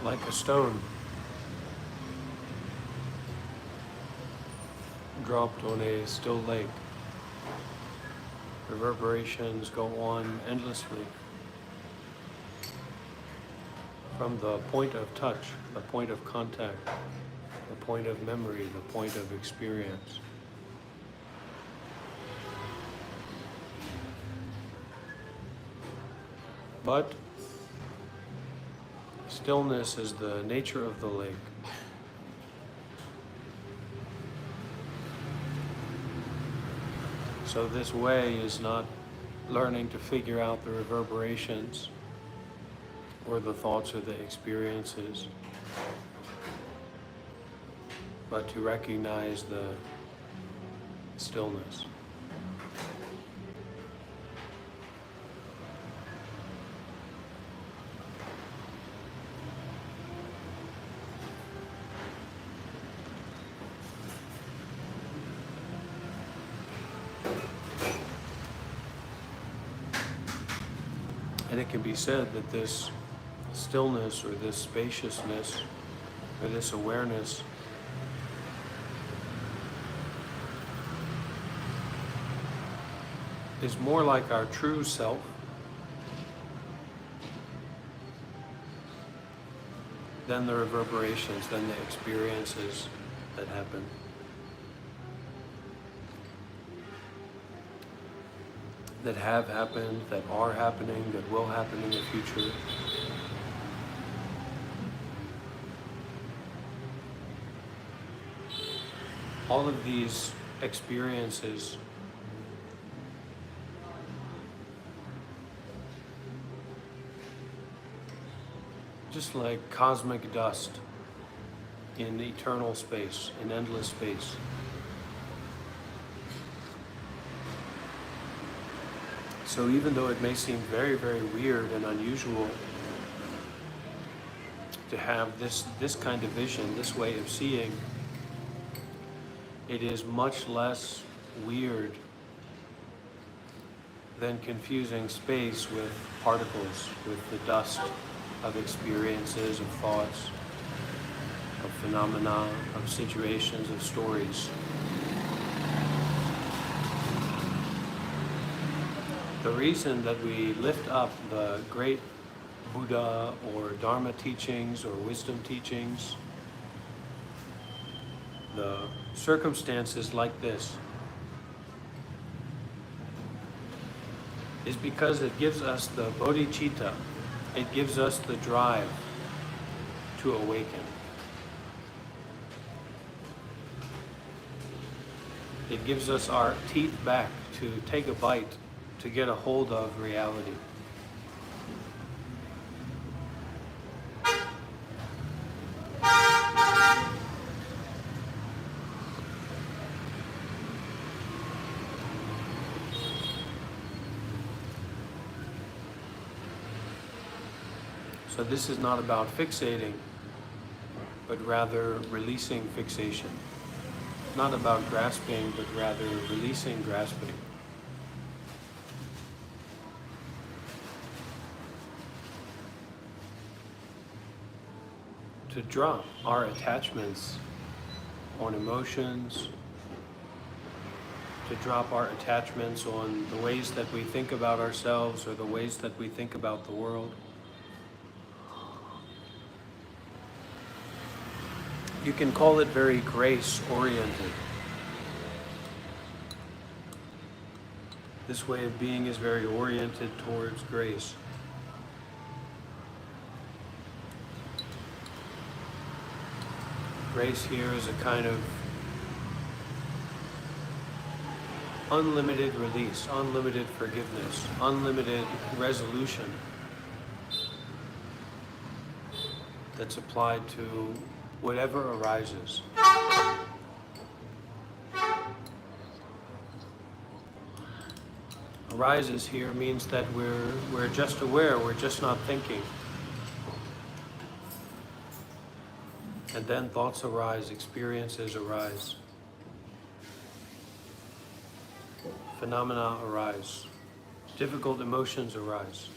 like a stone dropped on a still lake. Reverberations go on endlessly from the point of touch, the point of contact, the point of memory, the point of experience. But stillness is the nature of the lake. So this way is not learning to figure out the reverberations or the thoughts or the experiences, but to recognize the stillness. And it can be said that this stillness or this spaciousness or this awareness is more like our true self than the reverberations, than the experiences that happen. That have happened, that are happening, that will happen in the future. All of these experiences just like cosmic dust in eternal space, in endless space. So even though it may seem very, very weird and unusual to have this kind of vision, this way of seeing, it is much less weird than confusing space with particles, with the dust of experiences, of thoughts, of phenomena, of situations, of stories. The reason that we lift up the great Buddha or Dharma teachings or wisdom teachings, the circumstances like this, is because it gives us the bodhicitta, it gives us the drive to awaken. It gives us our teeth back to take a bite, to get a hold of reality. So this is not about fixating, but rather releasing fixation. Not about grasping, but rather releasing grasping. To drop our attachments on emotions, to drop our attachments on the ways that we think about ourselves or the ways that we think about the world. You can call it very grace-oriented. This way of being is very oriented towards grace. Grace here is a kind of unlimited release, unlimited forgiveness, unlimited resolution that's applied to whatever arises. Arises here means that we're just aware, we're just not thinking. And then thoughts arise, experiences arise, phenomena arise, difficult emotions arise.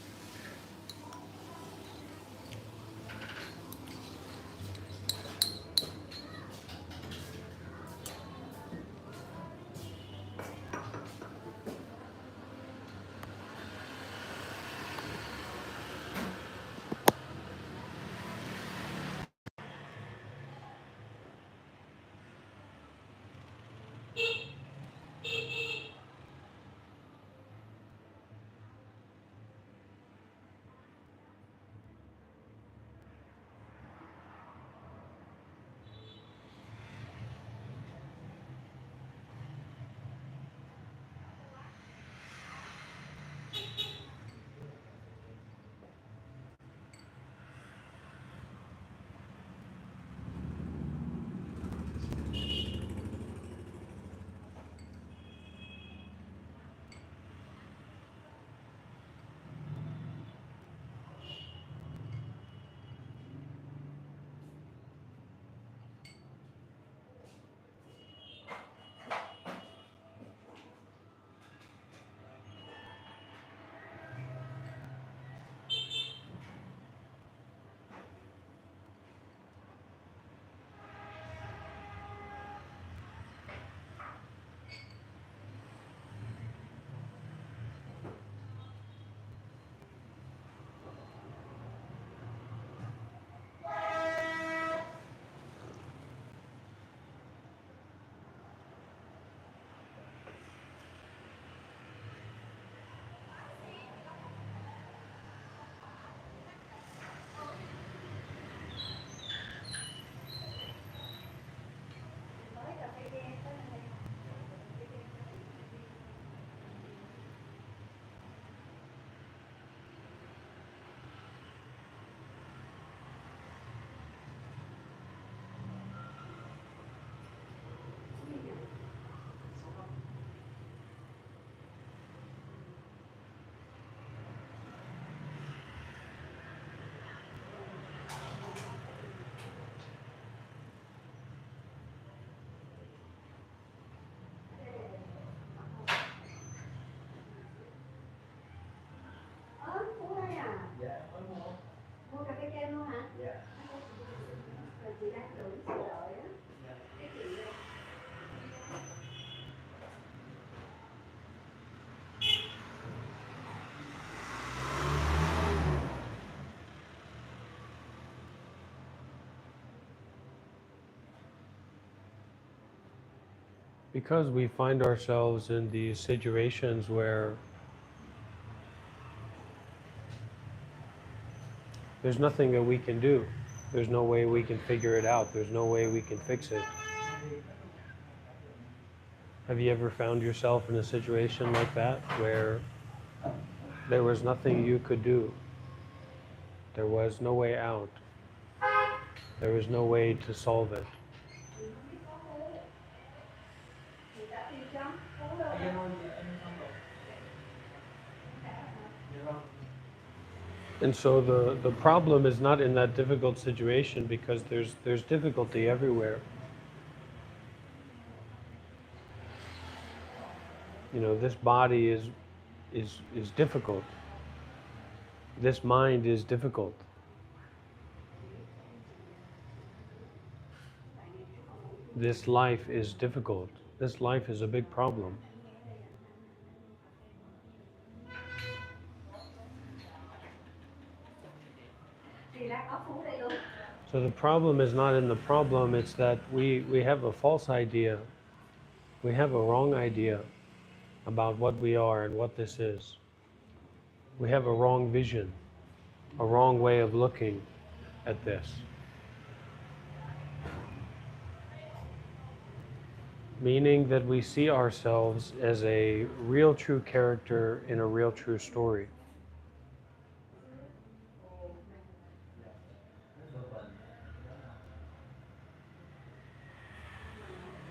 Because we find ourselves in these situations where there's nothing that we can do. There's no way we can figure it out. There's no way we can fix it. Have you ever found yourself in a situation like that where there was nothing you could do? There was no way out. There was no way to solve it. And so the problem is not in that difficult situation, because there's difficulty everywhere. You know, this body is difficult. This mind is difficult. This life is difficult. This life is a big problem. So the problem is not in the problem, it's that we have a false idea. We have a wrong idea about what we are and what this is. We have a wrong vision, a wrong way of looking at this. Meaning that we see ourselves as a real true character in a real true story.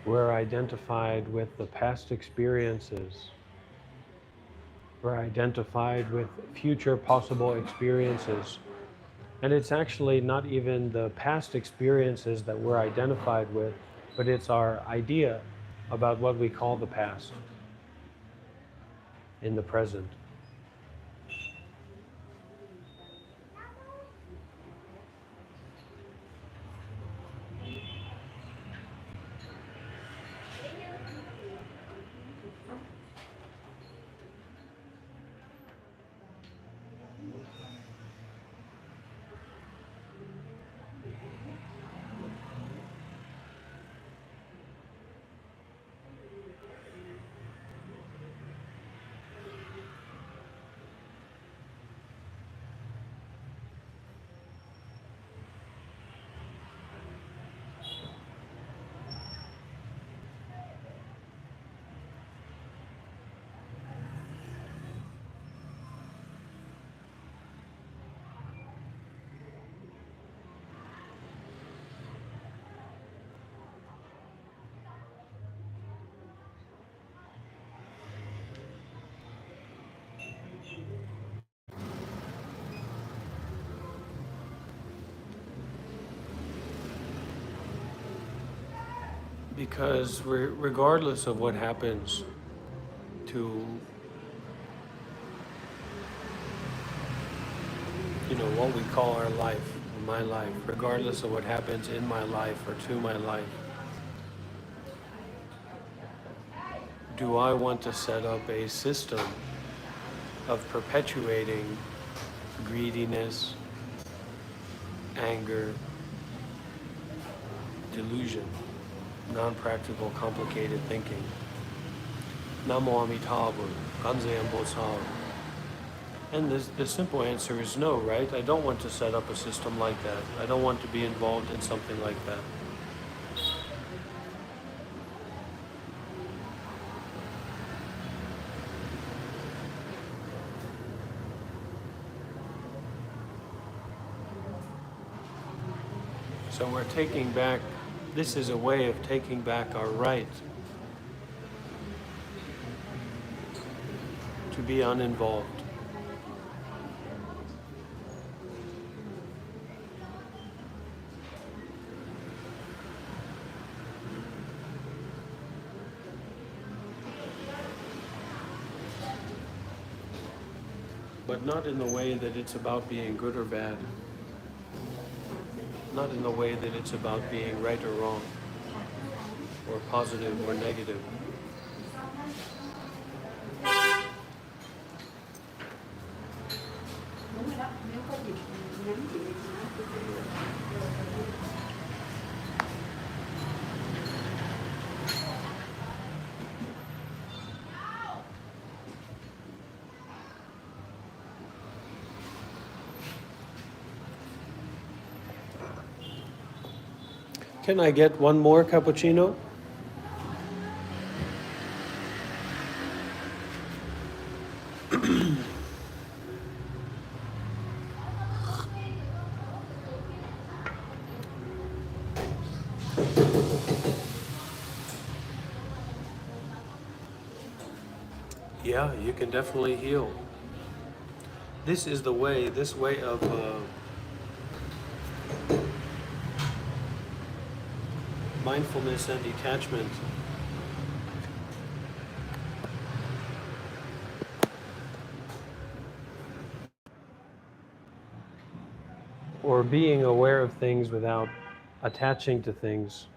We're identified with the past experiences. We're identified with future possible experiences. And it's actually not even the past experiences that we're identified with, but it's our idea about what we call the past in the present. Because regardless of what happens to, what we call our life, my life, regardless of what happens in my life or to my life, do I want to set up a system of perpetuating greediness, anger, delusion, non-practical, complicated thinking? Namo Amitabha, Ganze Ambosao. And the simple answer is no, right? I don't want to set up a system like that. I don't want to be involved in something like that. So we're taking back, this is a way of taking back our right to be uninvolved. But not in the way that it's about being good or bad. Not in the way that it's about being right or wrong, or positive or negative. Can I get one more cappuccino? Yeah, you can definitely heal. This is the way, this way of mindfulness and detachment, or being aware of things without attaching to things,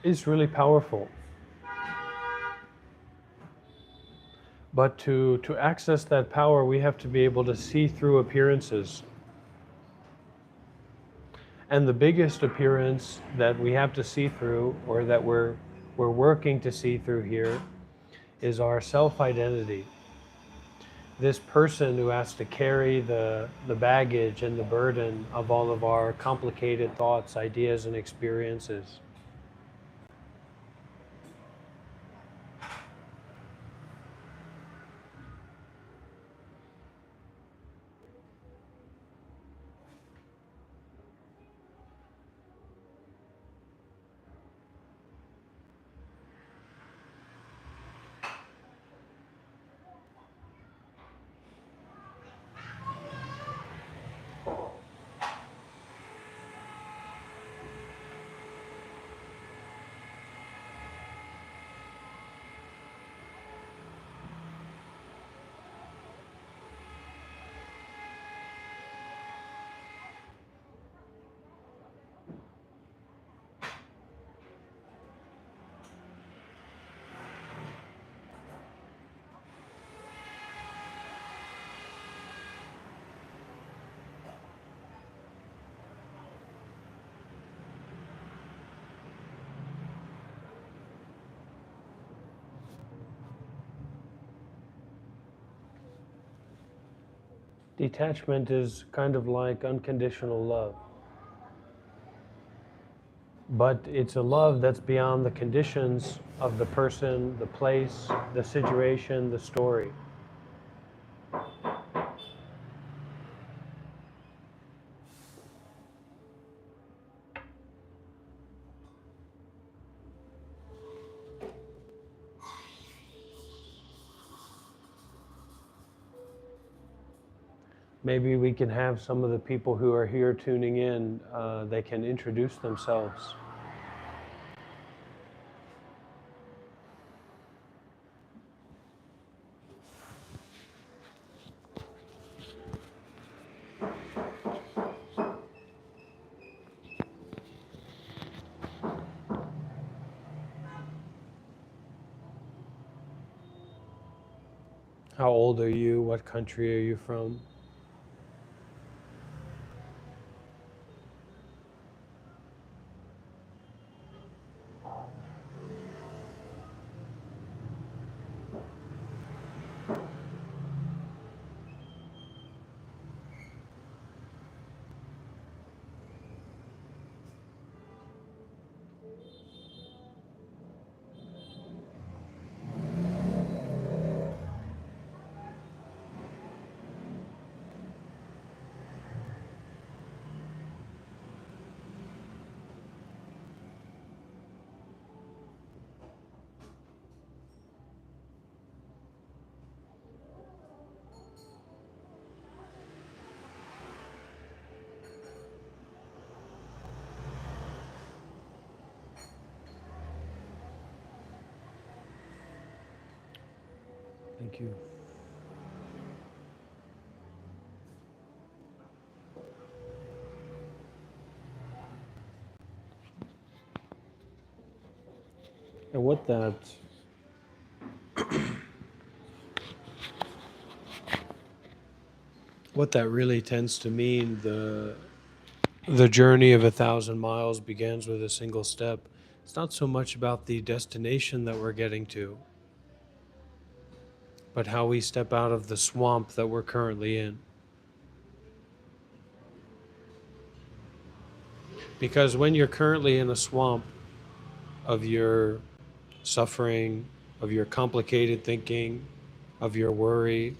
is really powerful. But to access that power, we have to be able to see through appearances. And the biggest appearance that we have to see through, or that we're working to see through here, is our self-identity. This person who has to carry the baggage and the burden of all of our complicated thoughts, ideas, and experiences. Detachment is kind of like unconditional love. But it's a love that's beyond the conditions of the person, the place, the situation, the story. Maybe we can have some of the people who are here tuning in, they can introduce themselves. How old are you? What country are you from? Thank you. And what that really tends to mean, the journey of 1,000 miles begins with a single step. It's not so much about the destination that we're getting to, but how we step out of the swamp that we're currently in. Because when you're currently in a swamp of your suffering, of your complicated thinking, of your worry,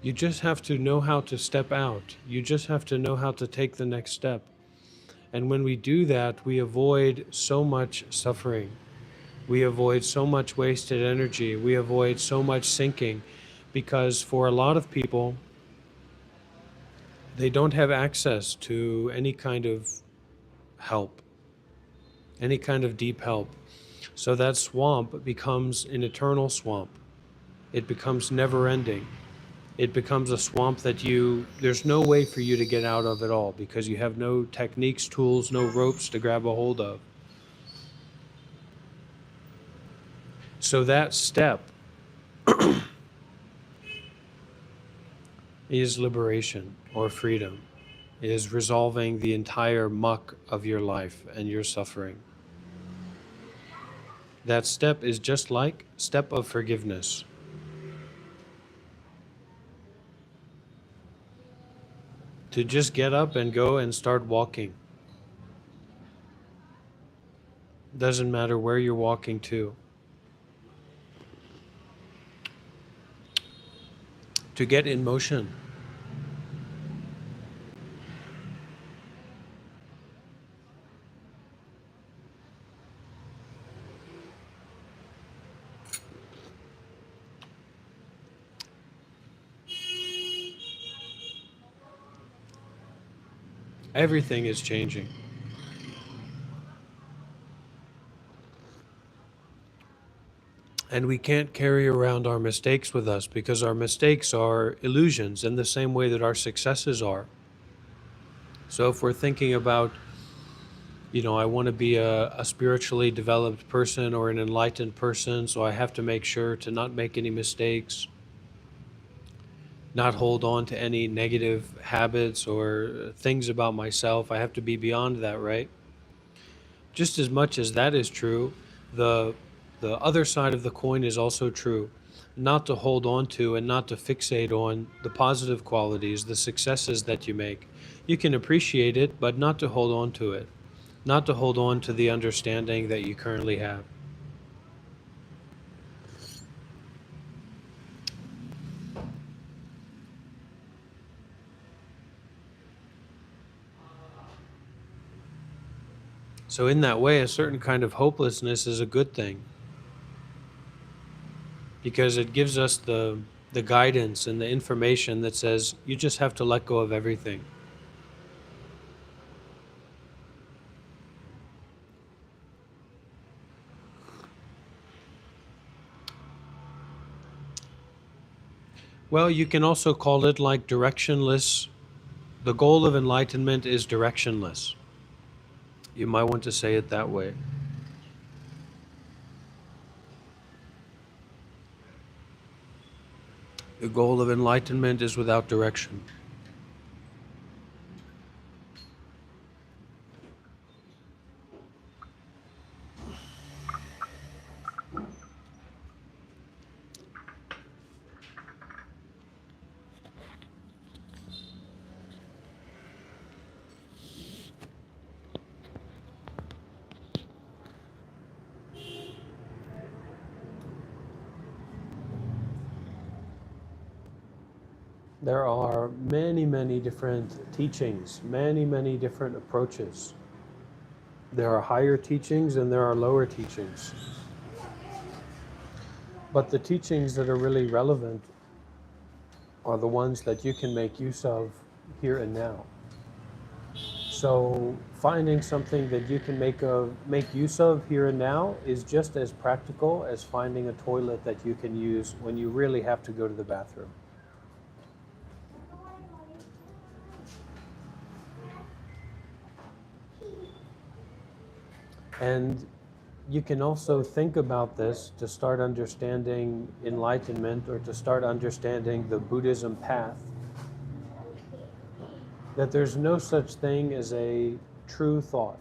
you just have to know how to step out. You just have to know how to take the next step. And when we do that, we avoid so much suffering. We avoid so much wasted energy. We avoid so much sinking, because for a lot of people, they don't have access to any kind of help, any kind of deep help. So that swamp becomes an eternal swamp. It becomes never ending. It becomes a swamp that there's no way for you to get out of at all, because you have no techniques, tools, no ropes to grab a hold of. So that step is liberation or freedom, is resolving the entire muck of your life and your suffering. That step is just like step of forgiveness. To just get up and go and start walking. Doesn't matter where you're walking to. To get in motion. Everything is changing. And we can't carry around our mistakes with us, because our mistakes are illusions in the same way that our successes are. So if we're thinking about, I want to be a spiritually developed person or an enlightened person, so I have to make sure to not make any mistakes, not hold on to any negative habits or things about myself. I have to be beyond that, right? Just as much as that is true, the other side of the coin is also true. Not to hold on to and not to fixate on the positive qualities, the successes that you make. You can appreciate it, but not to hold on to it. Not to hold on to the understanding that you currently have. So in that way, a certain kind of hopelessness is a good thing, because it gives us the guidance and the information that says you just have to let go of everything. Well, you can also call it like directionless. The goal of enlightenment is directionless. You might want to say it that way. The goal of enlightenment is without direction. There are many, many different teachings, many, many different approaches. There are higher teachings and there are lower teachings. But the teachings that are really relevant are the ones that you can make use of here and now. So finding something that you can make use of here and now is just as practical as finding a toilet that you can use when you really have to go to the bathroom. And you can also think about this to start understanding enlightenment, or to start understanding the Buddhism path, that there's no such thing as a true thought.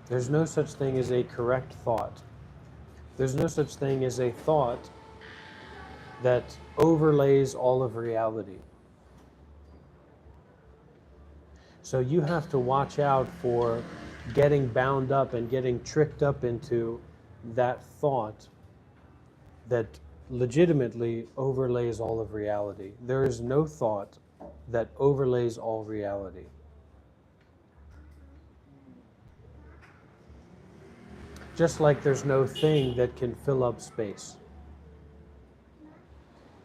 There's no such thing as a correct thought. There's no such thing as a thought that overlays all of reality. So you have to watch out for getting bound up and getting tricked up into that thought that legitimately overlays all of reality. There is no thought that overlays all reality. Just like there's no thing that can fill up space.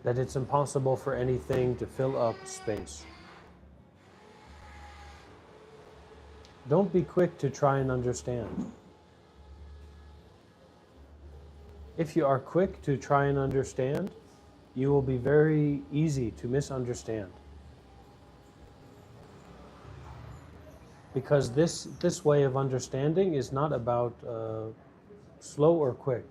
That it's impossible for anything to fill up space. Don't be quick to try and understand. If you are quick to try and understand, you will be very easy to misunderstand. Because this way of understanding is not about slow or quick.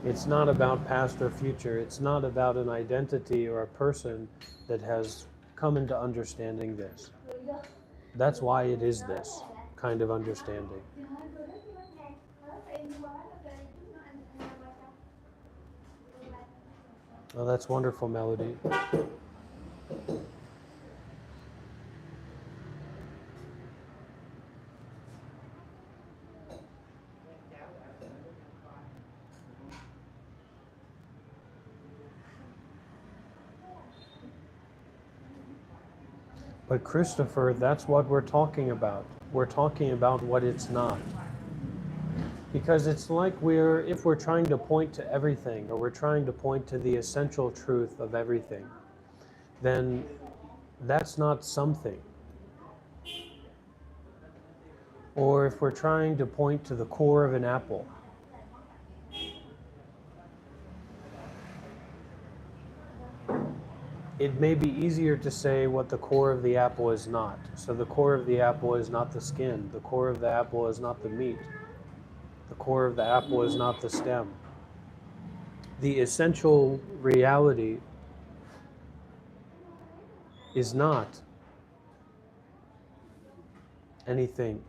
It's not about past or future. It's not about an identity or a person that has come into understanding this. That's why it is this kind of understanding. Oh, that's wonderful, Melody. But Christopher, that's what we're talking about. We're talking about what it's not. Because it's like if we're trying to point to everything, or we're trying to point to the essential truth of everything, then that's not something. Or if we're trying to point to the core of an apple, it may be easier to say what the core of the apple is not. So the core of the apple is not the skin. The core of the apple is not the meat. The core of the apple is not the stem. The essential reality is not anything.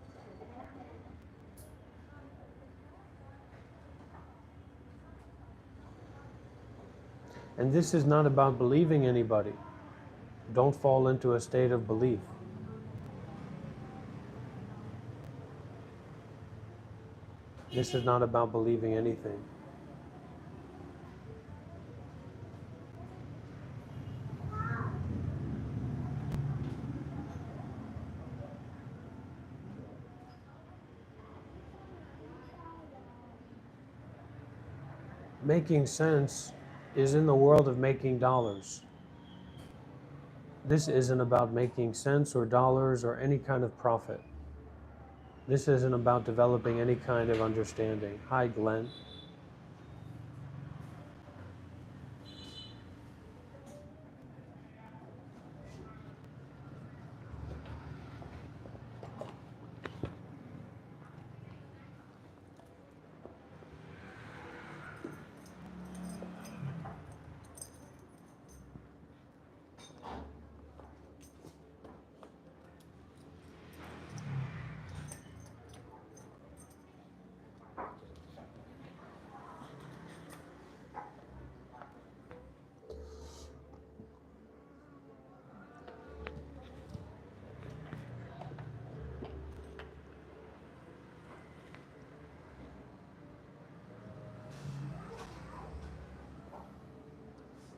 And this is not about believing anybody. Don't fall into a state of belief. This is not about believing anything. Making sense is in the world of making dollars. This isn't about making sense or dollars or any kind of profit. This isn't about developing any kind of understanding. Hi, Glenn.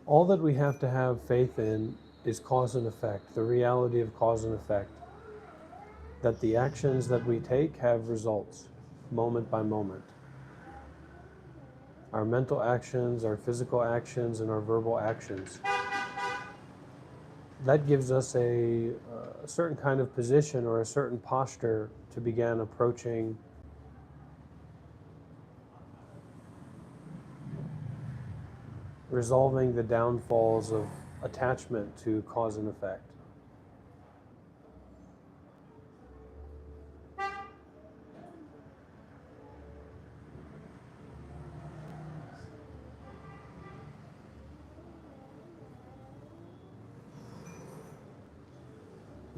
All that we have to have faith in is cause and effect, the reality of cause and effect. That the actions that we take have results, moment by moment. Our mental actions, our physical actions, and our verbal actions. That gives us a certain kind of position or a certain posture to begin approaching resolving the downfalls of attachment to cause and effect.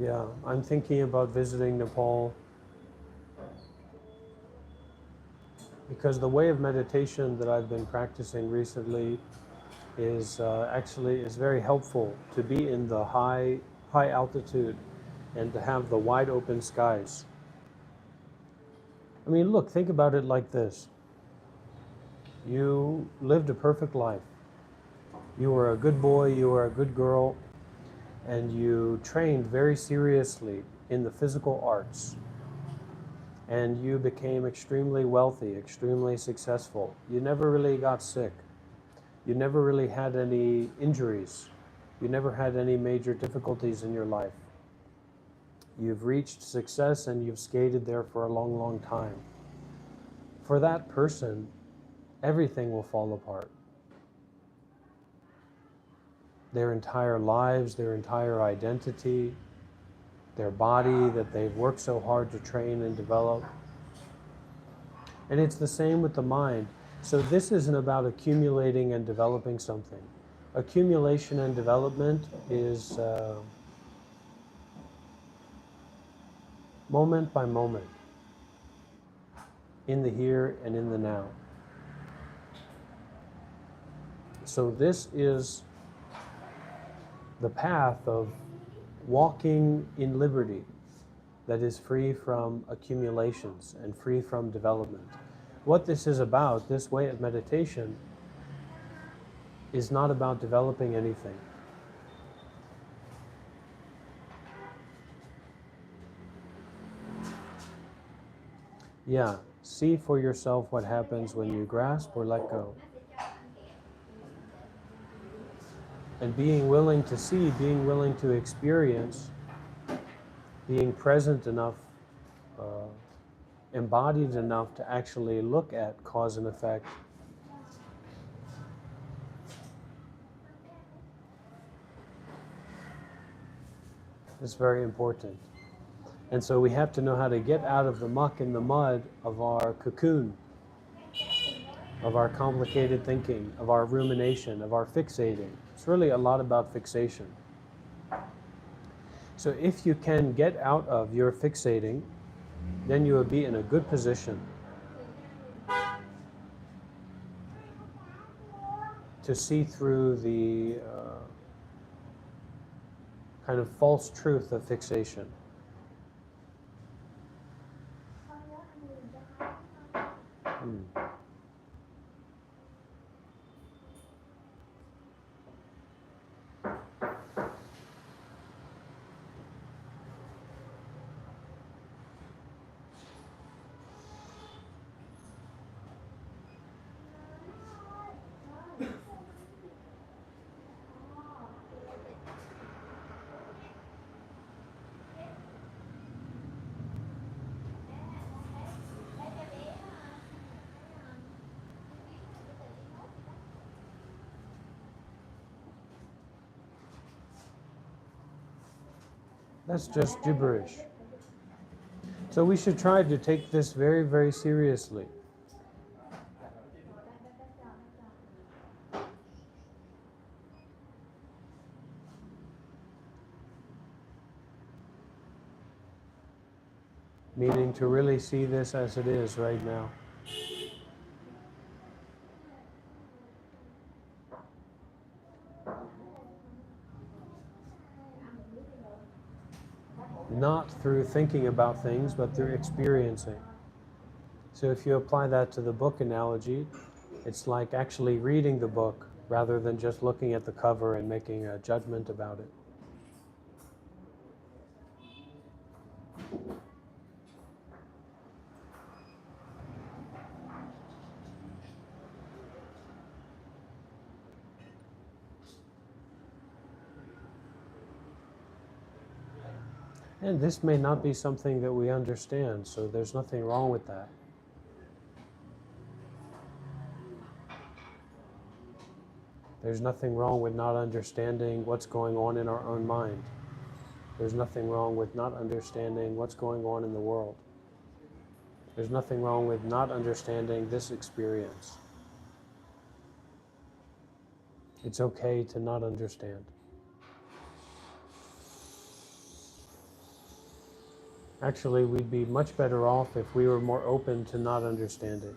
Yeah, I'm thinking about visiting Nepal because the way of meditation that I've been practicing recently is actually is very helpful to be in the high altitude and to have the wide open skies. I mean, look, think about it like this. You lived a perfect life. You were a good boy, you were a good girl, and you trained very seriously in the physical arts. And you became extremely wealthy, extremely successful. You never really got sick. You never really had any injuries. You never had any major difficulties in your life. You've reached success and you've skated there for a long, long time. For that person, everything will fall apart. Their entire lives, their entire identity, their body that they've worked so hard to train and develop. And it's the same with the mind. So this isn't about accumulating and developing something. Accumulation and development is moment by moment, in the here and in the now. So this is the path of walking in liberty that is free from accumulations and free from development. What this is about, this way of meditation, is not about developing anything. Yeah, see for yourself what happens when you grasp or let go. And being willing to see, being willing to experience, being present enough, embodied enough to actually look at cause and effect. It's very important. And so we have to know how to get out of the muck and the mud of our cocoon, of our complicated thinking, of our rumination, of our fixating. It's really a lot about fixation. So if you can get out of your fixating, then you will be in a good position to see through the kind of false truth of fixation. That's just gibberish. So we should try to take this very, very seriously. Meaning to really see this as it is right now. Not through thinking about things, but through experiencing. So if you apply that to the book analogy, it's like actually reading the book rather than just looking at the cover and making a judgment about it. And this may not be something that we understand, so there's nothing wrong with that. There's nothing wrong with not understanding what's going on in our own mind. There's nothing wrong with not understanding what's going on in the world. There's nothing wrong with not understanding this experience. It's okay to not understand. Actually, we'd be much better off if we were more open to not understanding.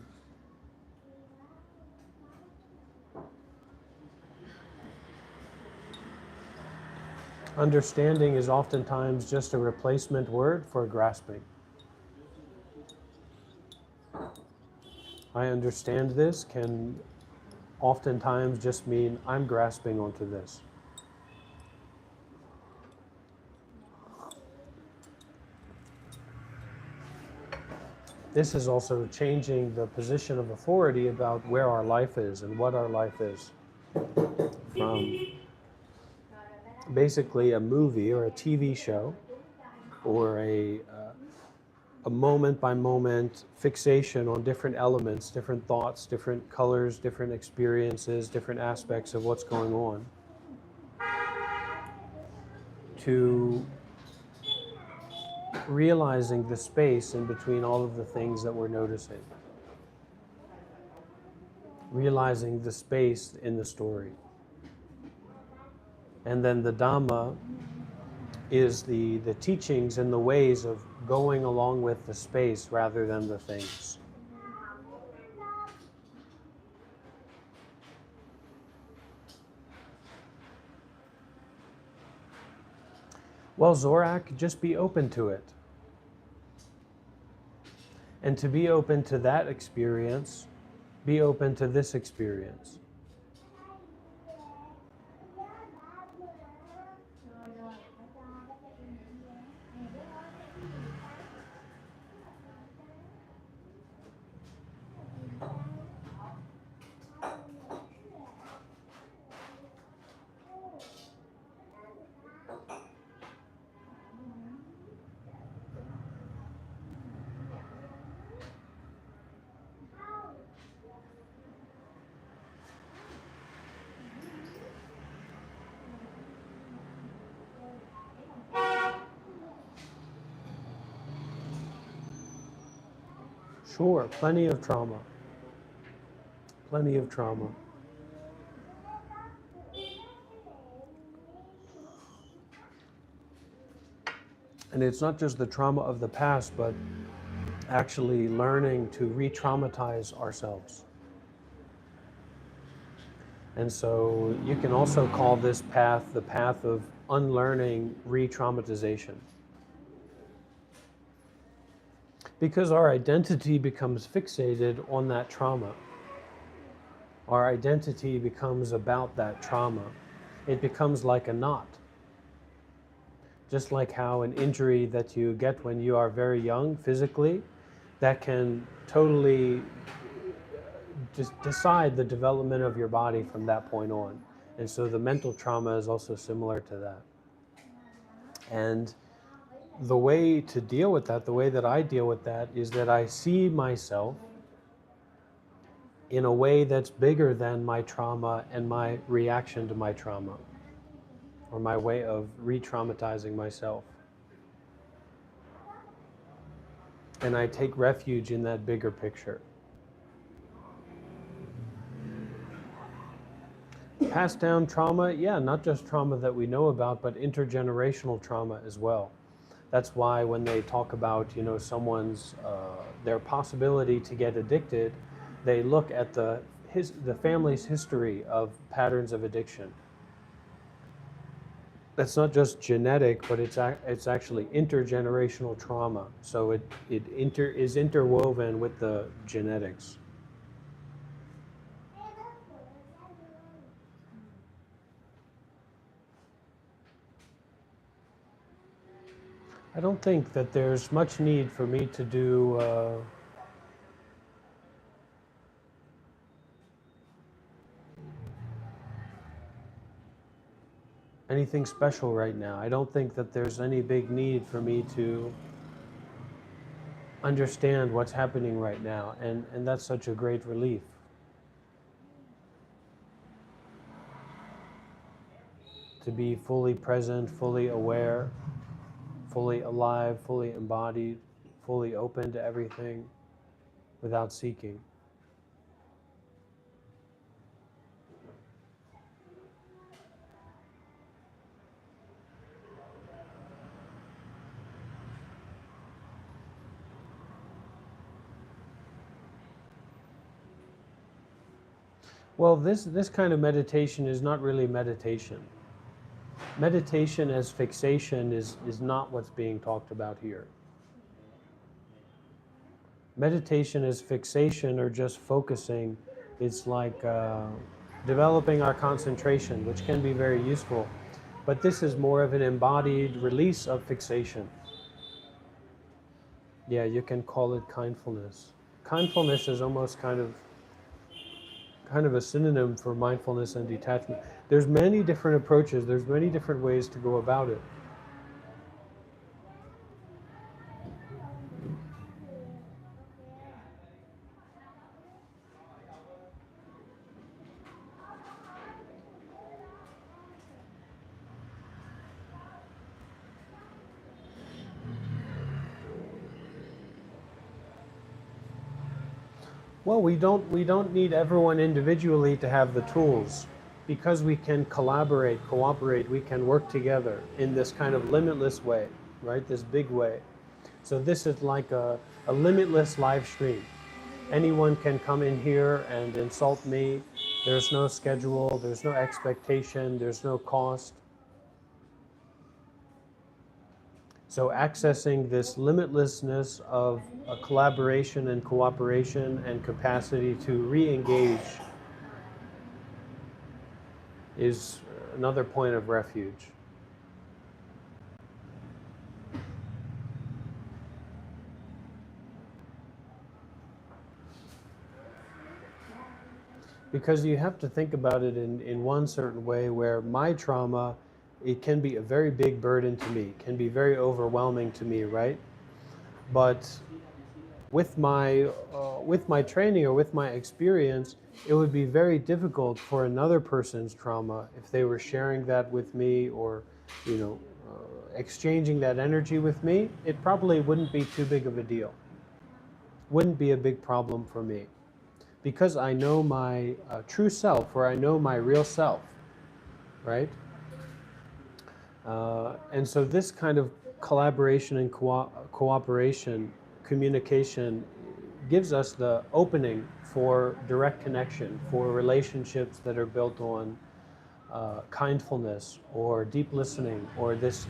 Understanding is oftentimes just a replacement word for grasping. I understand this can oftentimes just mean I'm grasping onto this. This is also changing the position of authority about where our life is and what our life is. From basically a movie or a TV show or a moment by moment fixation on different elements, different thoughts, different colors, different experiences, different aspects of what's going on, to realizing the space in between all of the things that we're noticing. Realizing the space in the story. And then the Dhamma is the teachings and the ways of going along with the space rather than the things. Well, Zorak, just be open to it. And to be open to that experience, be open to this experience. Sure, plenty of trauma. Plenty of trauma. And it's not just the trauma of the past, but actually learning to re-traumatize ourselves. And so you can also call this path the path of unlearning re-traumatization. Because our identity becomes fixated on that trauma. Our identity becomes about that trauma. It becomes like a knot. Just like how an injury that you get when you are very young physically, that can totally just decide the development of your body from that point on. And so the mental trauma is also similar to that. And the way to deal with that, the way that I deal with that, is that I see myself in a way that's bigger than my trauma and my reaction to my trauma, or my way of re-traumatizing myself. And I take refuge in that bigger picture. Passed down trauma, yeah, not just trauma that we know about, but intergenerational trauma as well. That's why when they talk about, someone's, their possibility to get addicted, they look at the family's history of patterns of addiction. That's not just genetic, but it's actually intergenerational trauma. So it is interwoven with the genetics. I don't think that there's much need for me to do anything special right now. I don't think that there's any big need for me to understand what's happening right now, and that's such a great relief. To be fully present, fully aware, fully alive, fully embodied, fully open to everything without seeking. Well, this kind of meditation is not really meditation. Meditation as fixation is not what's being talked about here. Meditation as fixation or just focusing, it's like developing our concentration, which can be very useful. But this is more of an embodied release of fixation. Yeah, you can call it kindfulness. Kindfulness is almost kind of a synonym for mindfulness and detachment. There's many different approaches, there's many different ways to go about it. Well, we don't need everyone individually to have the tools. Because we can collaborate, cooperate, we can work together in this kind of limitless way, right? This big way. So this is like a limitless live stream. Anyone can come in here and insult me. There's no schedule, there's no expectation, there's no cost. So accessing this limitlessness of a collaboration and cooperation and capacity to re-engage is another point of refuge. Because you have to think about it in one certain way where my trauma, it can be a very big burden to me, can be very overwhelming to me, right? But with my training or with my experience, it would be very difficult for another person's trauma if they were sharing that with me or, you know, exchanging that energy with me. It probably wouldn't be too big of a deal. Wouldn't be a big problem for me. Because I know my true self, or I know my real self, right? And so this kind of collaboration and cooperation, communication, gives us the opening for direct connection, for relationships that are built on kindfulness or deep listening, or this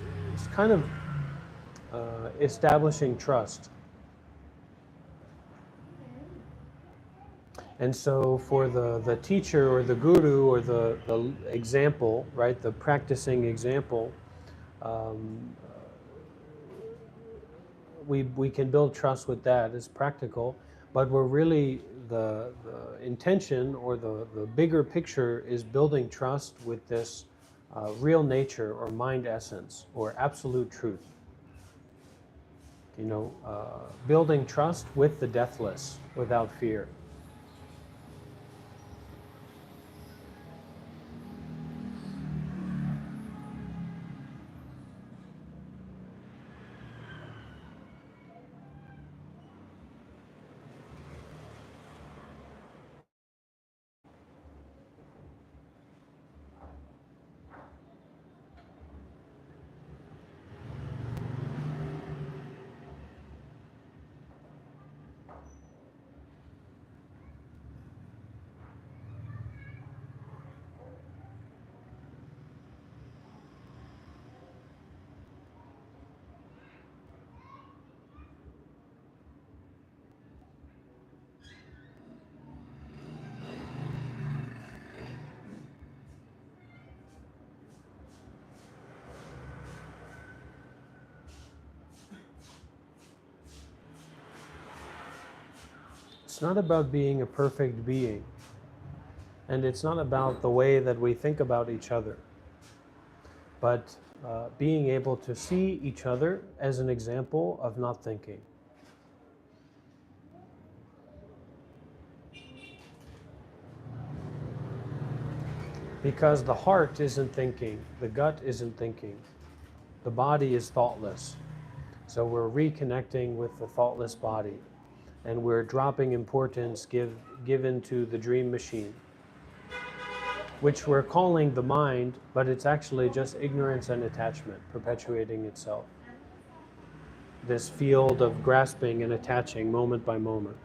kind of establishing trust. And so for the teacher or the guru or the example, right, the practicing example, um, we can build trust with that as practical, but we're really, the intention or the bigger picture is building trust with this real nature or mind essence or absolute truth. You know, building trust with the deathless without fear. It's not about being a perfect being, and it's not about the way that we think about each other, but being able to see each other as an example of not thinking. Because the heart isn't thinking, the gut isn't thinking, the body is thoughtless. So we're reconnecting with the thoughtless body, and we're dropping importance given to the dream machine, which we're calling the mind, but it's actually just ignorance and attachment perpetuating itself. This field of grasping and attaching moment by moment.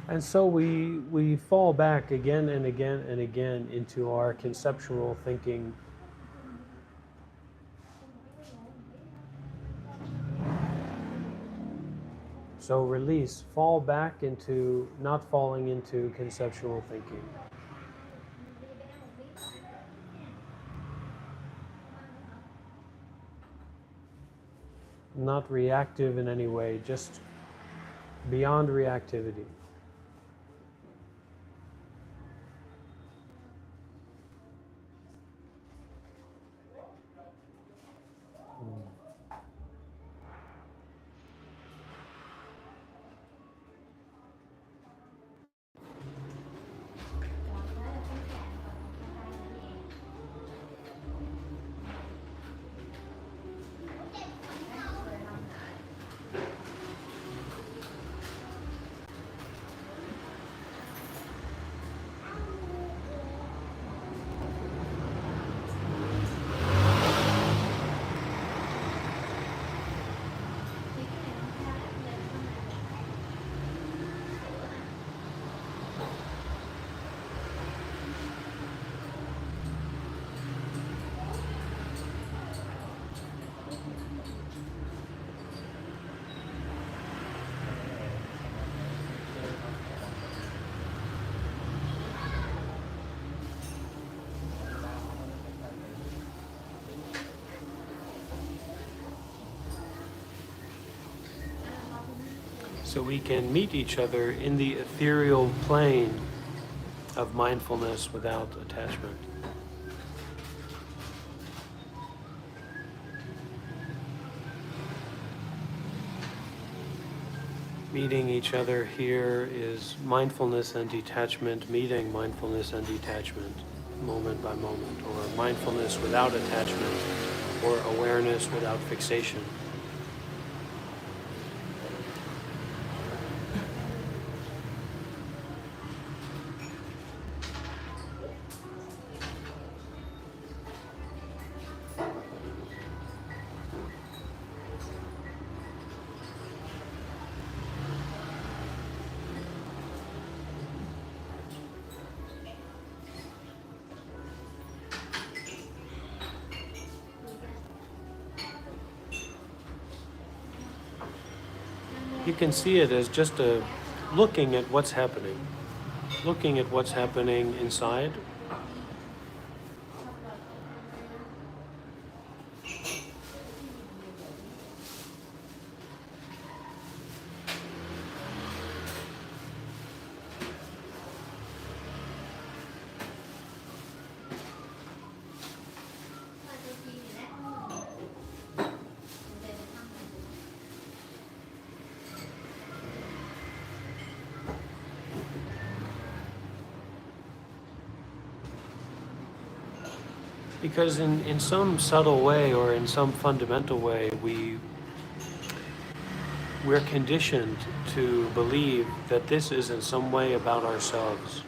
And so we fall back again and again and again into our conceptual thinking. So release, fall back into not falling into conceptual thinking. Not reactive in any way, just beyond reactivity. So we can meet each other in the ethereal plane of mindfulness without attachment. Meeting each other here is mindfulness and detachment, meeting mindfulness and detachment, moment by moment, or mindfulness without attachment, or awareness without fixation. You can see it as just looking at what's happening inside. Because in some subtle way or in some fundamental way, we're conditioned to believe that this is in some way about ourselves,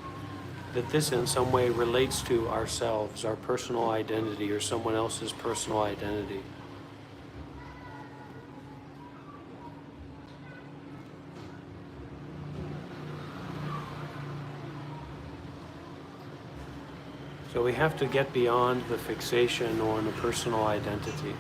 that this in some way relates to ourselves, our personal identity, or someone else's personal identity. So we have to get beyond the fixation on a personal identity.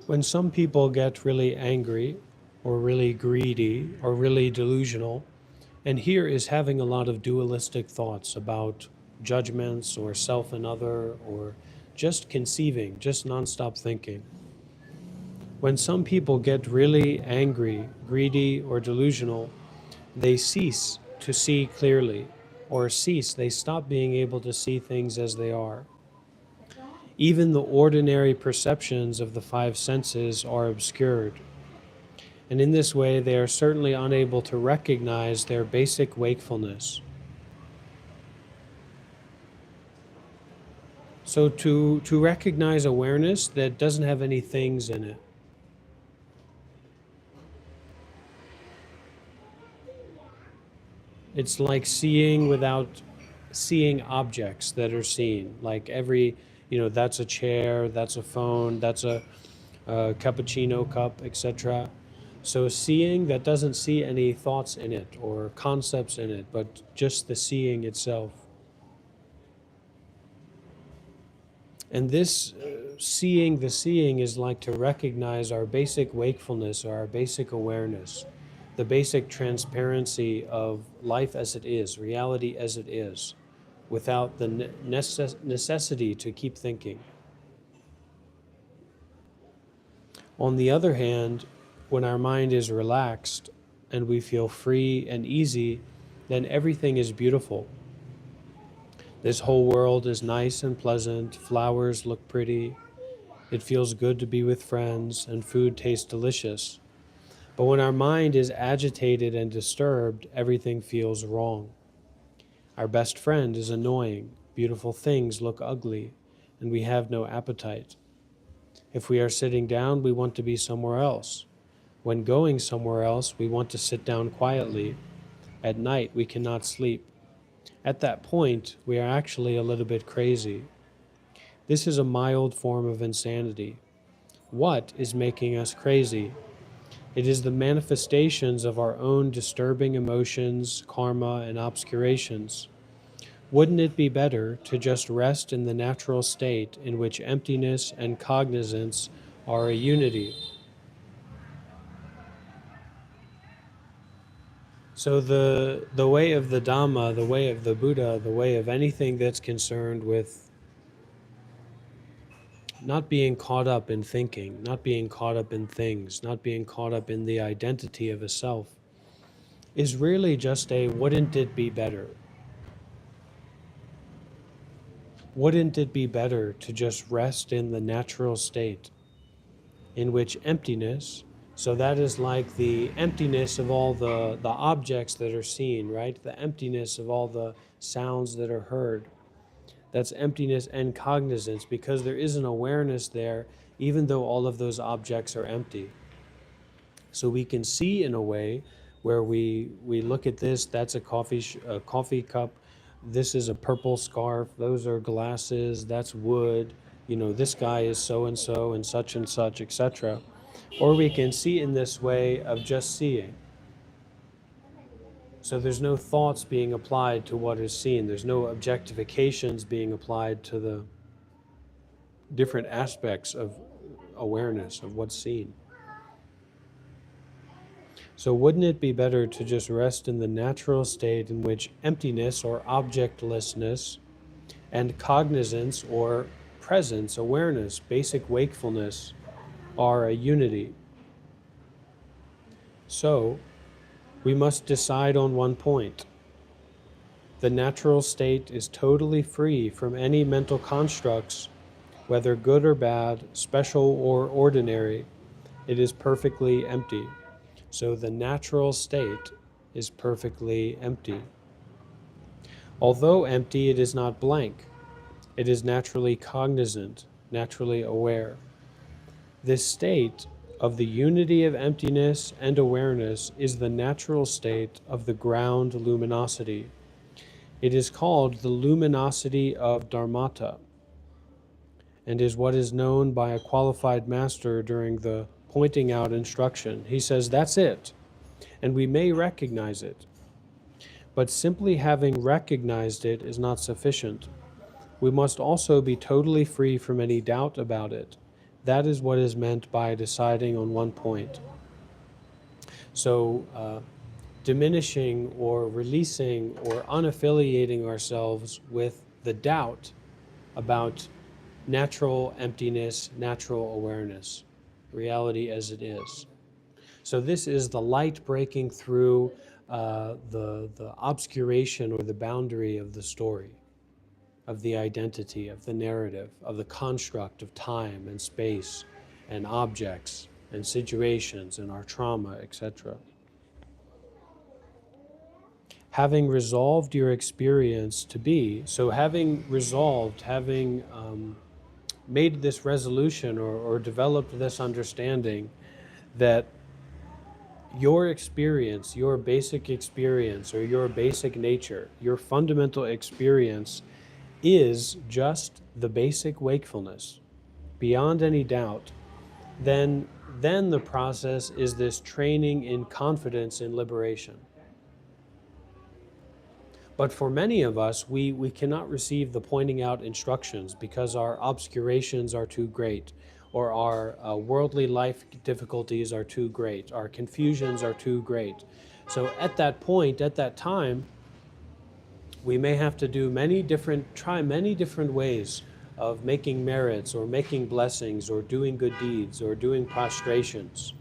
When some people get really angry or really greedy or really delusional, and here is having a lot of dualistic thoughts about judgments or self and other, or just conceiving, just nonstop thinking. When some people get really angry, greedy, or delusional, they cease to see clearly, or they stop being able to see things as they are. Even the ordinary perceptions of the five senses are obscured. And in this way, they are certainly unable to recognize their basic wakefulness. So to recognize awareness that doesn't have any things in it. It's like seeing without seeing objects that are seen. Like that's a chair, that's a phone, that's a cappuccino cup, etc. So seeing that doesn't see any thoughts in it or concepts in it, but just the seeing itself. And this seeing the seeing is like to recognize our basic wakefulness or our basic awareness, the basic transparency of life as it is, reality as it is, without the necessity to keep thinking. On the other hand, when our mind is relaxed and we feel free and easy, then everything is beautiful. This whole world is nice and pleasant, flowers look pretty, it feels good to be with friends, and food tastes delicious. But when our mind is agitated and disturbed, everything feels wrong. Our best friend is annoying, beautiful things look ugly, and we have no appetite. If we are sitting down, we want to be somewhere else. When going somewhere else, we want to sit down quietly. At night, we cannot sleep. At that point, we are actually a little bit crazy. This is a mild form of insanity. What is making us crazy? It is the manifestations of our own disturbing emotions, karma, and obscurations. Wouldn't it be better to just rest in the natural state in which emptiness and cognizance are a unity? So the way of the Dhamma, the way of the Buddha, the way of anything that's concerned with not being caught up in thinking, not being caught up in things, not being caught up in the identity of a self, is really just a wouldn't it be better? Wouldn't it be better to just rest in the natural state in which emptiness, so that is like the emptiness of all the objects that are seen, right? The emptiness of all the sounds that are heard. That's emptiness and cognizance, because there is an awareness there, even though all of those objects are empty. So we can see in a way where we look at this, that's a coffee cup, this is a purple scarf, those are glasses, that's wood, this guy is so and such, etc. Or we can see in this way of just seeing. So there's no thoughts being applied to what is seen. There's no objectifications being applied to the different aspects of awareness of what's seen. So wouldn't it be better to just rest in the natural state in which emptiness or objectlessness and cognizance or presence, awareness, basic wakefulness are a unity? So we must decide on one point. The natural state is totally free from any mental constructs, whether good or bad, special or ordinary. It is perfectly empty. So the natural state is perfectly empty. Although empty, it is not blank. It is naturally cognizant, naturally aware. This state of the unity of emptiness and awareness is the natural state of the ground luminosity. It is called the luminosity of Dharmata, and is what is known by a qualified master during the pointing out instruction. He says, that's it, and we may recognize it. But simply having recognized it is not sufficient. We must also be totally free from any doubt about it. That is what is meant by deciding on one point. So, diminishing or releasing or unaffiliating ourselves with the doubt about natural emptiness, natural awareness, reality as it is. So this is the light breaking through the obscuration or the boundary of the story, of the identity, of the narrative, of the construct of time and space and objects and situations and our trauma, etc. Having resolved your experience to be, so having resolved, having made this resolution or developed this understanding that your experience, your basic experience, or your basic nature, your fundamental experience is just the basic wakefulness, beyond any doubt, then the process is this training in confidence in liberation. But for many of us, we cannot receive the pointing out instructions because our obscurations are too great, or our worldly life difficulties are too great, our confusions are too great. So at that point, at that time, we may have to do try many different ways of making merits or making blessings or doing good deeds or doing prostrations,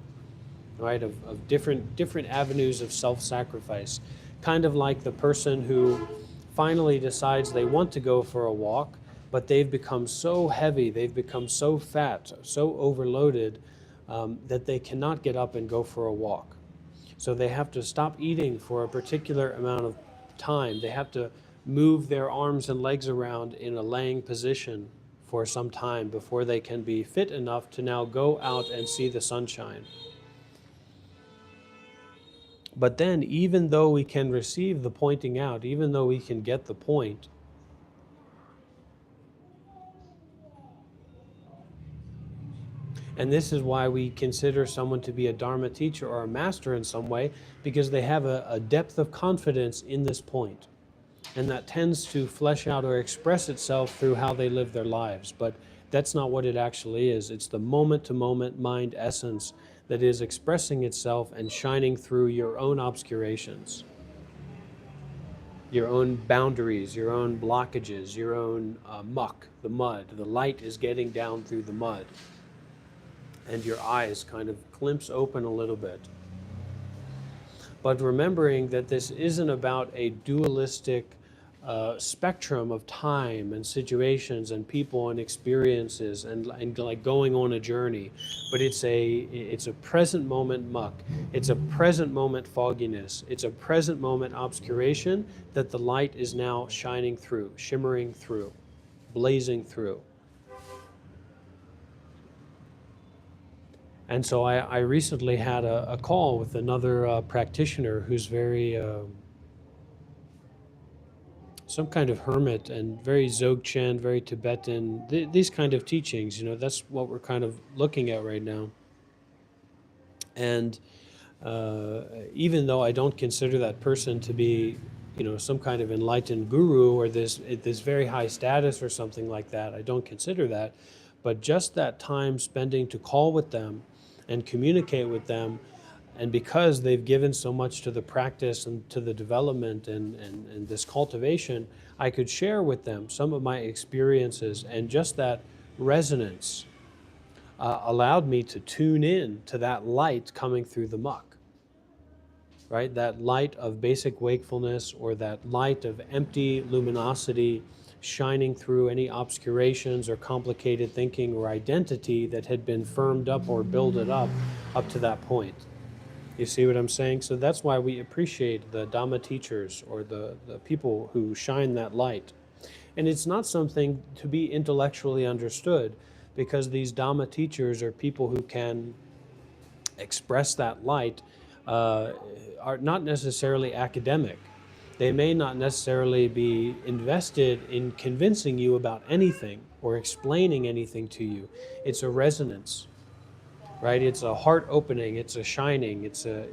right? Of different avenues of self-sacrifice. Kind of like the person who finally decides they want to go for a walk, but they've become so heavy, they've become so fat, so overloaded, that they cannot get up and go for a walk. So they have to stop eating for a particular amount of time. They have to move their arms and legs around in a laying position for some time before they can be fit enough to now go out and see the sunshine. But then, even though we can receive the pointing out, even though we can get the point, and this is why we consider someone to be a Dharma teacher or a master in some way, because they have a depth of confidence in this point. And that tends to flesh out or express itself through how they live their lives. But that's not what it actually is. It's the moment-to-moment mind essence that is expressing itself and shining through your own obscurations, your own boundaries, your own blockages, your own muck, the mud. The light is getting down through the mud. And your eyes kind of glimpse open a little bit. But remembering that this isn't about a dualistic spectrum of time and situations and people and experiences and like going on a journey, but it's a present moment muck. It's a present moment fogginess. It's a present moment obscuration that the light is now shining through, shimmering through, blazing through. And so I recently had a call with another practitioner who's very some kind of hermit and very Dzogchen, very Tibetan, these kind of teachings, that's what we're kind of looking at right now. And even though I don't consider that person to be, some kind of enlightened guru or this very high status or something like that, I don't consider that. But just that time spending to call with them and communicate with them And because they've given so much to the practice and to the development and this cultivation, I could share with them some of my experiences, and just that resonance allowed me to tune in to that light coming through the muck, right? That light of basic wakefulness, or that light of empty luminosity shining through any obscurations or complicated thinking or identity that had been firmed up or builded up to that point. You see what I'm saying? So that's why we appreciate the Dhamma teachers, or the people who shine that light. And it's not something to be intellectually understood, because these Dhamma teachers are people who can express that light, are not necessarily academic. They may not necessarily be invested in convincing you about anything or explaining anything to you. It's a resonance, right? It's a heart opening, it's a shining, it's a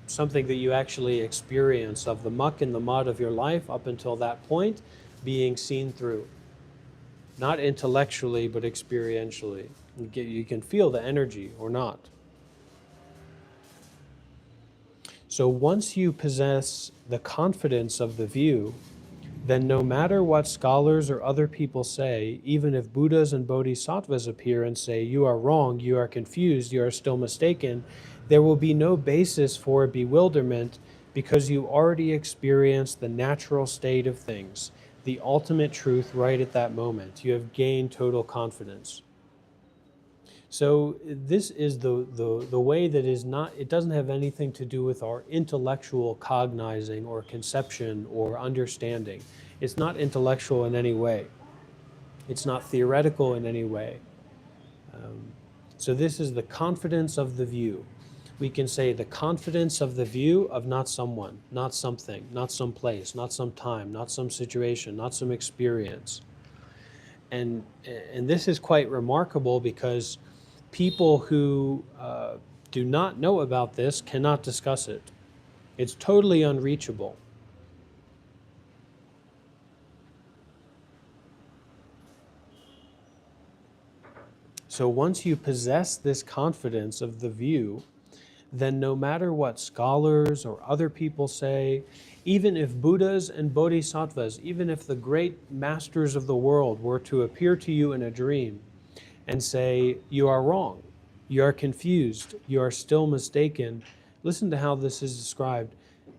something that you actually experience of the muck and the mud of your life up until that point being seen through. Not intellectually, but experientially. You can feel the energy or not. So once you possess the confidence of the view, then no matter what scholars or other people say, even if Buddhas and Bodhisattvas appear and say, you are wrong, you are confused, you are still mistaken, there will be no basis for bewilderment, because you already experienced the natural state of things, the ultimate truth right at that moment. You have gained total confidence. So this is the way that is not, it doesn't have anything to do with our intellectual cognizing or conception or understanding. It's not intellectual in any way. It's not theoretical in any way. So this is the confidence of the view. We can say the confidence of the view of not someone, not something, not some place, not some time, not some situation, not some experience. And this is quite remarkable, because people who do not know about this cannot discuss it. It's totally unreachable. So once you possess this confidence of the view, then no matter what scholars or other people say, even if Buddhas and Bodhisattvas, even if the great masters of the world were to appear to you in a dream and say, you are wrong, you are confused, you are still mistaken, listen to how this is described.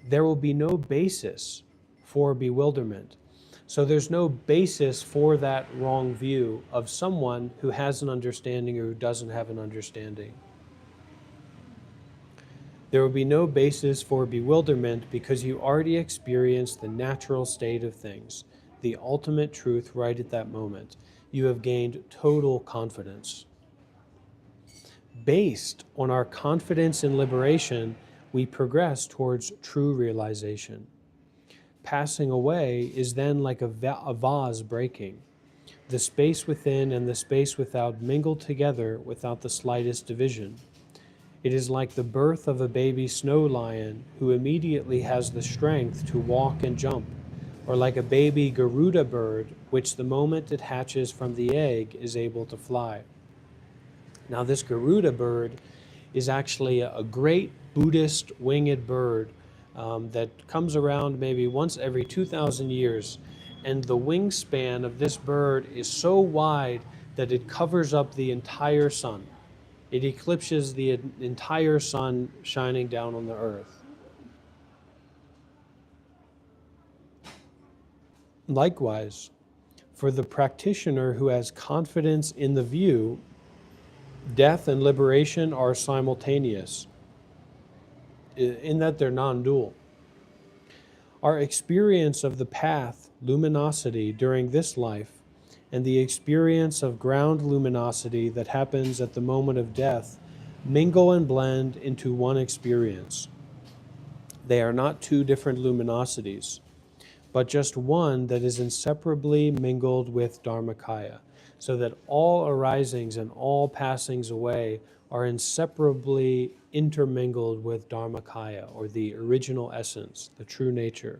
There will be no basis for bewilderment. So there's no basis for that wrong view of someone who has an understanding or who doesn't have an understanding. There will be no basis for bewilderment, because you already experienced the natural state of things, the ultimate truth right at that moment. You have gained total confidence. Based on our confidence in liberation, we progress towards true realization. Passing away is then like a vase breaking. The space within and the space without mingle together without the slightest division. It is like the birth of a baby snow lion who immediately has the strength to walk and jump, or like a baby Garuda bird, which the moment it hatches from the egg is able to fly. Now this Garuda bird is actually a great Buddhist winged bird that comes around maybe once every 2,000 years. And the wingspan of this bird is so wide that it covers up the entire sun. It eclipses the entire sun shining down on the earth. Likewise, for the practitioner who has confidence in the view, death and liberation are simultaneous, in that they're non-dual. Our experience of the path, luminosity, during this life, and the experience of ground luminosity that happens at the moment of death mingle and blend into one experience. They are not two different luminosities, but just one that is inseparably mingled with Dharmakaya, so that all arisings and all passings away are inseparably intermingled with Dharmakaya, or the original essence, the true nature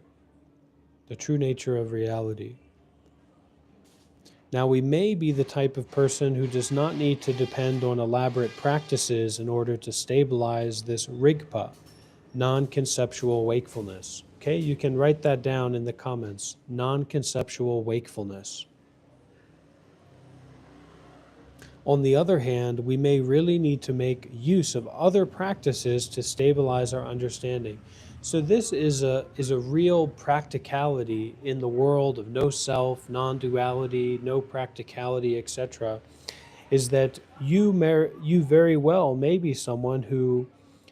of reality. Now, we may be the type of person who does not need to depend on elaborate practices in order to stabilize this rigpa, non-conceptual wakefulness. Okay, you can write that down in the comments, non-conceptual wakefulness. On the other hand, we may really need to make use of other practices to stabilize our understanding. So this is a real practicality in the world of no self, non-duality, no practicality, etc. Is that you very well may be someone who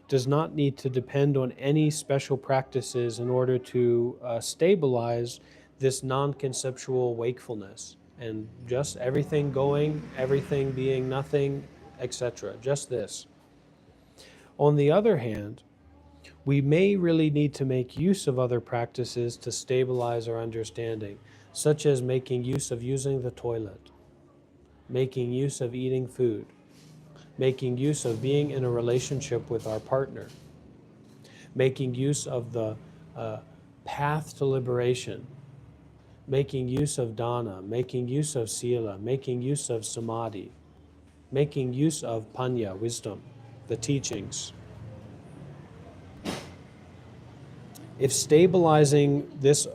does not need to depend on any special practices in order to stabilize this non-conceptual wakefulness and just everything going, everything being nothing, etc. Just this. On the other hand, we may really need to make use of other practices to stabilize our understanding, such as making use of using the toilet, making use of eating food, making use of being in a relationship with our partner, making use of the path to liberation, making use of dana, making use of sila, making use of samadhi, making use of panya, wisdom, the teachings. If stabilizing this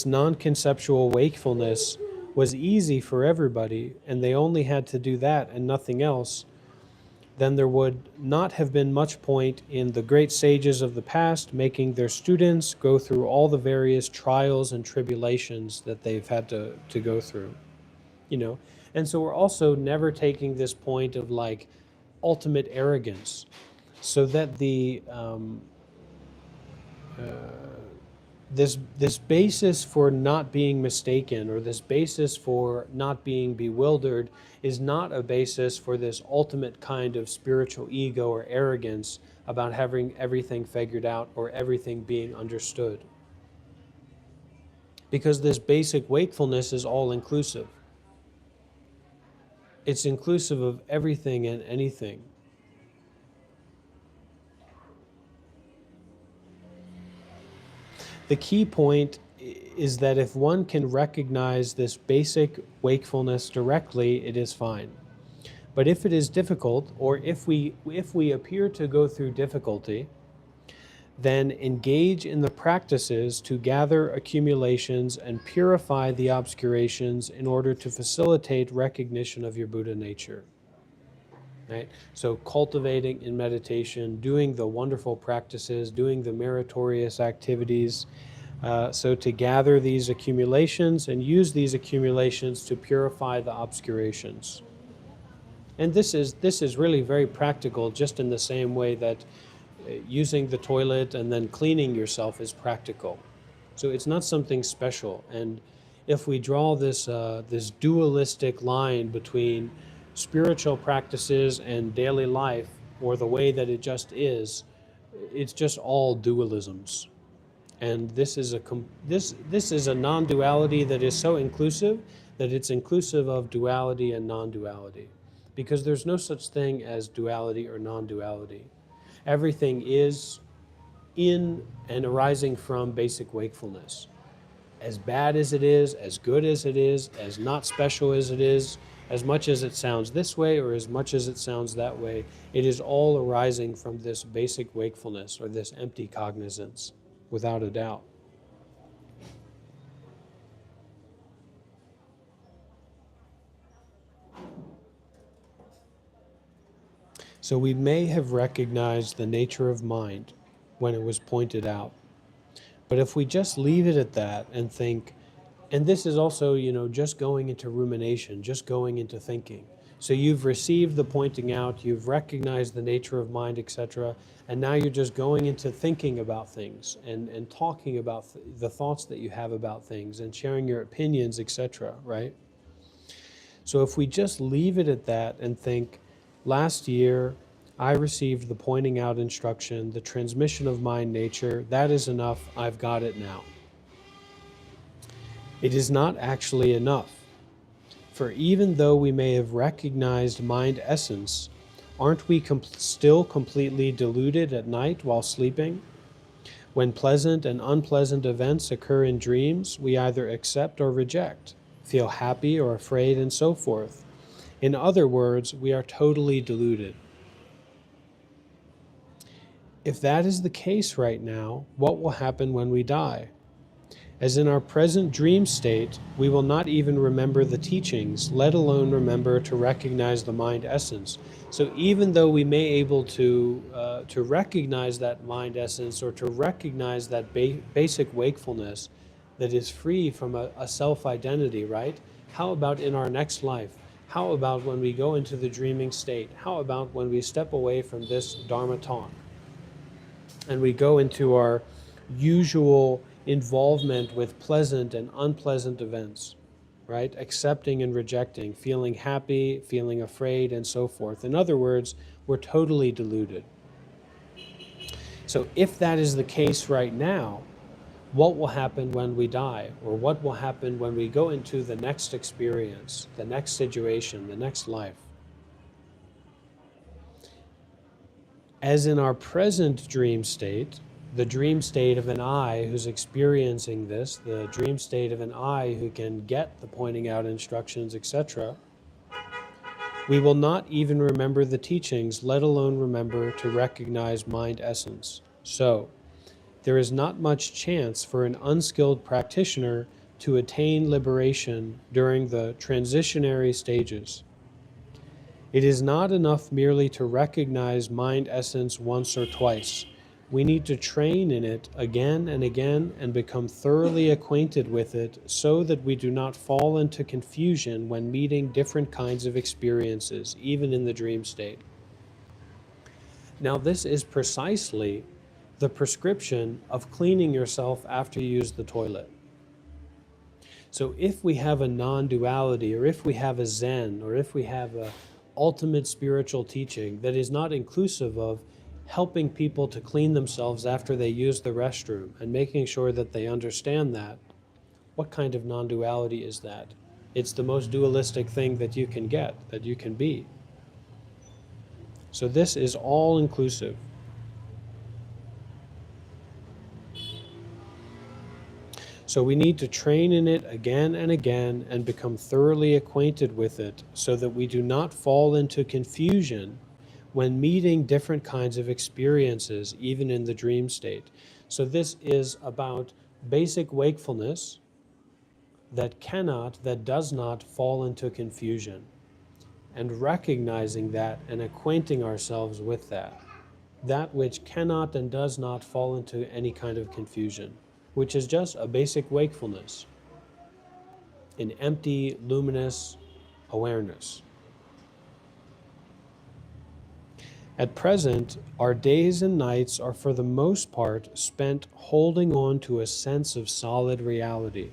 non-conceptual wakefulness was easy for everybody, and they only had to do that and nothing else, then there would not have been much point in the great sages of the past making their students go through all the various trials and tribulations that they've had to go through, you know. And so we're also never taking this point of like ultimate arrogance, so that the this basis for not being mistaken, or this basis for not being bewildered, is not a basis for this ultimate kind of spiritual ego or arrogance about having everything figured out or everything being understood. Because this basic wakefulness is all inclusive. It's inclusive of everything and anything. The key point is that if one can recognize this basic wakefulness directly, it is fine. But if it is difficult, or if we appear to go through difficulty, then engage in the practices to gather accumulations and purify the obscurations in order to facilitate recognition of your Buddha nature. Right? So cultivating in meditation, doing the wonderful practices, doing the meritorious activities, so to gather these accumulations and use these accumulations to purify the obscurations. And this is really very practical, just in the same way that using the toilet and then cleaning yourself is practical. So it's not something special. And if we draw this this dualistic line between spiritual practices and daily life, or the way that it just is, it's just all dualisms. And this is a non-duality that is so inclusive that it's inclusive of duality and non-duality, because there's no such thing as duality or non-duality. Everything is in and arising from basic wakefulness. As bad as it is, as good as it is, as not special as it is, as much as it sounds this way or as much as it sounds that way, it is all arising from this basic wakefulness, or this empty cognizance, without a doubt. So we may have recognized the nature of mind when it was pointed out. But if we just leave it at that and think, and this is also, just going into rumination, just going into thinking. So you've received the pointing out, you've recognized the nature of mind, etc., and now you're just going into thinking about things and talking about the thoughts that you have about things and sharing your opinions, etc., right? So if we just leave it at that and think, last year, I received the pointing out instruction, the transmission of mind nature. That is enough. I've got it now. It is not actually enough. For even though we may have recognized mind essence, aren't we still completely deluded at night while sleeping? When pleasant and unpleasant events occur in dreams, we either accept or reject, feel happy or afraid, and so forth. In other words, we are totally deluded. If that is the case right now, what will happen when we die? As in our present dream state, we will not even remember the teachings, let alone remember to recognize the mind essence. So even though we may be able to recognize that mind essence, or to recognize that basic wakefulness that is free from a self-identity, right? How about in our next life? How about when we go into the dreaming state? How about when we step away from this Dharma talk and we go into our usual involvement with pleasant and unpleasant events, right? Accepting and rejecting, feeling happy, feeling afraid, and so forth. In other words, we're totally deluded. So if that is the case right now, what will happen when we die? Or what will happen when we go into the next experience, the next situation, the next life? As in our present dream state, the dream state of an I who's experiencing this, the dream state of an I who can get the pointing out instructions, etc., we will not even remember the teachings, let alone remember to recognize mind essence. So, there is not much chance for an unskilled practitioner to attain liberation during the transitionary stages. It is not enough merely to recognize mind essence once or twice. We need to train in it again and again and become thoroughly acquainted with it so that we do not fall into confusion when meeting different kinds of experiences, even in the dream state. Now, this is precisely the prescription of cleaning yourself after you use the toilet. So if we have a non-duality, or if we have a Zen, or if we have a ultimate spiritual teaching that is not inclusive of helping people to clean themselves after they use the restroom and making sure that they understand that, what kind of non-duality is that? It's the most dualistic thing that you can get, that you can be. So this is all inclusive. So we need to train in it again and again and become thoroughly acquainted with it so that we do not fall into confusion when meeting different kinds of experiences, even in the dream state. So this is about basic wakefulness that does not fall into confusion, and recognizing that and acquainting ourselves with that which cannot and does not fall into any kind of confusion, which is just a basic wakefulness, an empty, luminous awareness. At present, our days and nights are for the most part spent holding on to a sense of solid reality.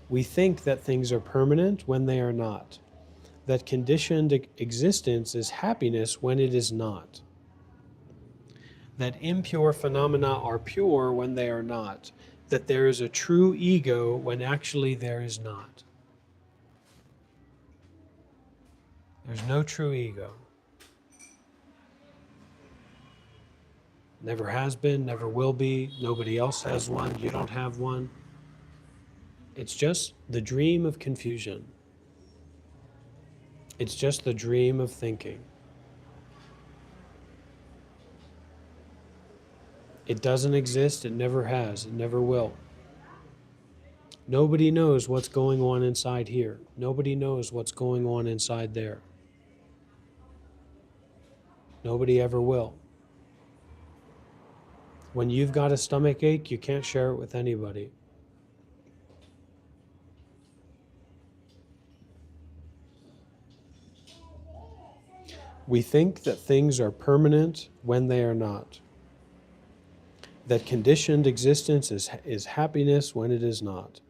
We think that things are permanent when they are not, that conditioned existence is happiness when it is not, that impure phenomena are pure when they are not, that there is a true ego when actually there is not. There's no true ego. Never has been, never will be. Nobody else has one. You don't have one. It's just the dream of confusion. It's just the dream of thinking. It doesn't exist, it never has, it never will. Nobody knows what's going on inside here. Nobody knows what's going on inside there. Nobody ever will. When you've got a stomach ache, you can't share it with anybody. We think that things are permanent when they are not, that conditioned existence is happiness when it is not,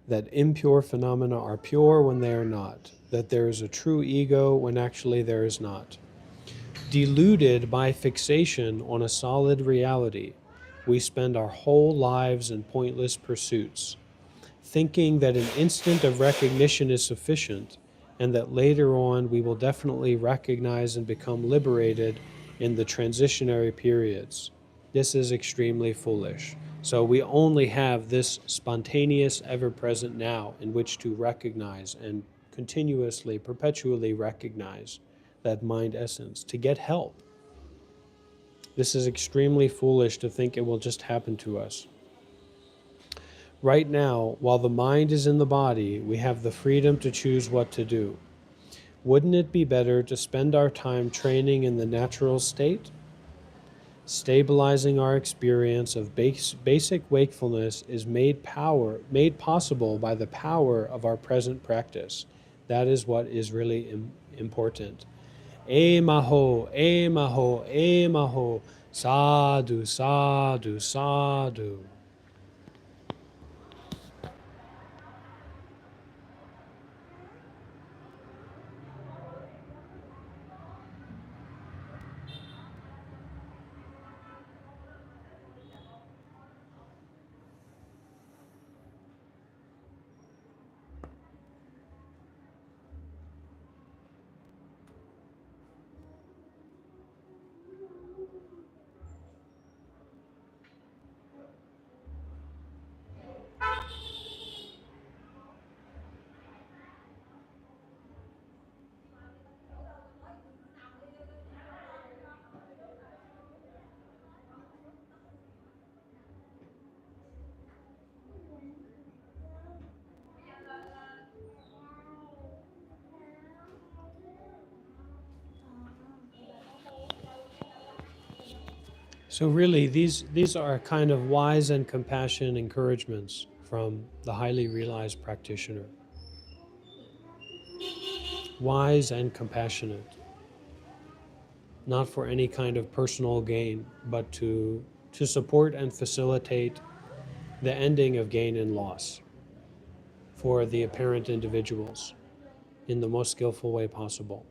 that impure phenomena are pure when they are not, that there is a true ego when actually there is not. Deluded by fixation on a solid reality, we spend our whole lives in pointless pursuits, thinking that an instant of recognition is sufficient, and that later on we will definitely recognize and become liberated in the transitionary periods. This is extremely foolish. So we only have this spontaneous, ever-present now in which to recognize and continuously, perpetually recognize that mind essence to get help. This is extremely foolish to think it will just happen to us. Right now, while the mind is in the body, we have the freedom to choose what to do. Wouldn't it be better to spend our time training in the natural state? Stabilizing our experience of basic wakefulness is made possible by the power of our present practice. That is what is really important. E maho, e maho, e maho, sadhu, sadhu, sadhu. So really, these are kind of wise and compassionate encouragements from the highly realized practitioner. Wise and compassionate, not for any kind of personal gain, but to support and facilitate the ending of gain and loss for the apparent individuals in the most skillful way possible.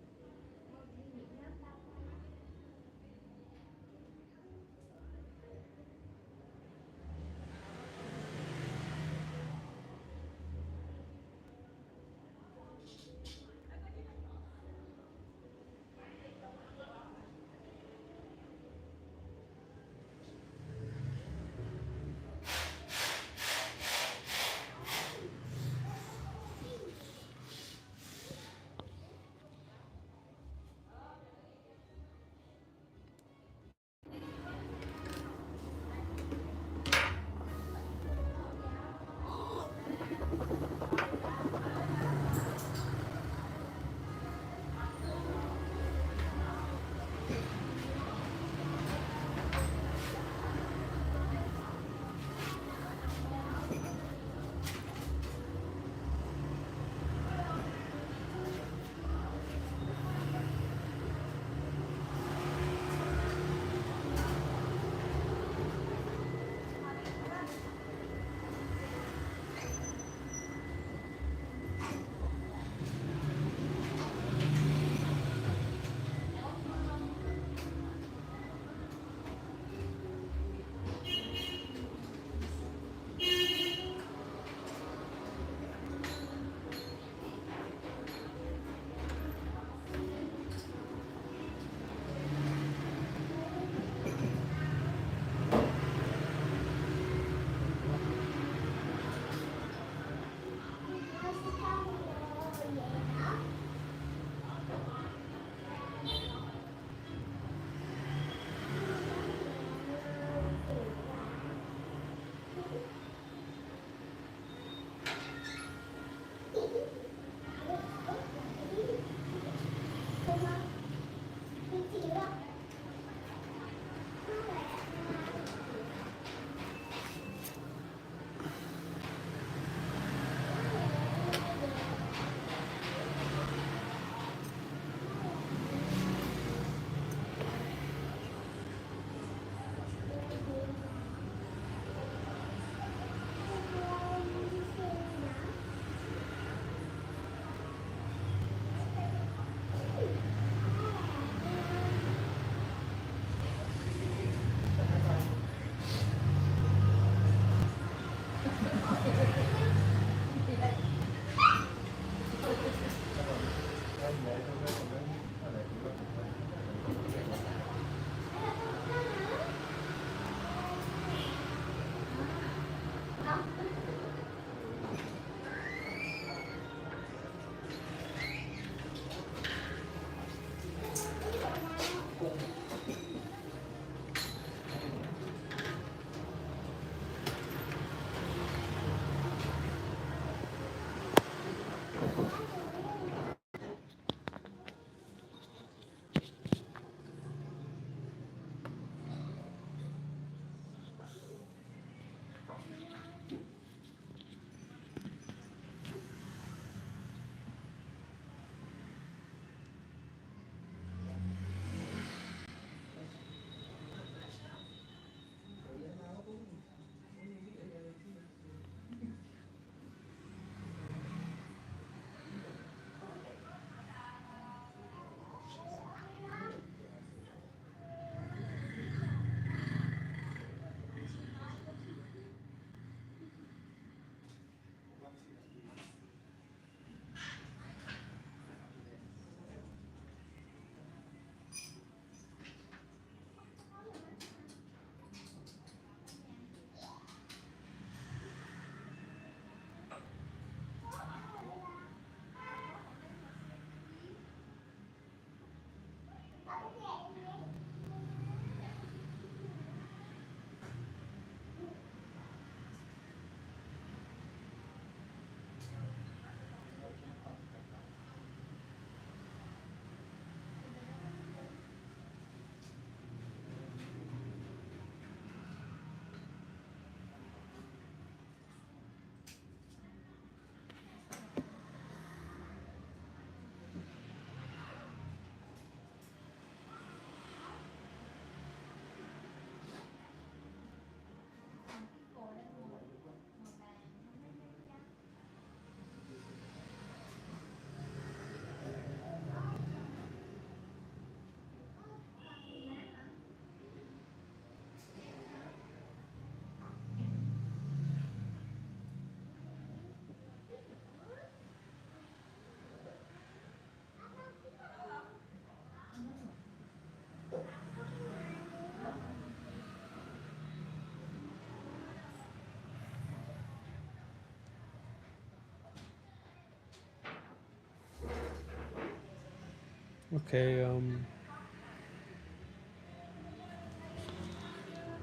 Okay,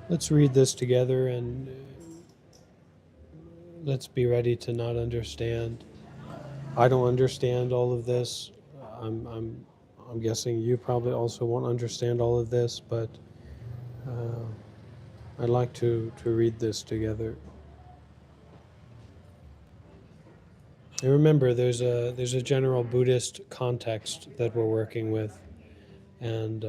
let's read this together and let's be ready to not understand. I don't understand all of this. I'm, I'm, I'm guessing you probably also won't understand all of this, but uh, I'd like to read this together. And remember, there's a general Buddhist context that we're working with, and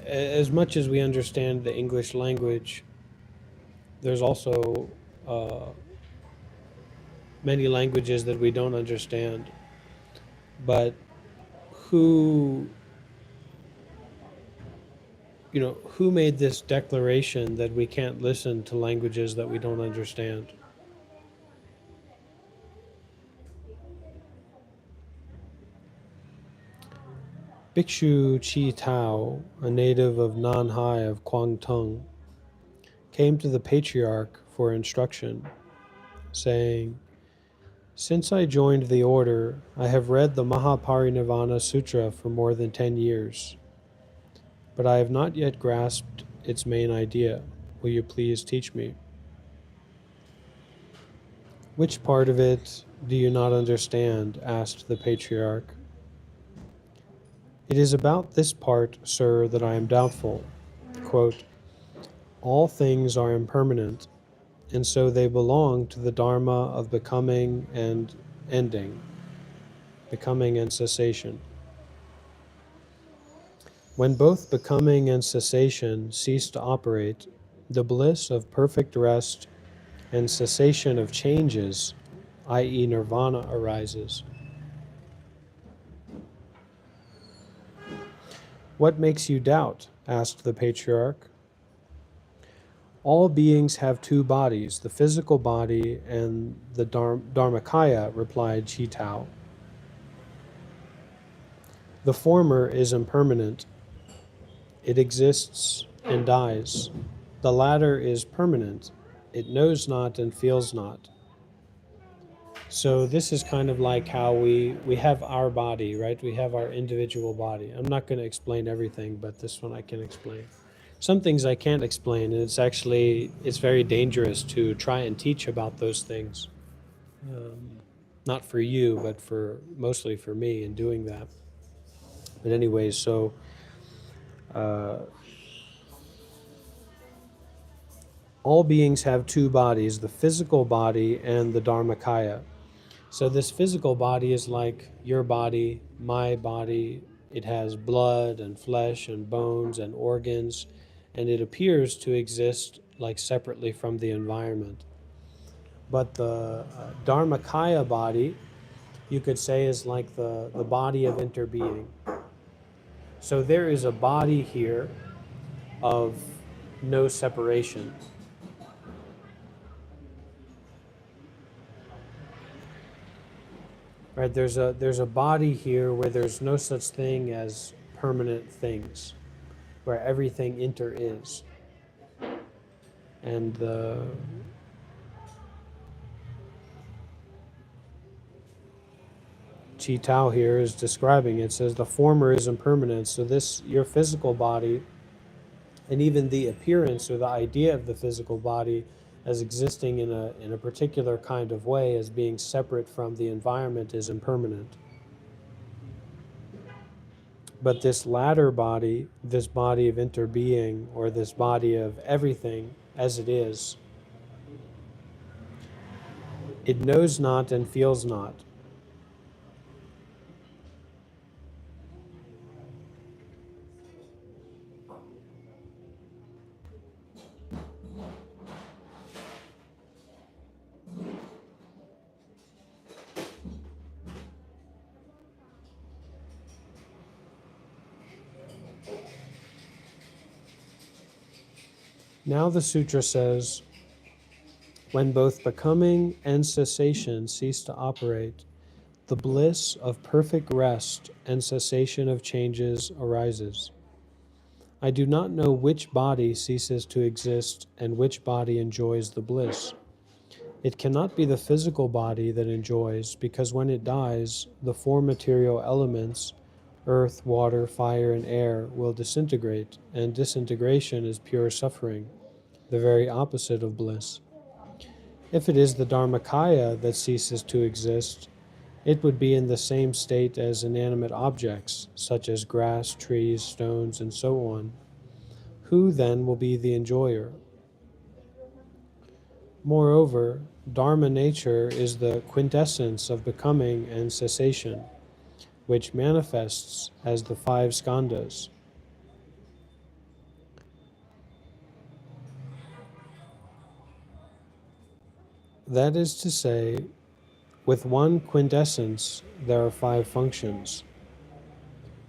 as much as we understand the English language, there's also uh, many languages that we don't understand. But who who made this declaration that we can't listen to languages that we don't understand? Bhikshu Chi Tao, a native of Nanhai of Kwangtung, came to the patriarch for instruction, saying, "Since I joined the order, I have read the Mahaparinirvana Sutra for more than 10 years, but I have not yet grasped its main idea. Will you please teach me?" "Which part of it do you not understand?" asked the patriarch. "It is about this part, sir, that I am doubtful. Quote, all things are impermanent, and so they belong to the Dharma of becoming and ending, becoming and cessation. When both becoming and cessation cease to operate, the bliss of perfect rest and cessation of changes, i.e., nirvana, arises." "What makes you doubt?" asked the patriarch. "All beings have two bodies, the physical body and the Dharmakaya," replied Chitao. "The former is impermanent. It exists and dies. The latter is permanent. It knows not and feels not." So this is kind of like how we have our body, right? We have our individual body. I'm not going to explain everything, but this one I can explain. Some things I can't explain, and it's very dangerous to try and teach about those things. Not for you, but mostly for me in doing that. But anyways, so uh, all beings have two bodies, the physical body and the Dharmakaya. So this physical body is like your body, my body. It has blood and flesh and bones and organs, and it appears to exist like separately from the environment. But the Dharmakaya body, you could say, is like the body of interbeing. So there is a body here of no separation. Right? There's a body here where there's no such thing as permanent things, where everything inter is. And the Chi Tao here is describing it, says the former is impermanent. So this, your physical body, and even the appearance or the idea of the physical body as existing in a particular kind of way, as being separate from the environment, is impermanent. But this latter body, this body of interbeing, or this body of everything as it is, it knows not and feels not. Now the sutra says, when both becoming and cessation cease to operate, the bliss of perfect rest and cessation of changes arises. I do not know which body ceases to exist and which body enjoys the bliss. It cannot be the physical body that enjoys, because when it dies, the four material elements, earth, water, fire, and air, will disintegrate, and disintegration is pure suffering, the very opposite of bliss. If it is the Dharmakaya that ceases to exist, it would be in the same state as inanimate objects, such as grass, trees, stones, and so on. Who then will be the enjoyer? Moreover, Dharma nature is the quintessence of becoming and cessation, which manifests as the five skandhas. That is to say, with one quintessence, there are five functions.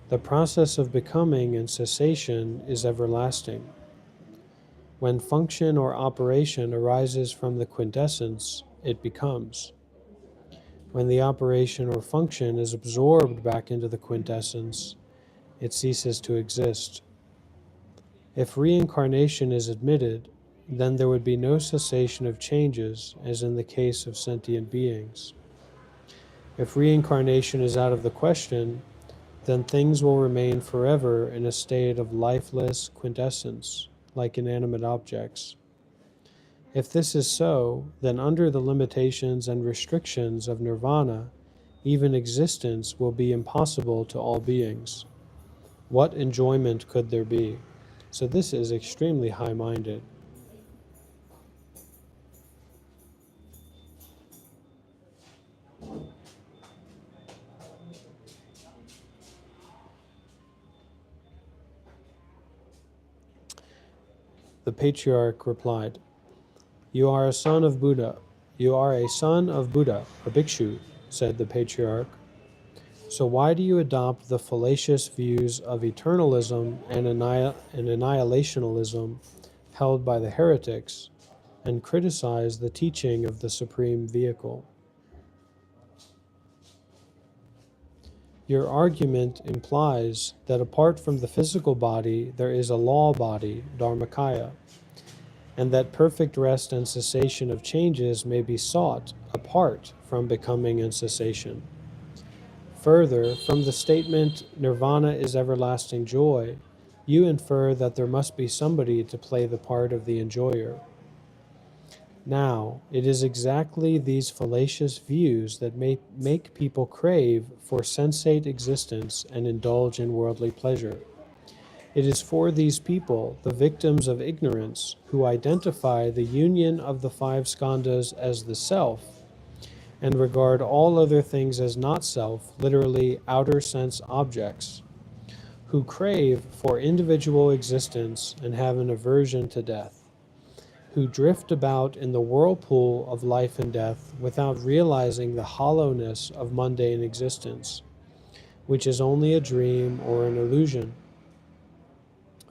The process of becoming and cessation is everlasting. When function or operation arises from the quintessence, it becomes. When the operation or function is absorbed back into the quintessence, it ceases to exist. If reincarnation is admitted, then there would be no cessation of changes, as in the case of sentient beings. If reincarnation is out of the question, then things will remain forever in a state of lifeless quintessence, like inanimate objects. If this is so, then under the limitations and restrictions of nirvana, even existence will be impossible to all beings. What enjoyment could there be? So this is extremely high-minded. The patriarch replied, "You are a son of Buddha. You are a son of Buddha, a bhikshu," said the patriarch. "So why do you adopt the fallacious views of eternalism and annihilationalism held by the heretics, and criticize the teaching of the Supreme Vehicle? Your argument implies that apart from the physical body, there is a law body, Dharmakaya, and that perfect rest and cessation of changes may be sought apart from becoming and cessation. Further, from the statement, nirvana is everlasting joy, you infer that there must be somebody to play the part of the enjoyer. Now, it is exactly these fallacious views that make people crave for sensate existence and indulge in worldly pleasure. It is for these people, the victims of ignorance, who identify the union of the five skandhas as the self, and regard all other things as not self, literally outer sense objects, who crave for individual existence and have an aversion to death, who drift about in the whirlpool of life and death without realizing the hollowness of mundane existence, which is only a dream or an illusion,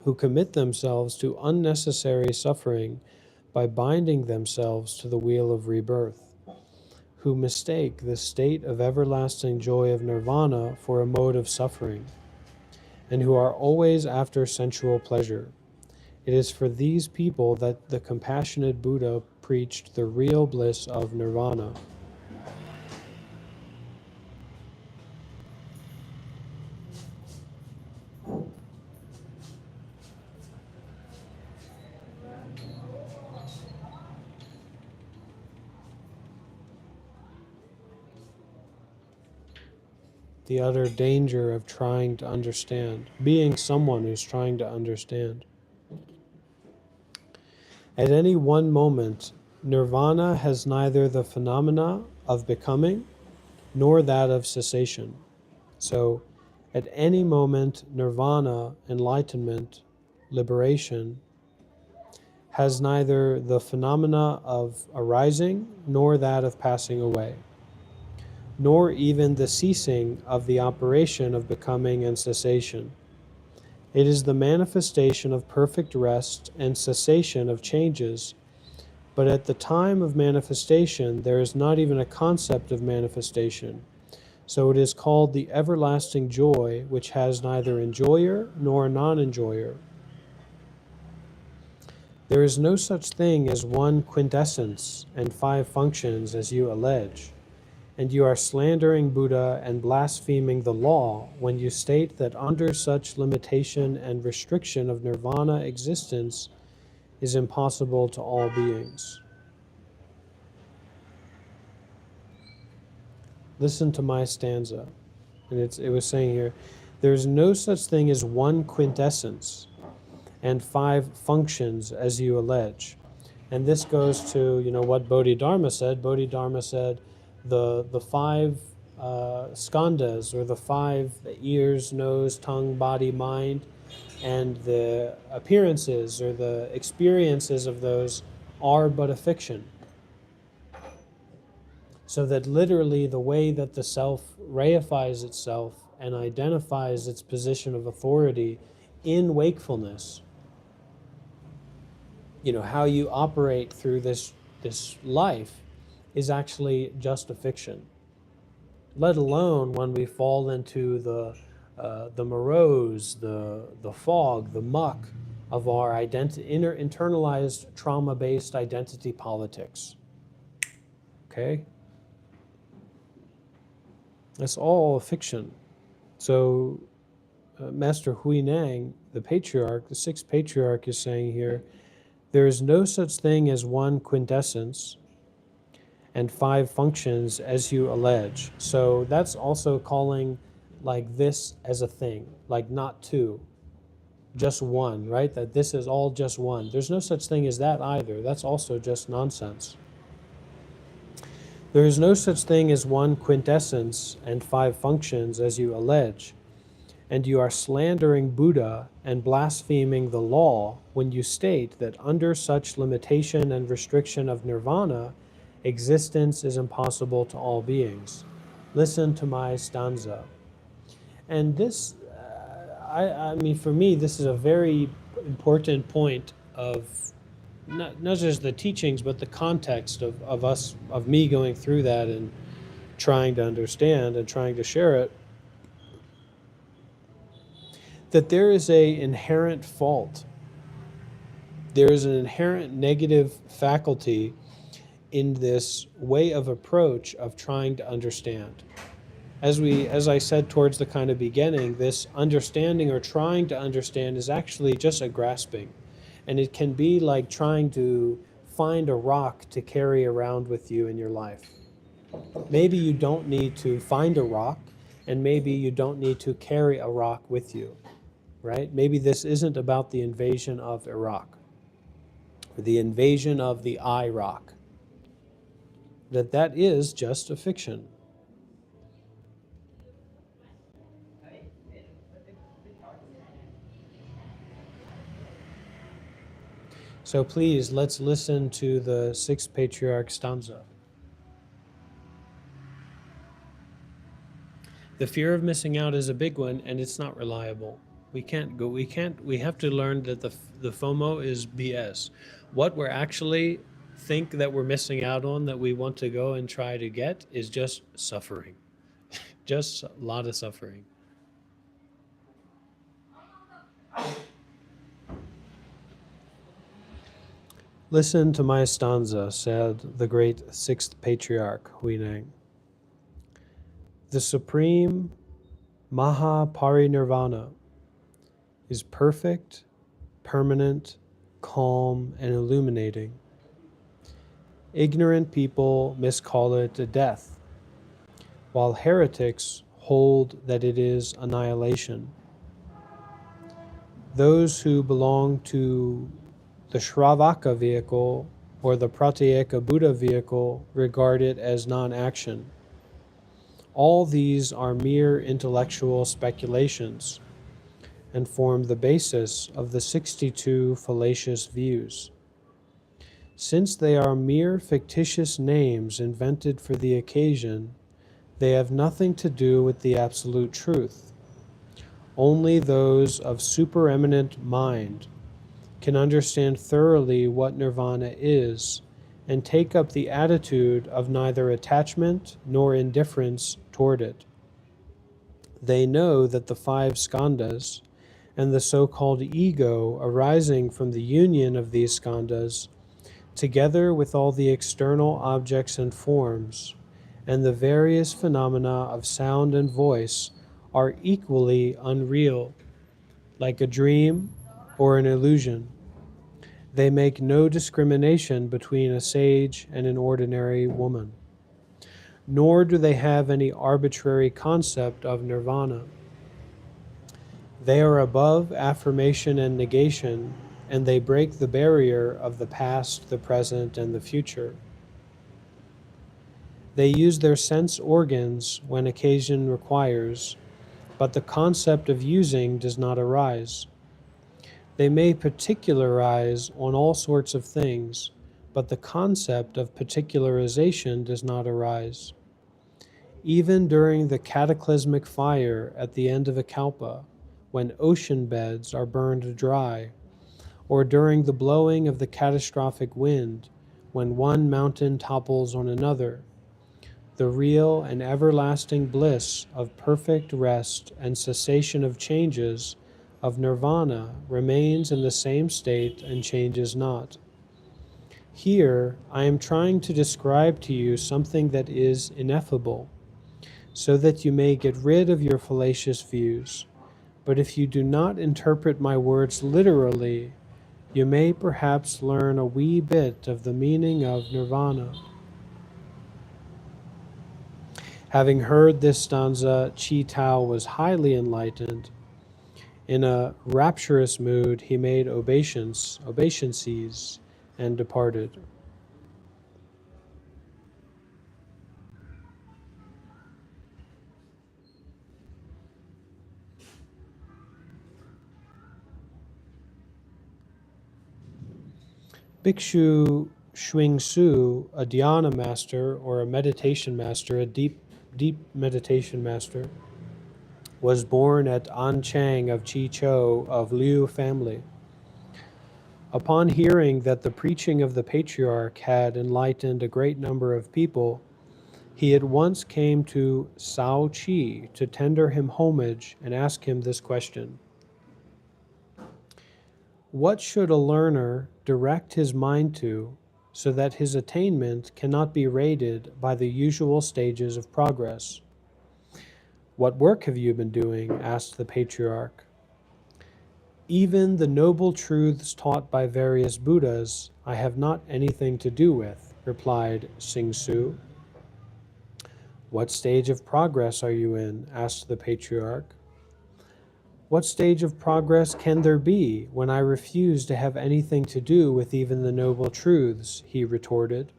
who commit themselves to unnecessary suffering by binding themselves to the wheel of rebirth, who mistake the state of everlasting joy of nirvana for a mode of suffering, and who are always after sensual pleasure. It is for these people that the compassionate Buddha preached the real bliss of nirvana. The utter danger of trying to understand, being someone who's trying to understand. At any one moment, nirvana has neither the phenomena of becoming nor that of cessation. So, at any moment, nirvana, enlightenment, liberation, has neither the phenomena of arising nor that of passing away, nor even the ceasing of the operation of becoming and cessation. It is the manifestation of perfect rest and cessation of changes, but at the time of manifestation there is not even a concept of manifestation. So it is called the everlasting joy, which has neither enjoyer nor non-enjoyer. There is no such thing as one quintessence and 5 functions as you allege, and you are slandering Buddha and blaspheming the law when you state that under such limitation and restriction of nirvana existence is impossible to all beings. Listen to my stanza. And it was saying here, there is no such thing as one quintessence and 5 functions as you allege. And this goes to, what Bodhidharma said. Bodhidharma said the 5 skandhas, or the 5 ears, nose, tongue, body, mind, and the appearances or the experiences of those are but a fiction. So that literally the way that the self reifies itself and identifies its position of authority in wakefulness, how you operate through this life is actually just a fiction. Let alone when we fall into the morose, the fog, the muck of our internalized trauma-based identity politics. Okay? That's all a fiction. So Master Huineng, the patriarch, the 6th patriarch, is saying here, there is no such thing as one quintessence and 5 functions as you allege. So that's also calling like this as a thing, like not 2, just 1, right? That this is all just 1. There's no such thing as that either. That's also just nonsense. There is no such thing as one quintessence and 5 functions as you allege, and you are slandering Buddha and blaspheming the law when you state that under such limitation and restriction of nirvana, existence is impossible to all beings. Listen to my stanza. And this, I mean, for me, this is a very important point of not just the teachings, but the context of me going through that and trying to understand and trying to share it, that there is an inherent fault. There is an inherent negative faculty in this way of approach of trying to understand. As I said towards the kind of beginning, this understanding or trying to understand is actually just a grasping. And it can be like trying to find a rock to carry around with you in your life. Maybe you don't need to find a rock, and maybe you don't need to carry a rock with you, right? Maybe this isn't about the invasion of Iraq, or the invasion of the I rock. That is just a fiction. So please, let's listen to the 6th patriarch stanza. The fear of missing out is a big one, and it's not reliable. We have to learn that the FOMO is BS. What we're actually think that we're missing out on, that we want to go and try to get, is just suffering. Just a lot of suffering. Listen to my stanza, said the great 6th patriarch, Huineng. The supreme Mahaparinirvana is perfect, permanent, calm, and illuminating. Ignorant people miscall it a death, while heretics hold that it is annihilation. Those who belong to the Shravaka vehicle or the Pratyeka Buddha vehicle regard it as non-action. All these are mere intellectual speculations and form the basis of the 62 fallacious views. Since they are mere fictitious names invented for the occasion, they have nothing to do with the absolute truth. Only those of supereminent mind can understand thoroughly what nirvana is and take up the attitude of neither attachment nor indifference toward it. They know that the 5 skandhas and the so-called ego arising from the union of these skandhas, together with all the external objects and forms, and the various phenomena of sound and voice, are equally unreal, like a dream or an illusion. They make no discrimination between a sage and an ordinary woman, nor do they have any arbitrary concept of nirvana. They are above affirmation and negation, and they break the barrier of the past, the present, and the future. They use their sense organs when occasion requires, but the concept of using does not arise. They may particularize on all sorts of things, but the concept of particularization does not arise. Even during the cataclysmic fire at the end of a kalpa, when ocean beds are burned dry, or during the blowing of the catastrophic wind, when one mountain topples on another, the real and everlasting bliss of perfect rest and cessation of changes of nirvana remains in the same state and changes not. Here, I am trying to describe to you something that is ineffable, so that you may get rid of your fallacious views. But if you do not interpret my words literally, you may perhaps learn a wee bit of the meaning of nirvana. Having heard this stanza, Chi Tao was highly enlightened. In a rapturous mood, he made obeisances, and departed. Bhikshu Shuingsu, a dhyana master or a meditation master, a deep meditation master, was born at Anchang of Chichou of Liu family. Upon hearing that the preaching of the patriarch had enlightened a great number of people, he at once came to Sao Chi to tender him homage and ask him this question: what should a learner direct his mind to so that his attainment cannot be rated by the usual stages of progress? What work have you been doing? Asked the patriarch. Even the noble truths taught by various Buddhas I have not anything to do with, replied Singsu. What stage of progress are you in? Asked the patriarch. What stage of progress can there be when I refuse to have anything to do with even the noble truths? He retorted.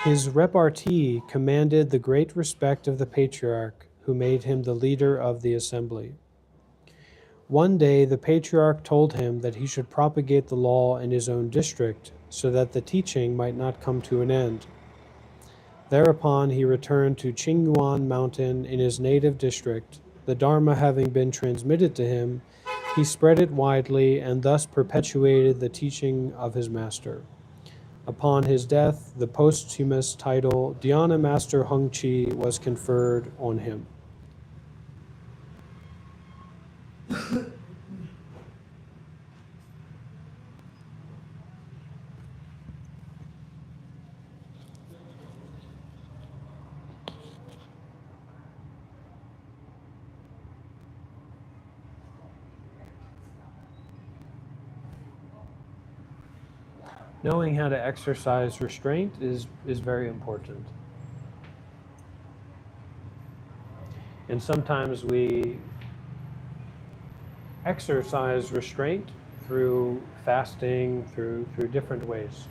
His repartee commanded the great respect of the patriarch, who made him the leader of the assembly. One day the patriarch told him that he should propagate the law in his own district so that the teaching might not come to an end. Thereupon he returned to Qingyuan Mountain in his native district. The Dharma having been transmitted to him, he spread it widely and thus perpetuated the teaching of his master. Upon his death, the posthumous title Dhyana Master Hung Chi was conferred on him. Knowing how to exercise restraint is very important. And sometimes we exercise restraint through fasting, through different ways.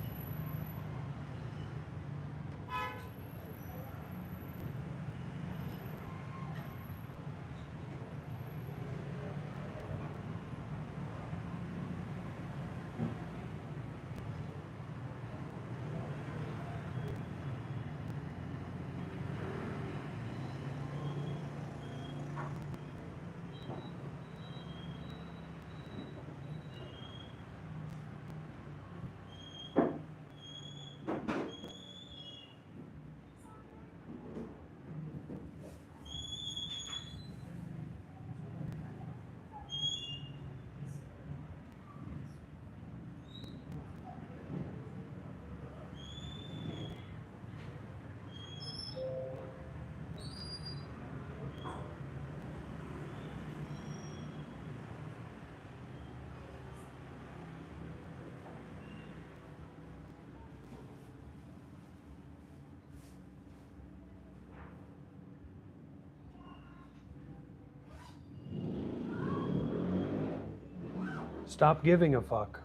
Stop giving a fuck.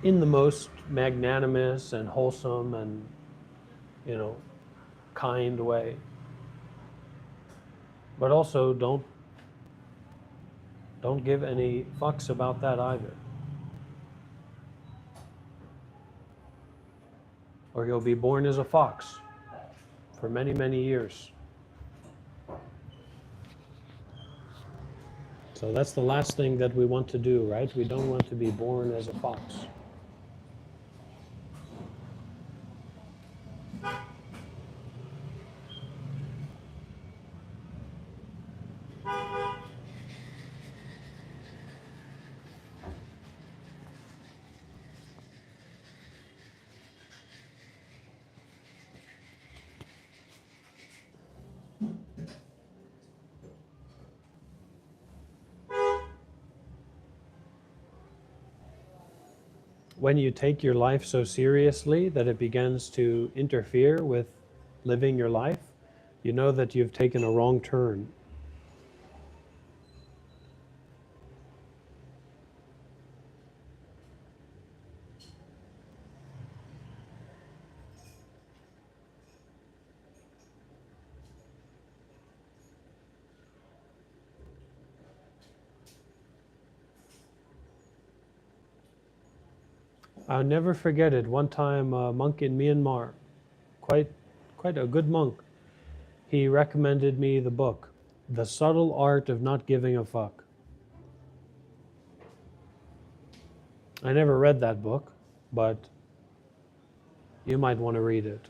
In the most magnanimous and wholesome and, kind way. But also don't give any fucks about that either. Or you'll be born as a fox for many, many years. So that's the last thing that we want to do, right? We don't want to be born as a fox. When you take your life so seriously that it begins to interfere with living your life, you know that you've taken a wrong turn. I'll never forget it. One time, a monk in Myanmar, quite a good monk, he recommended me the book, The Subtle Art of Not Giving a Fuck. I never read that book, but you might want to read it.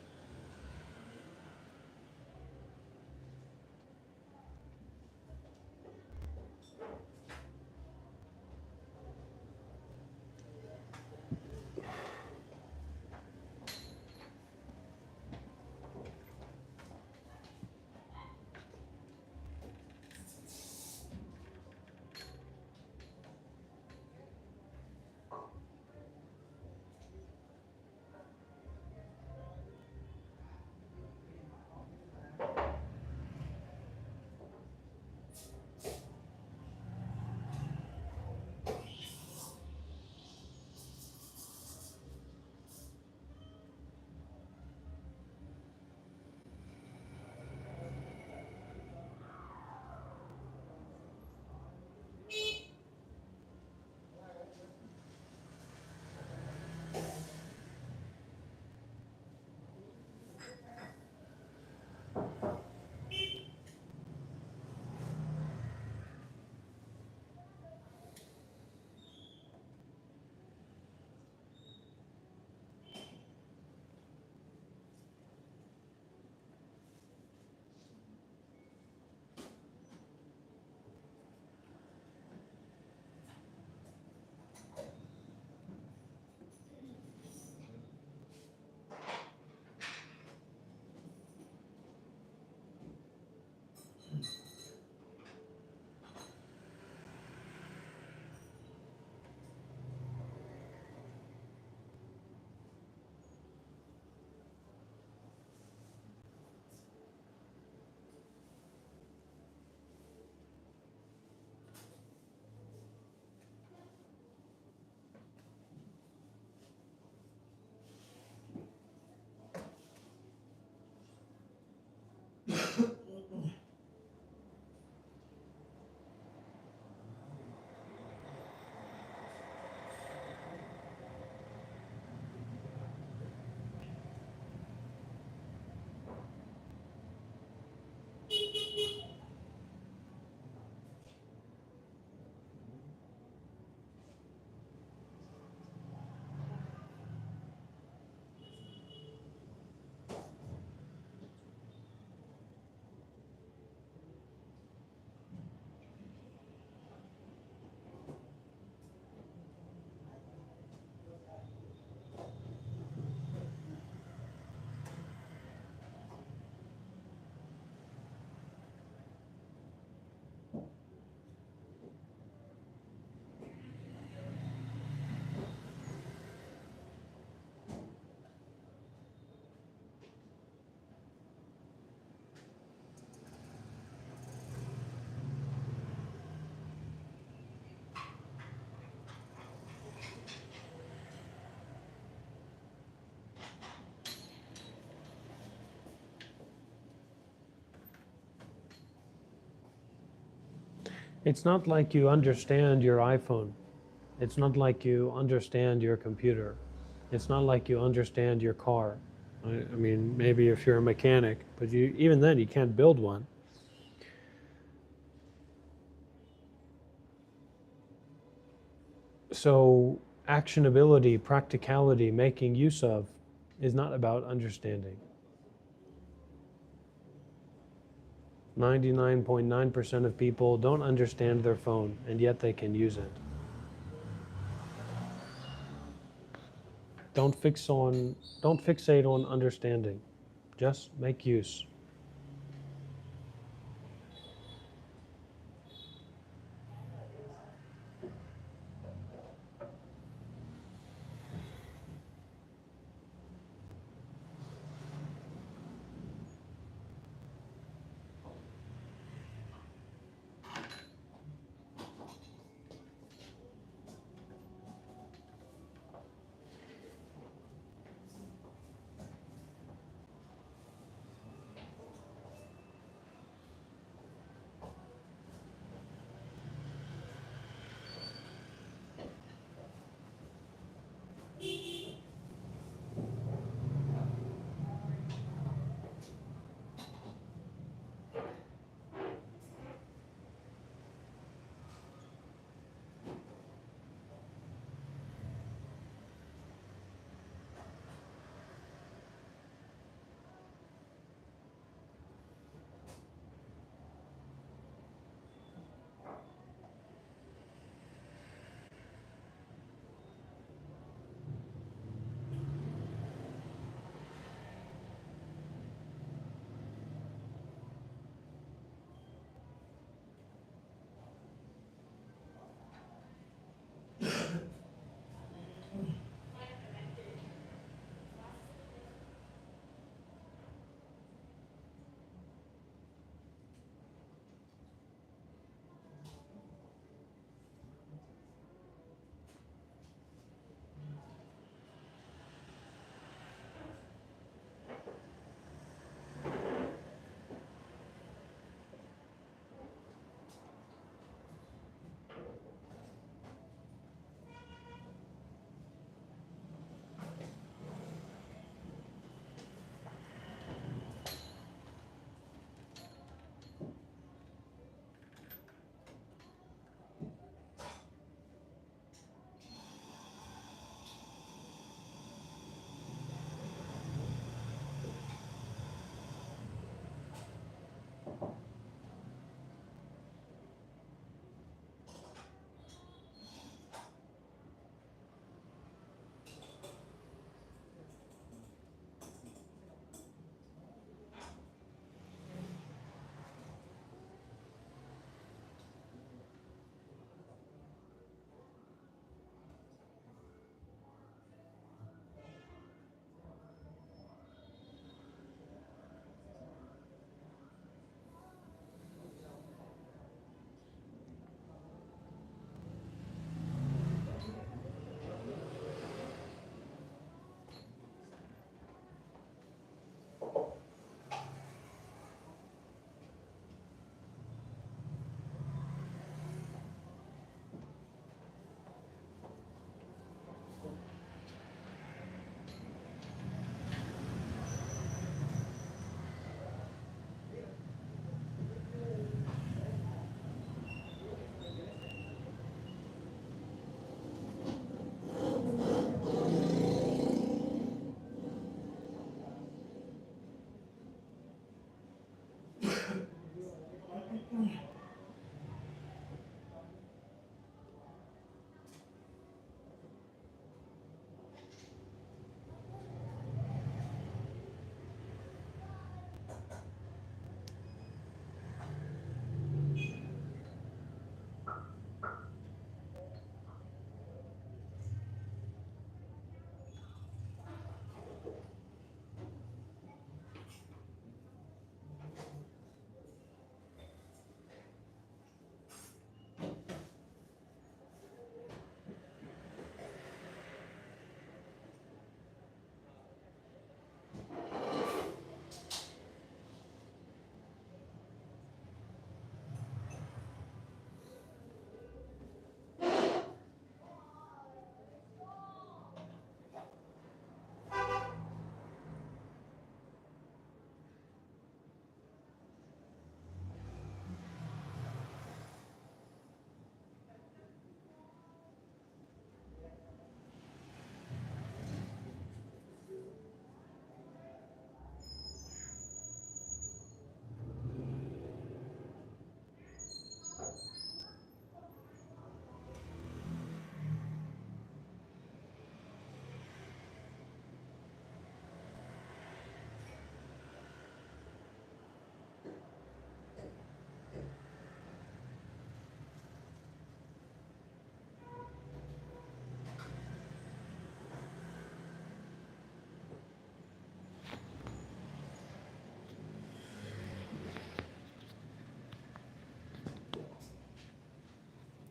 It's not like you understand your iPhone. It's not like you understand your computer. It's not like you understand your car. I mean, maybe if you're a mechanic, but even then, you can't build one. So, actionability, practicality, making use of, is not about understanding. 99.9% of people don't understand their phone, and yet they can use it. Don't fixate on understanding. Just make use.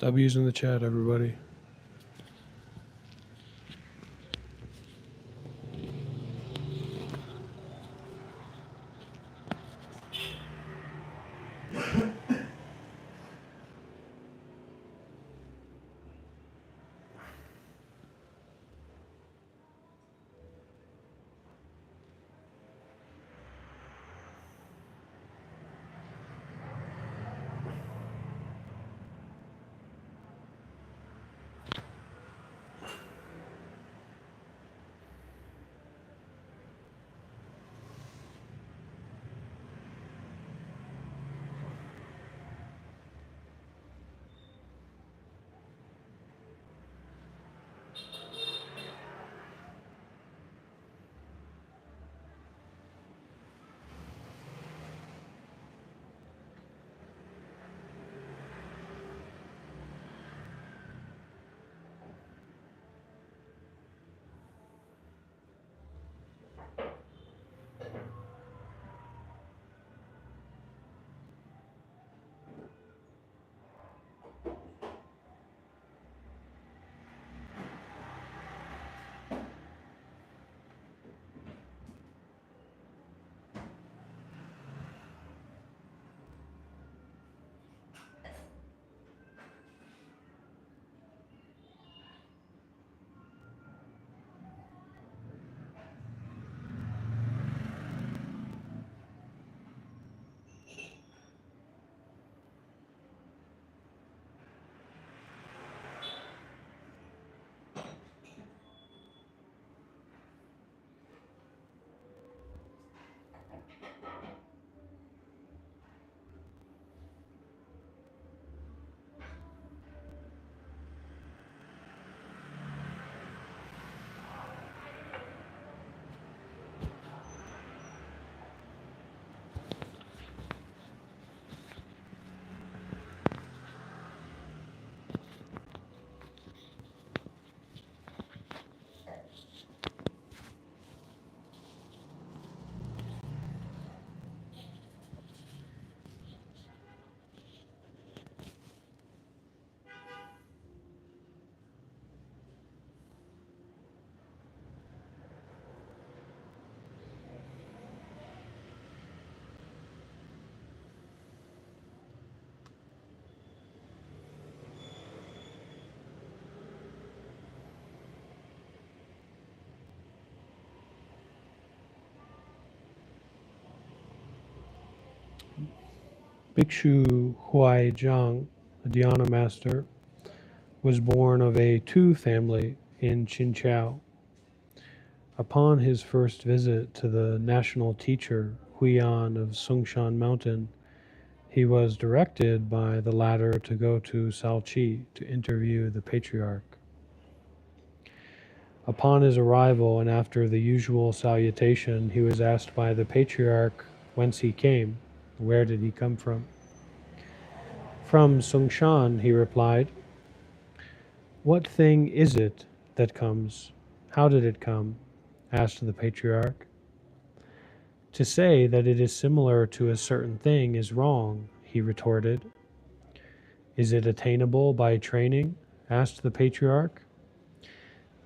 Stop using the chat, everybody. Bhikshu Huaizhang, a dhyana master, was born of a Tu family in Qinqiao. Upon his first visit to the national teacher, Huiyan of Songshan Mountain, he was directed by the latter to go to Shaoqi to interview the patriarch. Upon his arrival and after the usual salutation, he was asked by the patriarch whence he came. Where did he come from? From Songshan, he replied. What thing is it that comes? How did it come? Asked the patriarch. To say that it is similar to a certain thing is wrong, he retorted. Is it attainable by training? Asked the patriarch.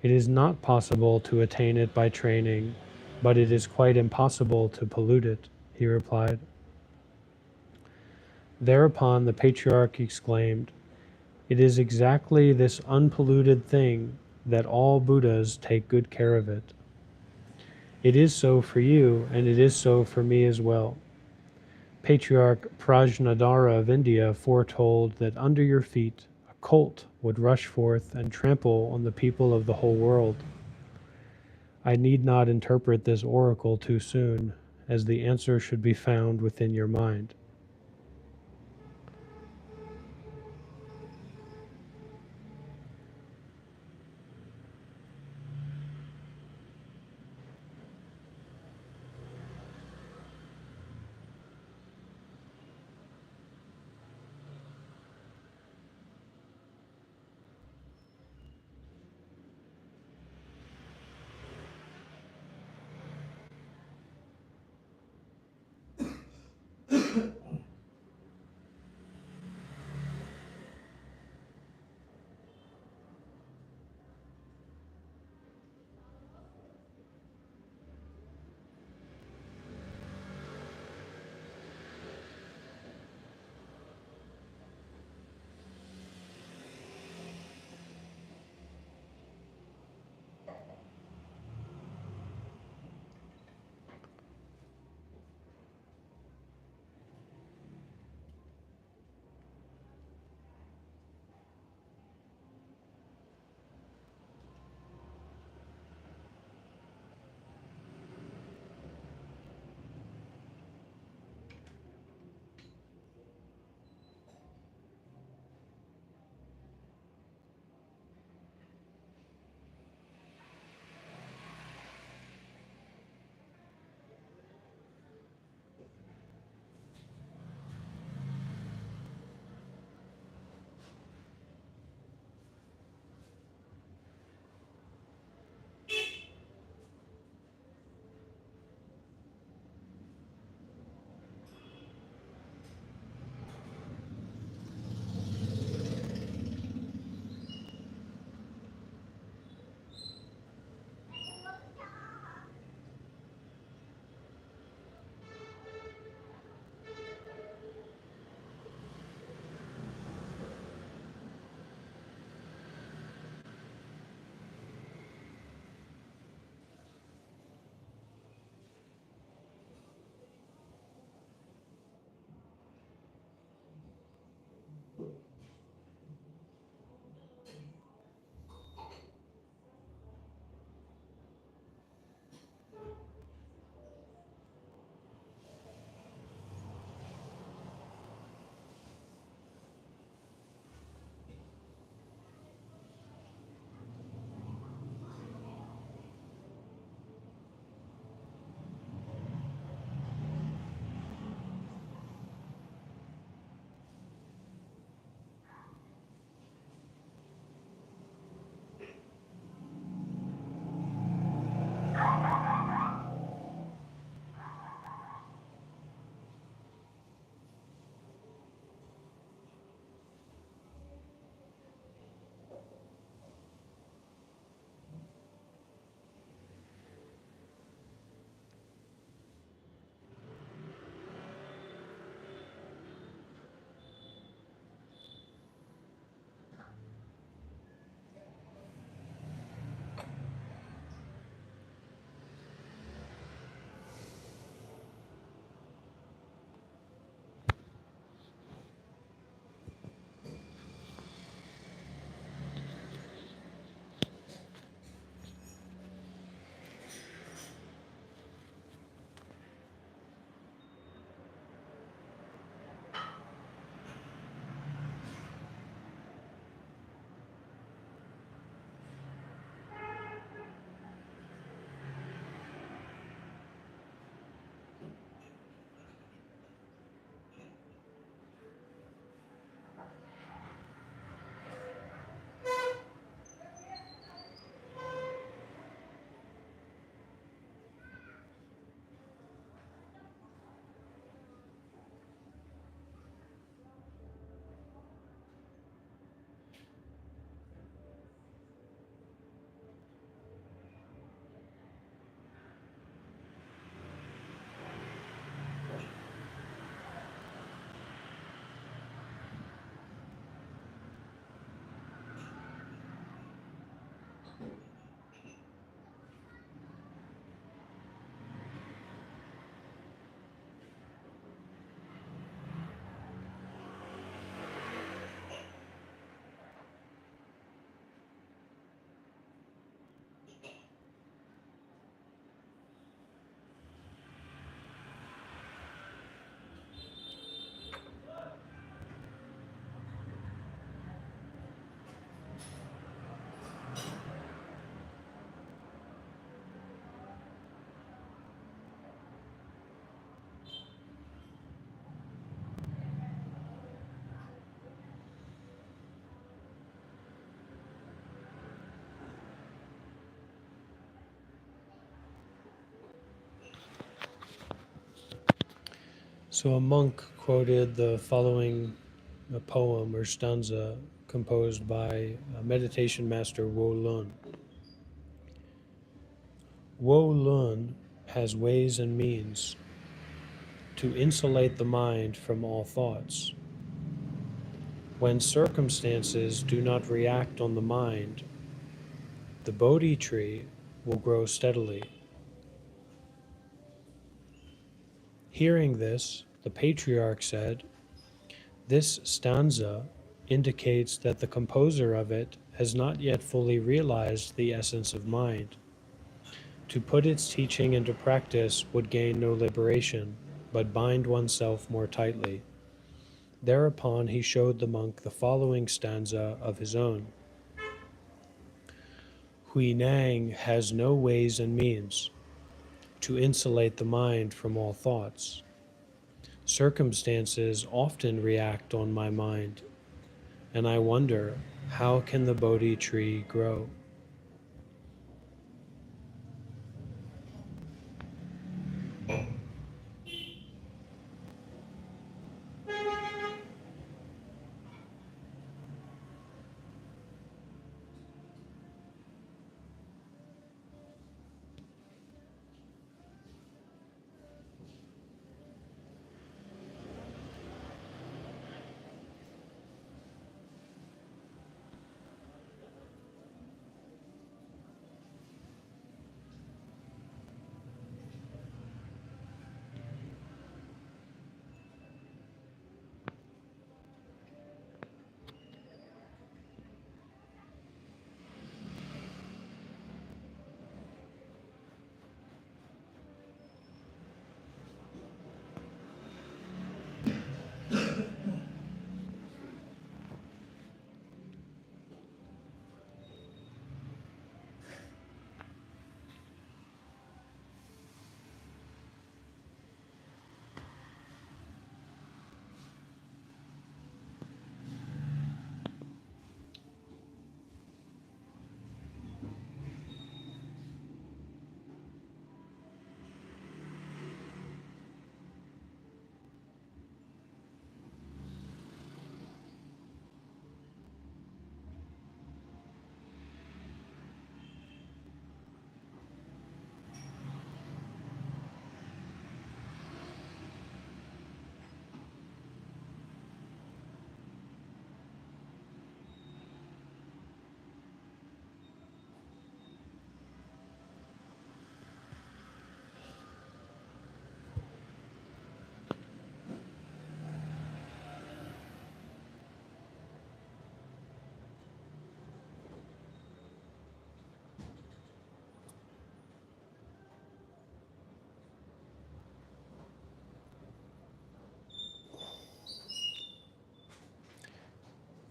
It is not possible to attain it by training, but it is quite impossible to pollute it, he replied. Thereupon the patriarch exclaimed, it is exactly this unpolluted thing that all Buddhas take good care of it. It is so for you, and it is so for me as well. Patriarch Prajnadhara of India foretold that under your feet a colt would rush forth and trample on the people of the whole world. I need not interpret this oracle too soon, as the answer should be found within your mind. So a monk quoted the following poem or stanza composed by meditation master Wo Lun. Wo Lun has ways and means to insulate the mind from all thoughts. When circumstances do not react on the mind, the Bodhi tree will grow steadily. Hearing this, the patriarch said, "This stanza indicates that the composer of it has not yet fully realized the essence of mind. To put its teaching into practice would gain no liberation, but bind oneself more tightly." Thereupon he showed the monk the following stanza of his own. Huineng has no ways and means to insulate the mind from all thoughts. Circumstances often react on my mind, and I wonder, how can the Bodhi tree grow?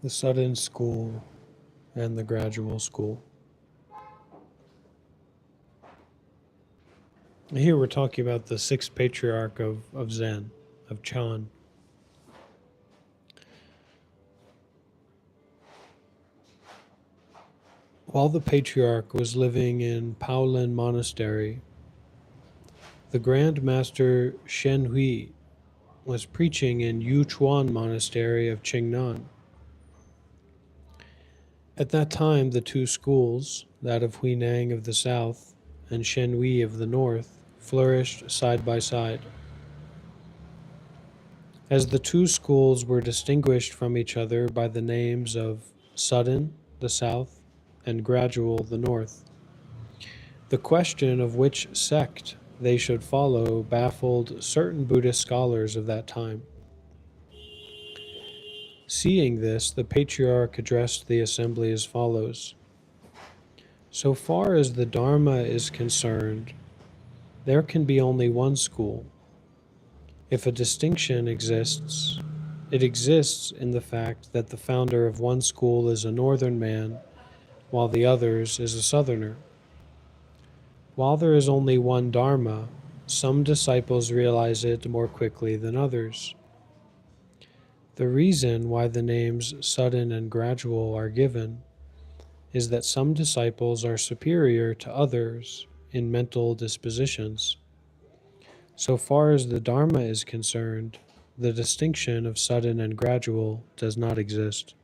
The sudden school and the gradual school. Here we're talking about the sixth patriarch of Zen, of Chan. While the patriarch was living in Paolin Monastery, the Grand Master Shen Hui was preaching in Yuchuan Monastery of Qingnan. At that time, the two schools, that of Huineng of the south and Shen Hui of the north, flourished side by side. As the two schools were distinguished from each other by the names of sudden, the south, and gradual, the north, the question of which sect they should follow baffled certain Buddhist scholars of that time. Seeing this, the patriarch addressed the assembly as follows: "So far as the Dharma is concerned, there can be only one school. If a distinction exists, it exists in the fact that the founder of one school is a northern man, while the other's is a southerner. While there is only one Dharma, some disciples realize it more quickly than others. The reason why the names sudden and gradual are given is that some disciples are superior to others in mental dispositions. So far as the Dharma is concerned, the distinction of sudden and gradual does not exist.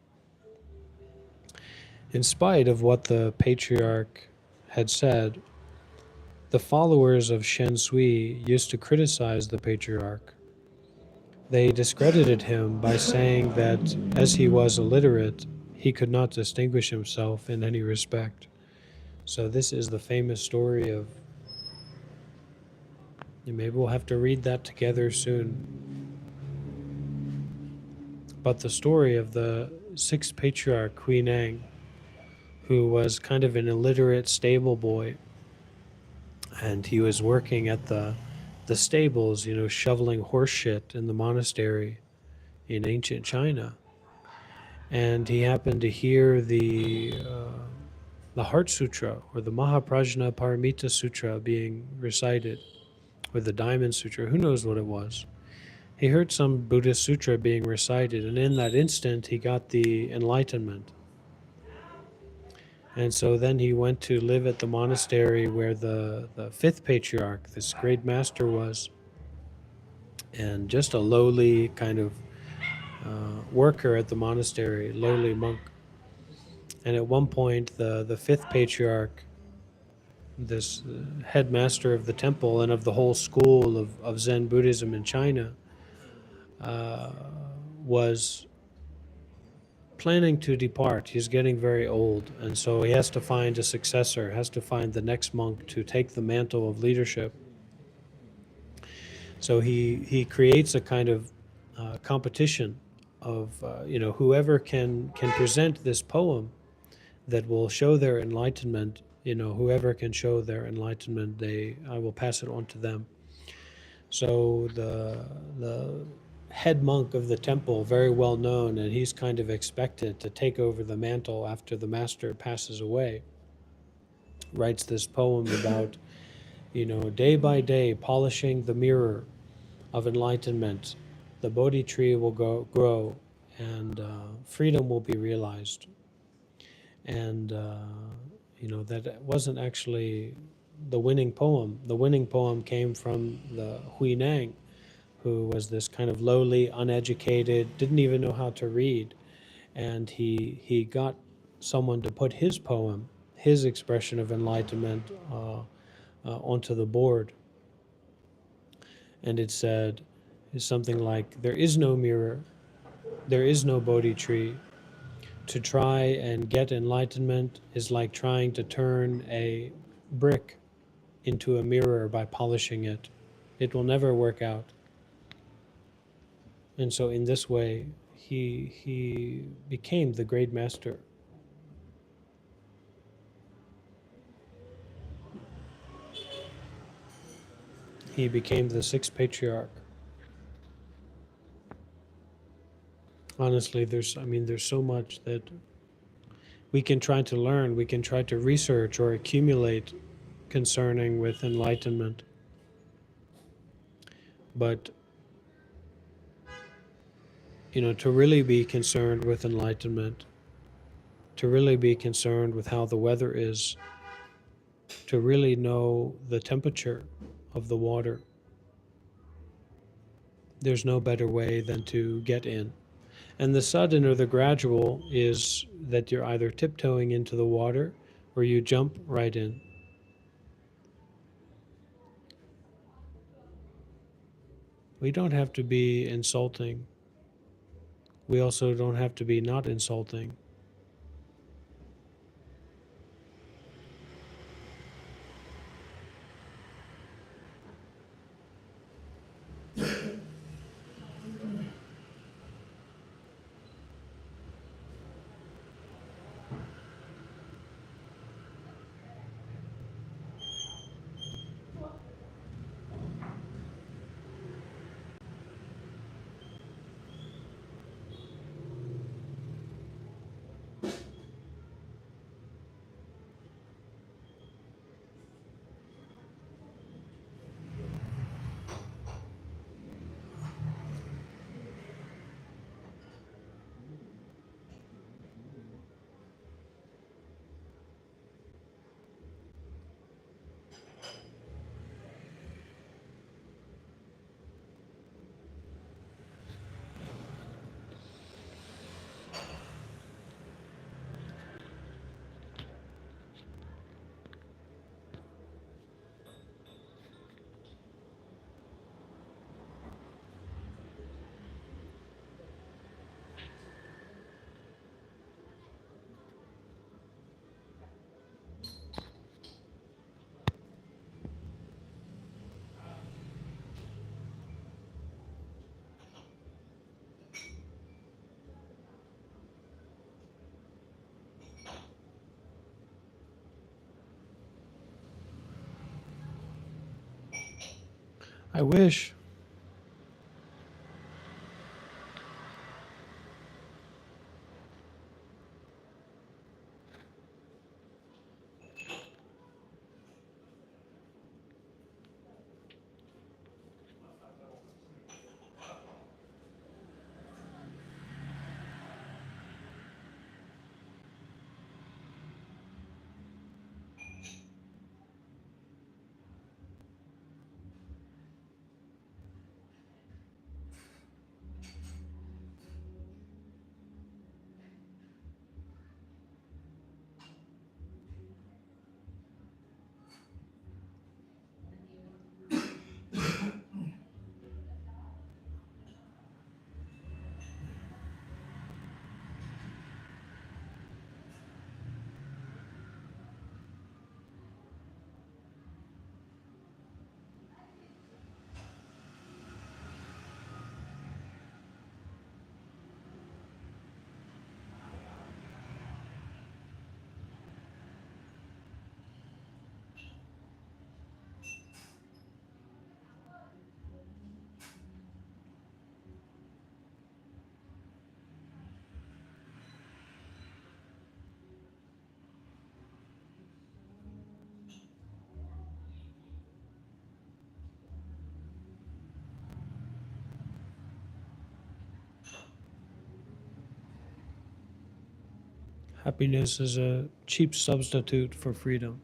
In spite of what the patriarch had said, the followers of Shen Sui used to criticize the patriarch. They discredited him by saying that as he was illiterate, he could not distinguish himself in any respect. So this is the famous story of, and maybe we'll have to read that together soon, but the story of the sixth patriarch, Kui Nang, who was kind of an illiterate stable boy, and he was working at the stables, shoveling horse shit in the monastery in ancient China. And he happened to hear the Heart Sutra or the Mahaprajna Paramita Sutra being recited, or the Diamond Sutra, who knows what it was. He heard some Buddhist sutra being recited, and in that instant he got the enlightenment. And so then he went to live at the monastery where the fifth patriarch, this great master, was, and just a lowly kind of worker at the monastery, lowly monk. And at one point, the fifth patriarch, this headmaster of the temple and of the whole school of Zen Buddhism in China, was planning to depart. He's getting very old, and so he has to find a successor, has to find the next monk to take the mantle of leadership. So he creates a kind of competition of whoever can present this poem that will show their enlightenment. Whoever can show their enlightenment, I will pass it on to them. So the head monk of the temple, very well known, and he's kind of expected to take over the mantle after the master passes away, writes this poem about, day by day polishing the mirror of enlightenment. The Bodhi tree will grow, and freedom will be realized. And, that wasn't actually the winning poem. The winning poem came from the Hui Nang, who was this kind of lowly, uneducated, didn't even know how to read. And he got someone to put his poem, his expression of enlightenment, onto the board. And it said something like, there is no mirror, there is no Bodhi tree. To try and get enlightenment is like trying to turn a brick into a mirror by polishing it. It will never work out. And so in this way, he became the great master. He became the sixth patriarch. Honestly, there's so much that we can try to learn, we can try to research or accumulate concerning with enlightenment. But to really be concerned with enlightenment, to really be concerned with how the weather is, to really know the temperature of the water, there's no better way than to get in. And the sudden or the gradual is that you're either tiptoeing into the water or you jump right in. We don't have to be insulting. We also don't have to be not insulting. I wish. Happiness is a cheap substitute for freedom.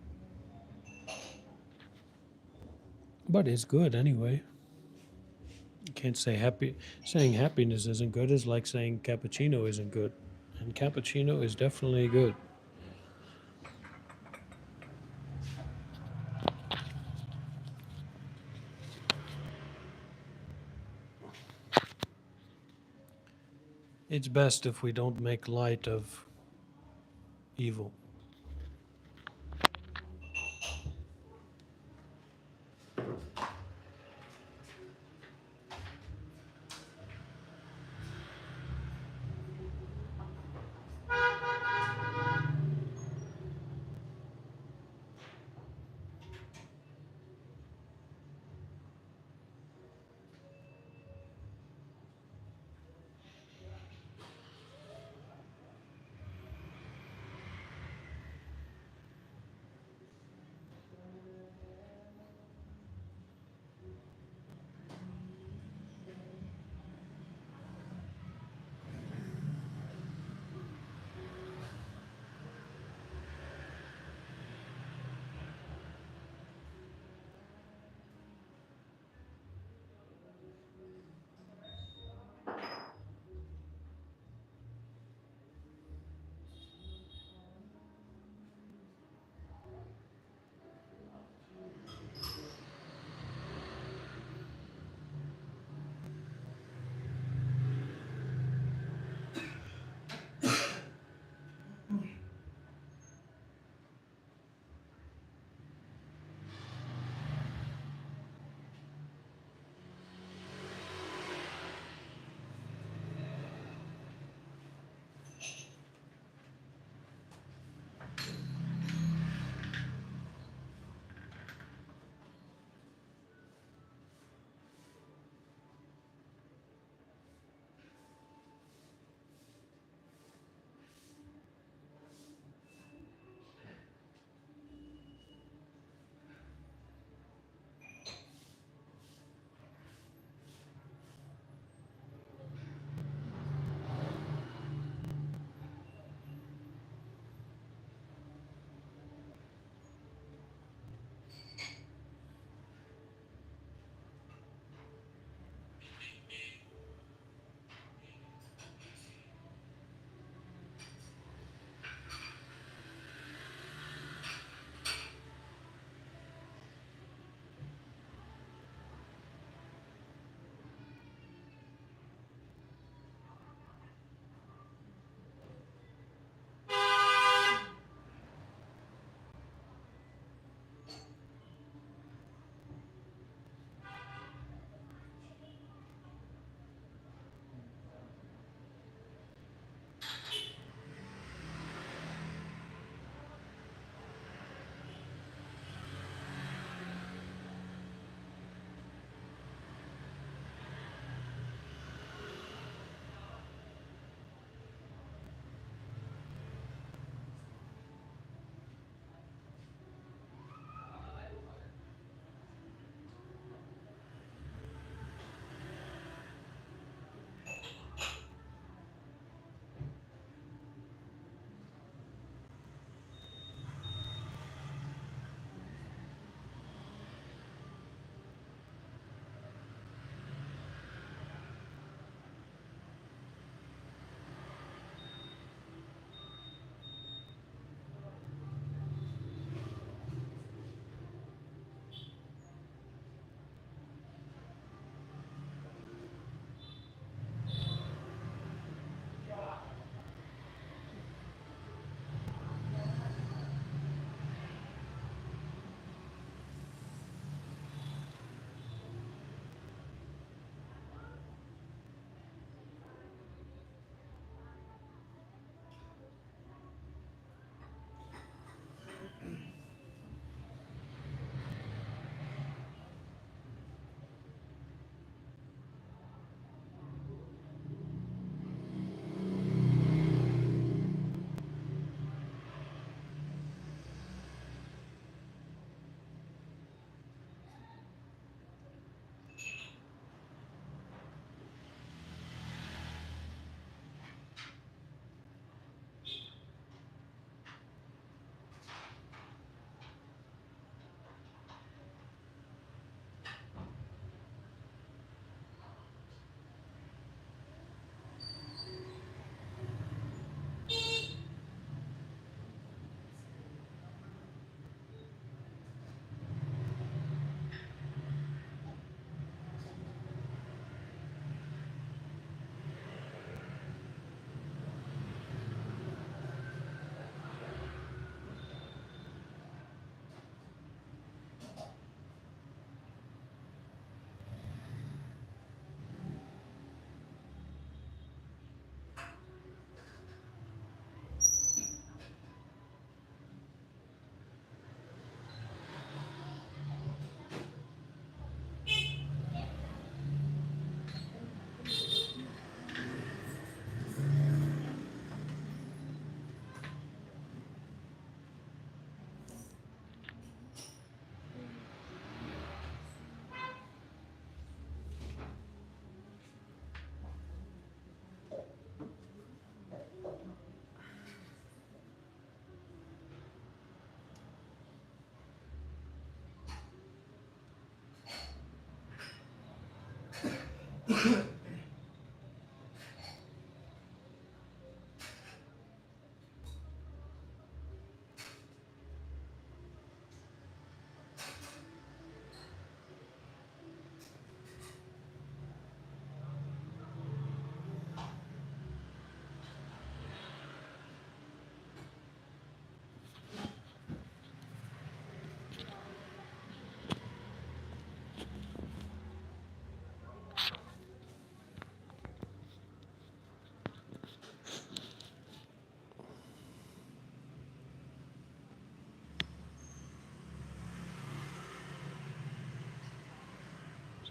But it's good anyway. You can't say happy. Saying happiness isn't good is like saying cappuccino isn't good. And cappuccino is definitely good. It's best if we don't make light of evil.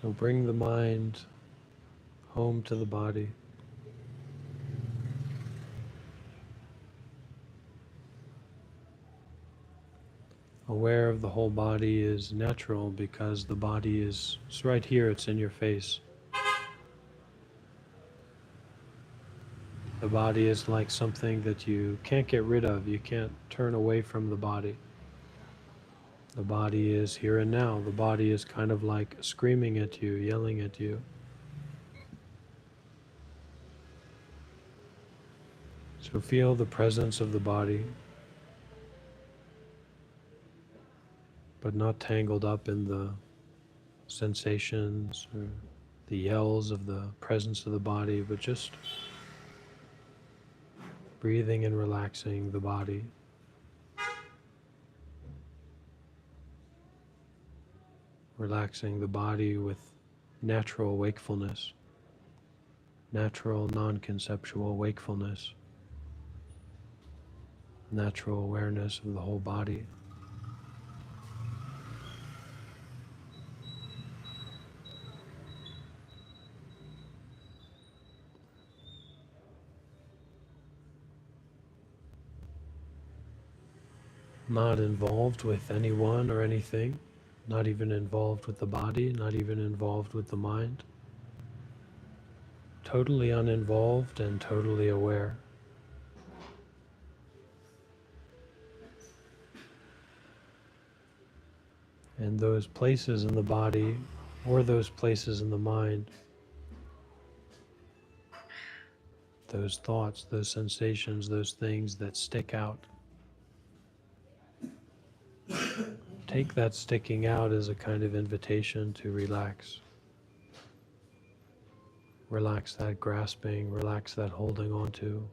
So bring the mind home to the body. Aware of the whole body is natural because the body is it's right here, it's in your face. The body is like something that you can't get rid of, you can't turn away from the body. The body is here and now. The body is kind of like screaming at you, yelling at you. So feel the presence of the body, but not tangled up in the sensations or the yells of the presence of the body, but just breathing and relaxing the body. Relaxing the body with natural wakefulness, natural non-conceptual wakefulness, natural awareness of the whole body. Not involved with anyone or anything, not even involved with the body, not even involved with the mind. Totally uninvolved and totally aware. And those places in the body or those places in the mind, those thoughts, those sensations, those things that stick out, take that sticking out as a kind of invitation to relax. Relax that grasping, relax that holding on to.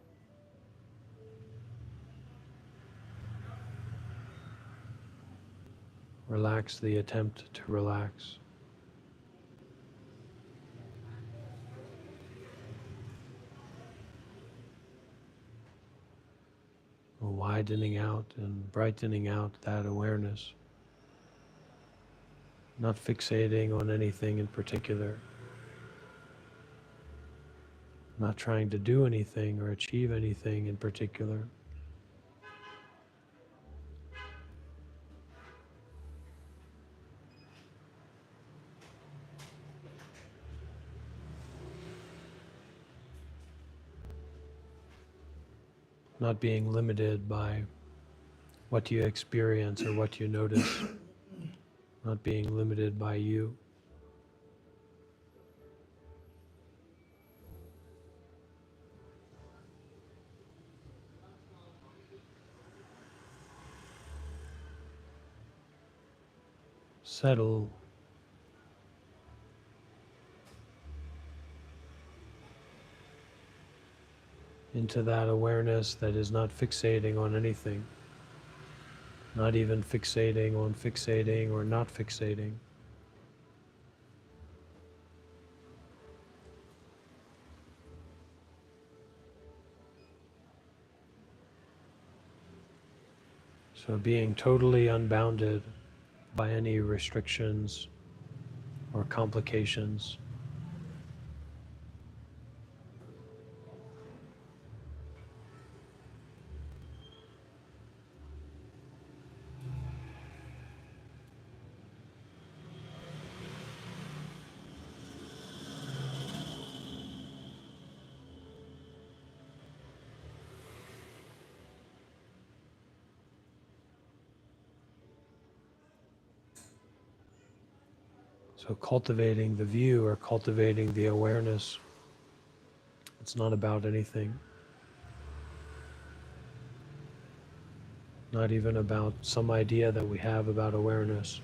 Relax the attempt to relax. Widening out and brightening out that awareness. Not fixating on anything in particular. Not trying to do anything or achieve anything in particular. Not being limited by what you experience or what you notice. Not being limited by you. Settle into that awareness that is not fixating on anything, not even fixating on fixating or not fixating. So being totally unbounded by any restrictions or complications. So cultivating the view or cultivating the awareness, it's not about anything. Not even about some idea that we have about awareness.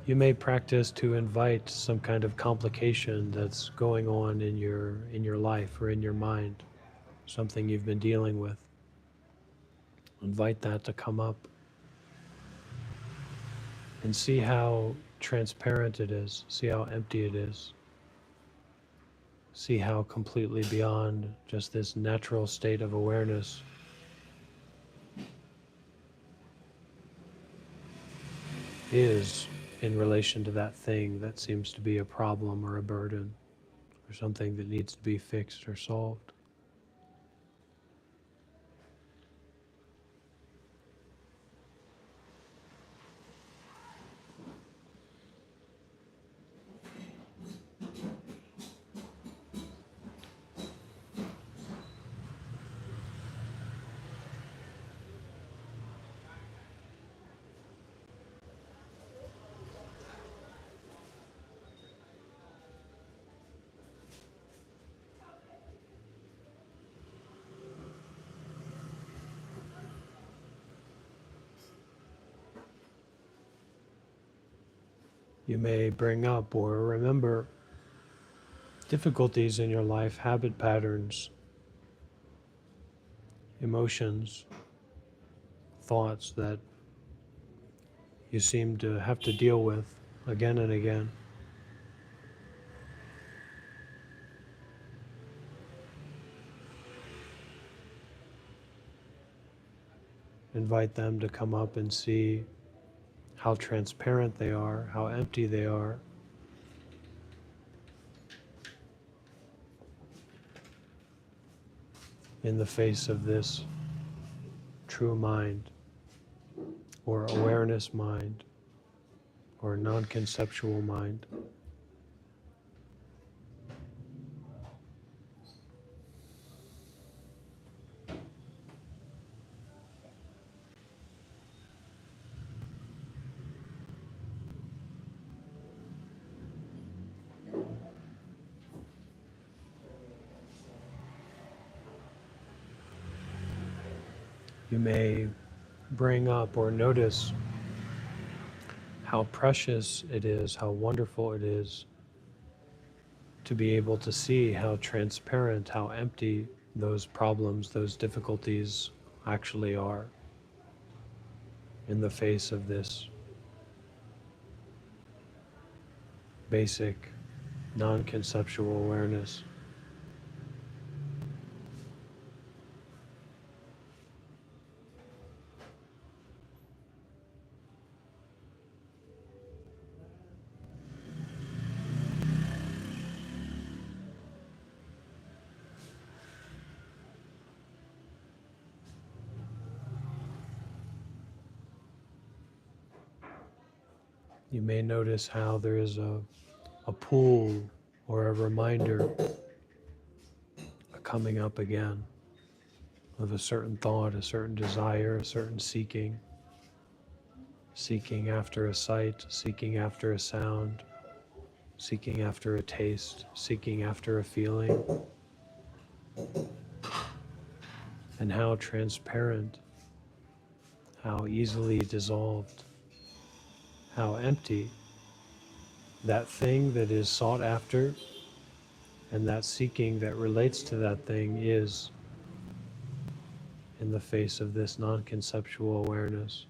You may practice to invite some kind of complication that's going on in your life or in your mind, something you've been dealing with. Invite that to come up and see how transparent it is, see how empty it is. See how completely beyond just this natural state of awareness is in relation to that thing that seems to be a problem or a burden or something that needs to be fixed or solved. You may bring up or remember difficulties in your life, habit patterns, emotions, thoughts that you seem to have to deal with again and again. Invite them to come up and see how transparent they are, how empty they are. In the face of this true mind, or awareness mind, or non-conceptual mind. You may bring up or notice how precious it is, how wonderful it is to be able to see how transparent, how empty those problems, those difficulties actually are in the face of this basic non-conceptual awareness. You may notice how there is a pull or a reminder coming up again of a certain thought, a certain desire, a certain seeking, seeking after a sight, seeking after a sound, seeking after a taste, seeking after a feeling, and how transparent, how easily dissolved, how empty that thing that is sought after and that seeking that relates to that thing is in the face of this non-conceptual awareness.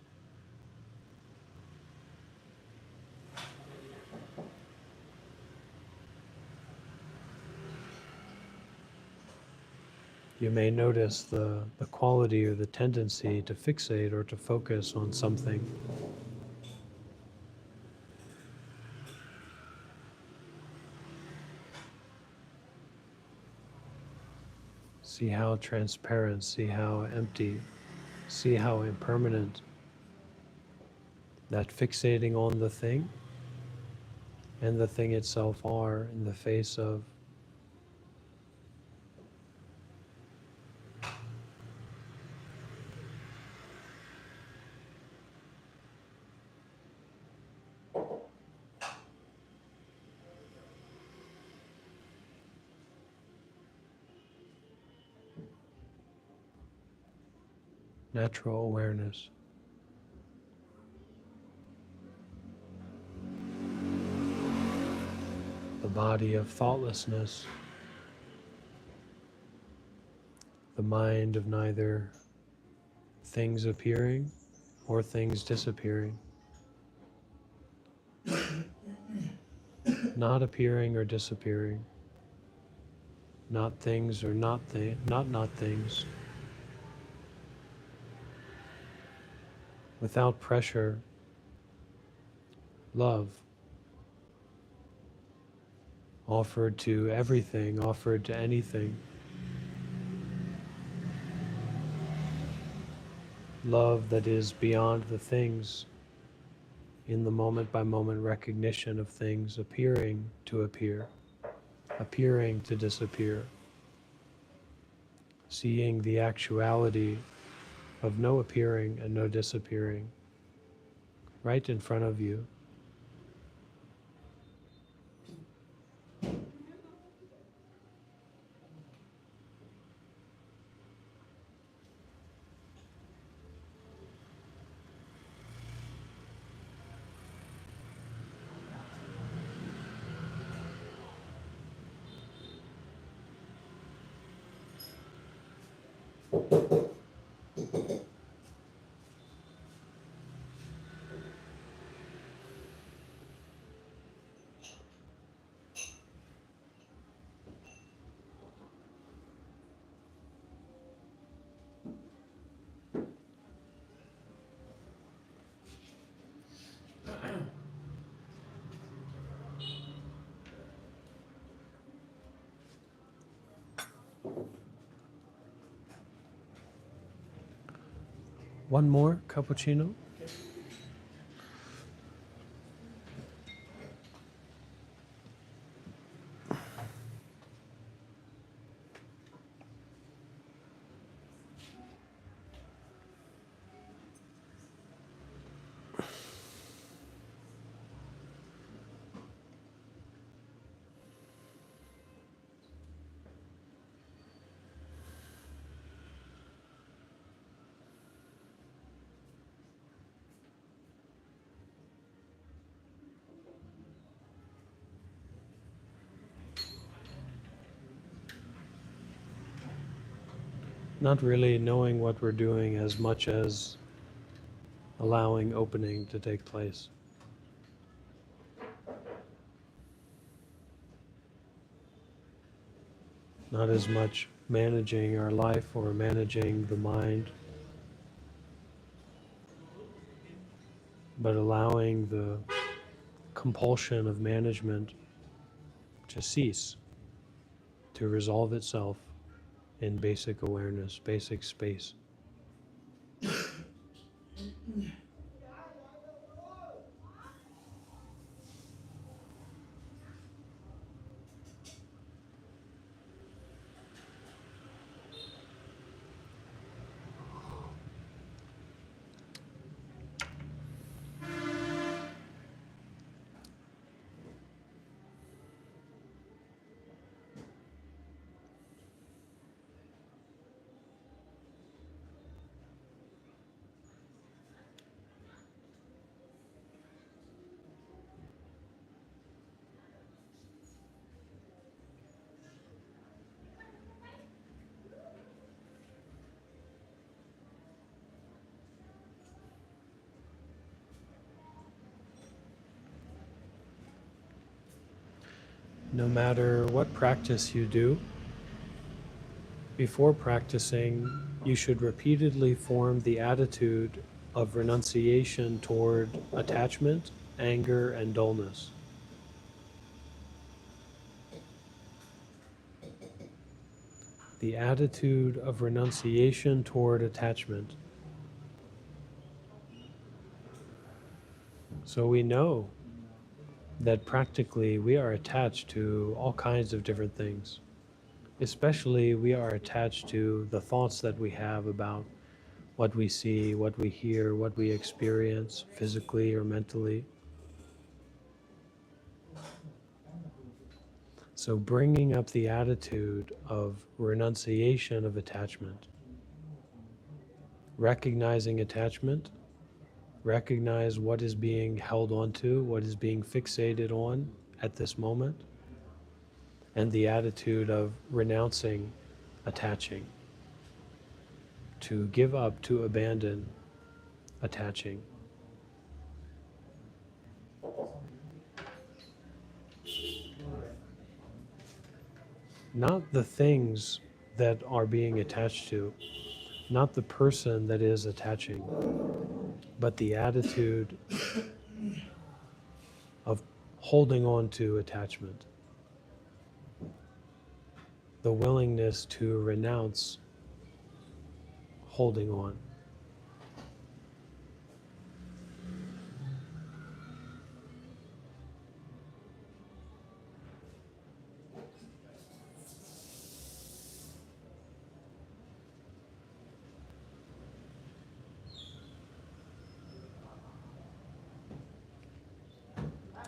You may notice the quality or the tendency to fixate or to focus on something. See how transparent, see how empty, see how impermanent that fixating on the thing and the thing itself are in the face of natural awareness. The body of thoughtlessness, the mind of neither things appearing or things disappearing, not appearing or disappearing, not things or not things, without pressure, love, offered to everything, offered to anything. Love that is beyond the things, in the moment by moment recognition of things appearing to appear, appearing to disappear, seeing the actuality of no appearing and no disappearing right in front of you. One more cappuccino. Not really knowing what we're doing as much as allowing opening to take place. Not as much managing our life or managing the mind, but allowing the compulsion of management to cease, to resolve itself in basic awareness, basic space. No matter what practice you do, before practicing, you should repeatedly form the attitude of renunciation toward attachment, anger, and dullness. The attitude of renunciation toward attachment. So we know that practically we are attached to all kinds of different things. Especially we are attached to the thoughts that we have about what we see, what we hear, what we experience physically or mentally. So bringing up the attitude of renunciation of attachment, recognizing attachment, recognize what is being held onto, what is being fixated on at this moment, and the attitude of renouncing attaching, to give up, to abandon attaching. Not the things that are being attached to, not the person that is attaching, but the attitude of holding on to attachment, the willingness to renounce holding on.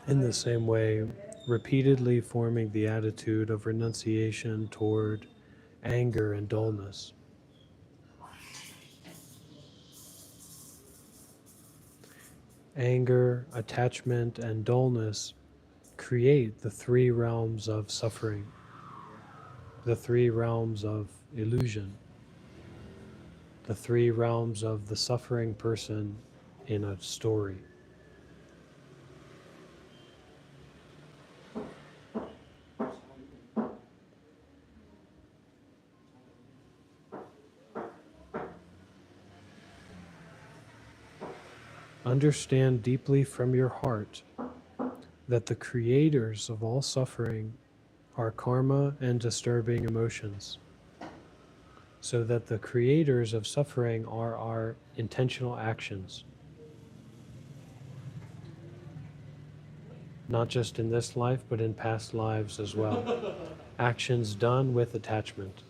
In the same way, repeatedly forming the attitude of renunciation toward anger and dullness. Anger, attachment, and dullness create the three realms of suffering, the three realms of illusion, the three realms of the suffering person in a story. Understand deeply from your heart that the creators of all suffering are karma and disturbing emotions, so that the creators of suffering are our intentional actions, not just in this life, but in past lives as well. Actions done with attachment,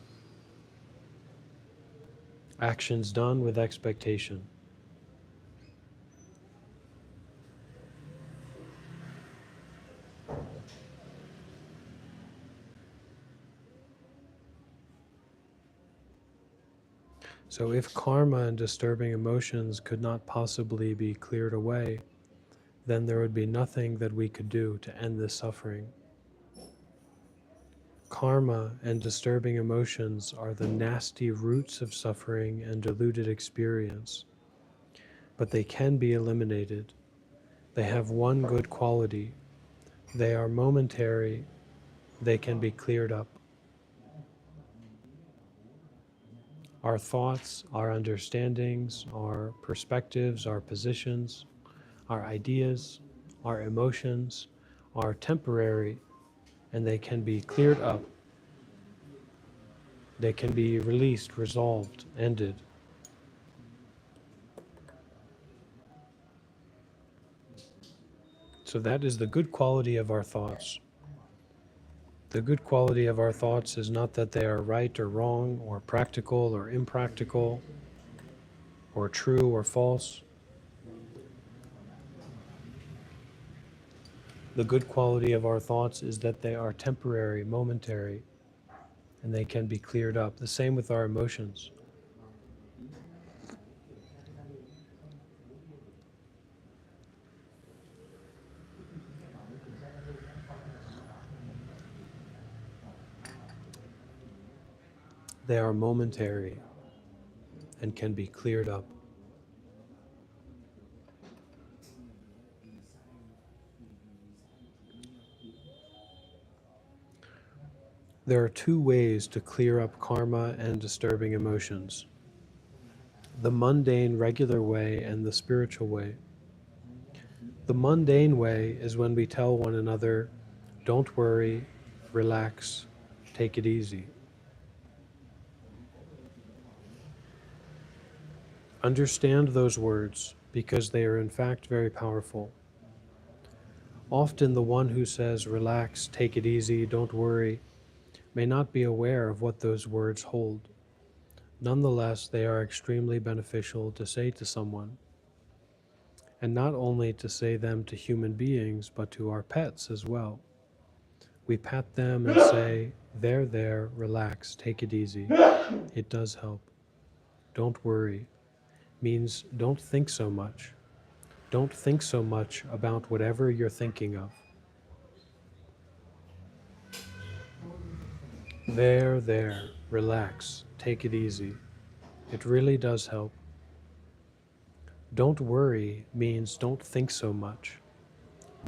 actions done with expectation. So if karma and disturbing emotions could not possibly be cleared away, then there would be nothing that we could do to end this suffering. Karma and disturbing emotions are the nasty roots of suffering and diluted experience, but they can be eliminated. They have one good quality. They are momentary. They can be cleared up. Our thoughts, our understandings, our perspectives, our positions, our ideas, our emotions are temporary, and they can be cleared up. They can be released, resolved, ended. So that is the good quality of our thoughts. The good quality of our thoughts is not that they are right or wrong, or practical or impractical, or true or false. The good quality of our thoughts is that they are temporary, momentary, and they can be cleared up. The same with our emotions. They are momentary and can be cleared up. There are two ways to clear up karma and disturbing emotions: the mundane, regular way and the spiritual way. The mundane way is when we tell one another, don't worry, relax, take it easy. Understand those words because they are in fact very powerful. Often the one who says, relax, take it easy, don't worry, may not be aware of what those words hold. Nonetheless, they are extremely beneficial to say to someone, and not only to say them to human beings, but to our pets as well. We pat them and say, there, relax, take it easy. It does help. Don't worry. means don't think so much. Don't think so much about whatever you're thinking of. There, relax, take it easy. It really does help. Don't worry means don't think so much.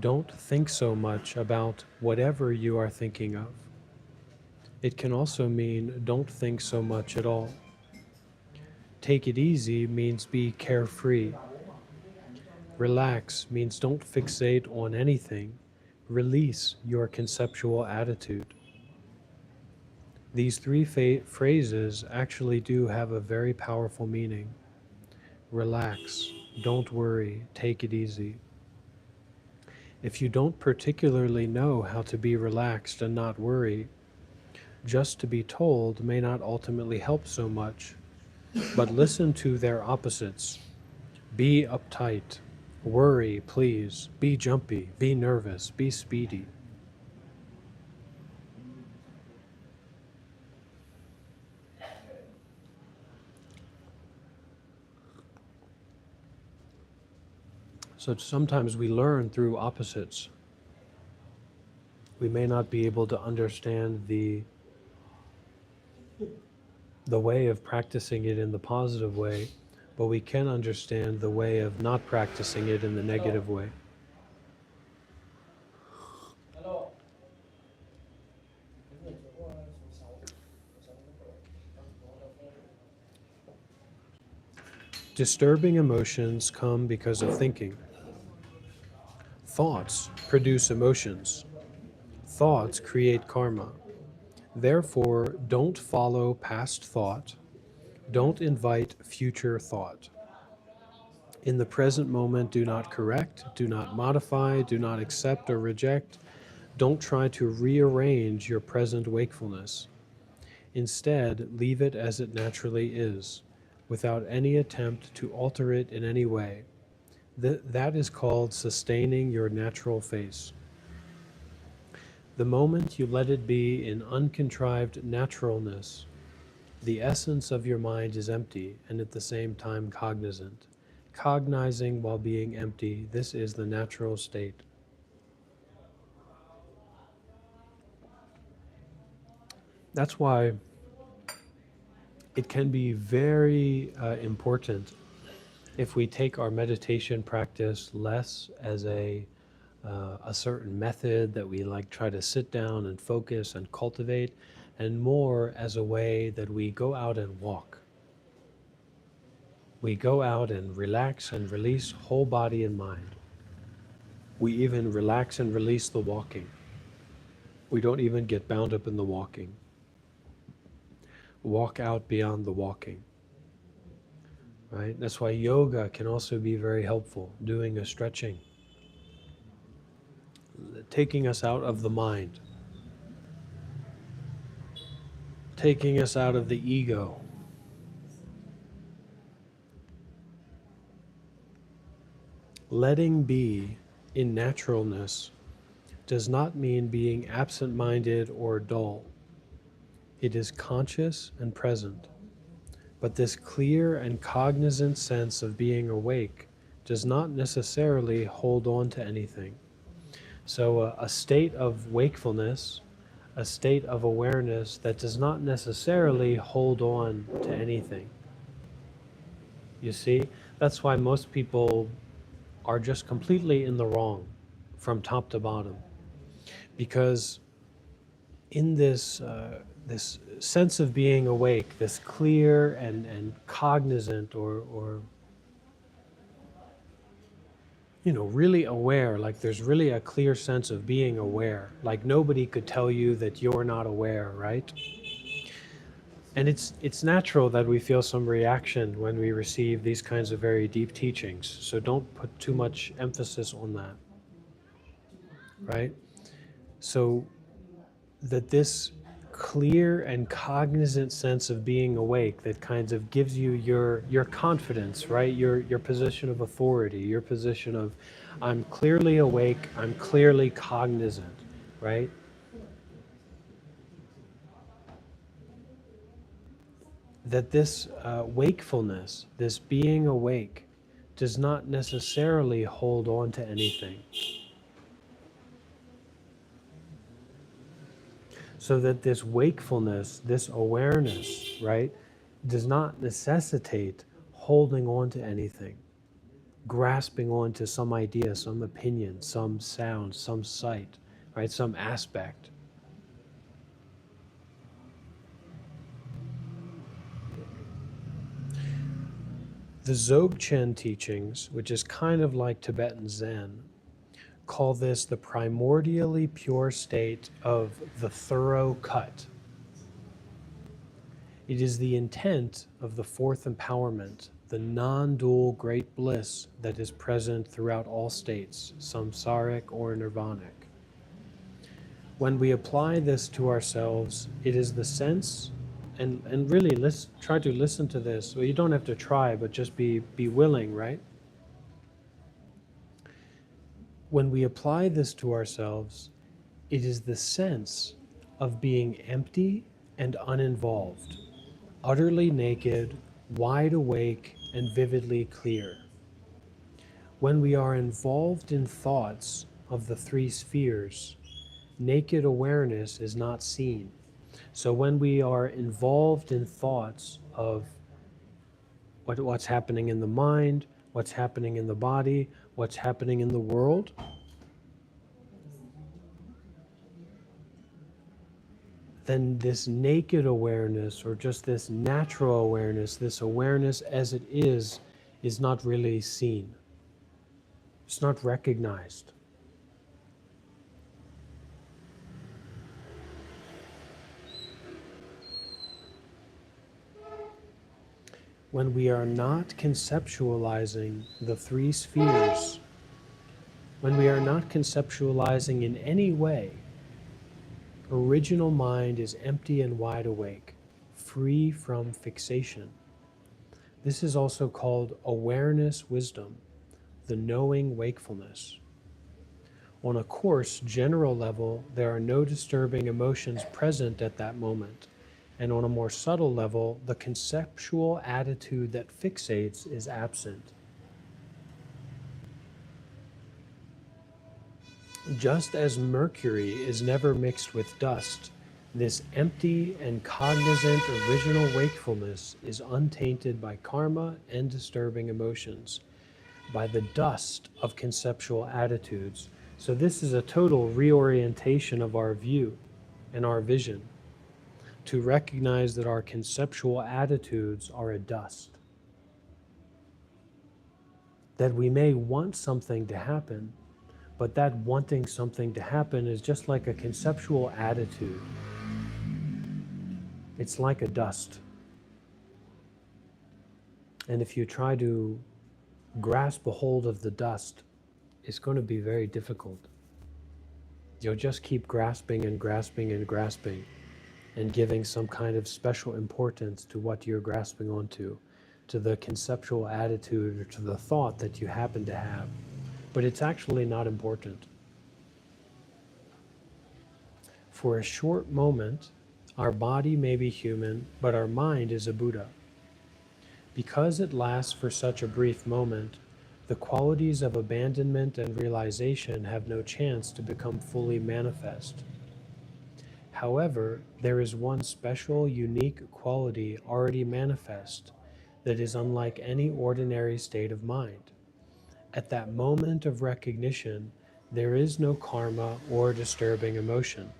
Don't think so much about whatever you are thinking of. It can also mean don't think so much at all. Take it easy means be carefree. Relax means don't fixate on anything. Release your conceptual attitude. These three phrases actually do have a very powerful meaning. Relax, don't worry, take it easy. If you don't particularly know how to be relaxed and not worry, just to be told may not ultimately help so much, but listen to their opposites. Be uptight, worry, please, be jumpy, be nervous, be speedy. So sometimes we learn through opposites. We may not be able to understand the way of practicing it in the positive way, but we can understand the way of not practicing it in the negative way. Disturbing emotions come because of thinking. Thoughts produce emotions. Thoughts create karma. Therefore, don't follow past thought. Don't invite future thought. In the present moment, do not correct, do not modify, do not accept or reject. Don't try to rearrange your present wakefulness. Instead, leave it as it naturally is, without any attempt to alter it in any way. That is called sustaining your natural face. The moment you let it be in uncontrived naturalness, the essence of your mind is empty and at the same time cognizant. Cognizing while being empty, this is the natural state. That's why it can be very important if we take our meditation practice less as a certain method that we like try to sit down and focus and cultivate, and more as a way that we go out and walk. We go out and relax and release whole body and mind. We even relax and release the walking. We don't even get bound up in the walking. Walk out beyond the walking. Right? That's why yoga can also be very helpful, doing a stretching, taking us out of the mind, taking us out of the ego. Letting be in naturalness does not mean being absent-minded or dull. It is conscious and present. But this clear and cognizant sense of being awake does not necessarily hold on to anything. So a state of wakefulness, a state of awareness that does not necessarily hold on to anything. You see, that's why most people are just completely in the wrong from top to bottom. Because in this this sense of being awake, this clear and cognizant or really aware, like there's really a clear sense of being aware, like nobody could tell you that you're not aware, right? And it's natural that we feel some reaction when we receive these kinds of very deep teachings, so don't put too much emphasis on that, right? So that this clear and cognizant sense of being awake that kind of gives you your confidence, right? Your position of authority, your position of I'm clearly awake, I'm clearly cognizant, right? that this wakefulness, this being awake, does not necessarily hold on to anything. So that this wakefulness, this awareness, right, does not necessitate holding on to anything, grasping on to some idea, some opinion, some sound, some sight, right, some aspect. The Dzogchen teachings, which is kind of like Tibetan Zen, call this the primordially pure state of the thorough cut. It is the intent of the fourth empowerment, the non-dual great bliss that is present throughout all states, samsaric or nirvanic. When we apply this to ourselves, it is the sense, and really let's try to listen to this. Well, you don't have to try, but just be willing, right? When we apply this to ourselves, it is the sense of being empty and uninvolved, utterly naked, wide awake, and vividly clear. When we are involved in thoughts of the three spheres, naked awareness is not seen. So when we are involved in thoughts of what's happening in the mind, what's happening in the body, what's happening in the world, then this naked awareness, or just this natural awareness, this awareness as it is not really seen. It's not recognized. When we are not conceptualizing the three spheres, when we are not conceptualizing in any way, original mind is empty and wide awake, free from fixation. This is also called awareness wisdom, the knowing wakefulness. On a coarse, general level, there are no disturbing emotions present at that moment. And on a more subtle level, the conceptual attitude that fixates is absent. Just as mercury is never mixed with dust, this empty and cognizant original wakefulness is untainted by karma and disturbing emotions, by the dust of conceptual attitudes. So this is a total reorientation of our view and our vision, to recognize that our conceptual attitudes are a dust. That we may want something to happen, but that wanting something to happen is just like a conceptual attitude. It's like a dust. And if you try to grasp a hold of the dust, it's going to be very difficult. You'll just keep grasping and grasping and grasping, and giving some kind of special importance to what you're grasping onto, to the conceptual attitude or to the thought that you happen to have. But it's actually not important. For a short moment, our body may be human, but our mind is a Buddha. Because it lasts for such a brief moment, the qualities of abandonment and realization have no chance to become fully manifest. However, there is one special, unique quality already manifest that is unlike any ordinary state of mind. At that moment of recognition, there is no karma or disturbing emotion.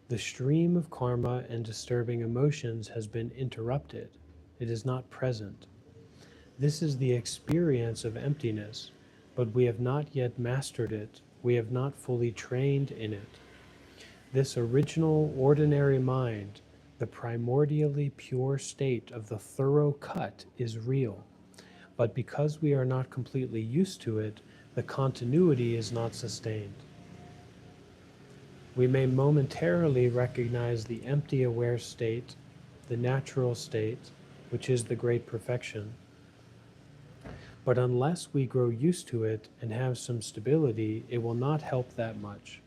The stream of karma and disturbing emotions has been interrupted. It is not present. This is the experience of emptiness, but we have not yet mastered it. We have not fully trained in it. This original ordinary mind, the primordially pure state of the thorough cut, is real. But because we are not completely used to it, the continuity is not sustained. We may momentarily recognize the empty aware state, the natural state, which is the great perfection. But unless we grow used to it and have some stability, it will not help that much.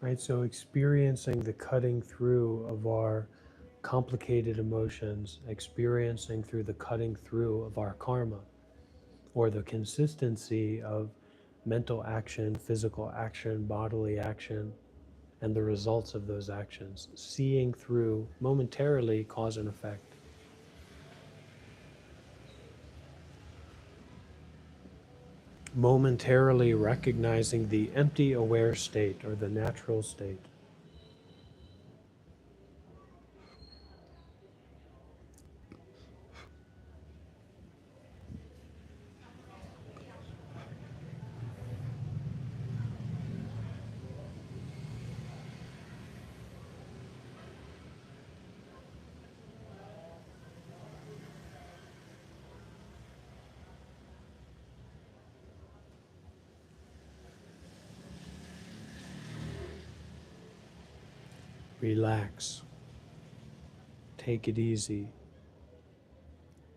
right? So experiencing the cutting through of our complicated emotions, experiencing through the cutting through of our karma, or the consistency of mental action, physical action, bodily action, and the results of those actions, seeing through momentarily cause and effect. Momentarily recognizing the empty aware state or the natural state. Relax. Take it easy.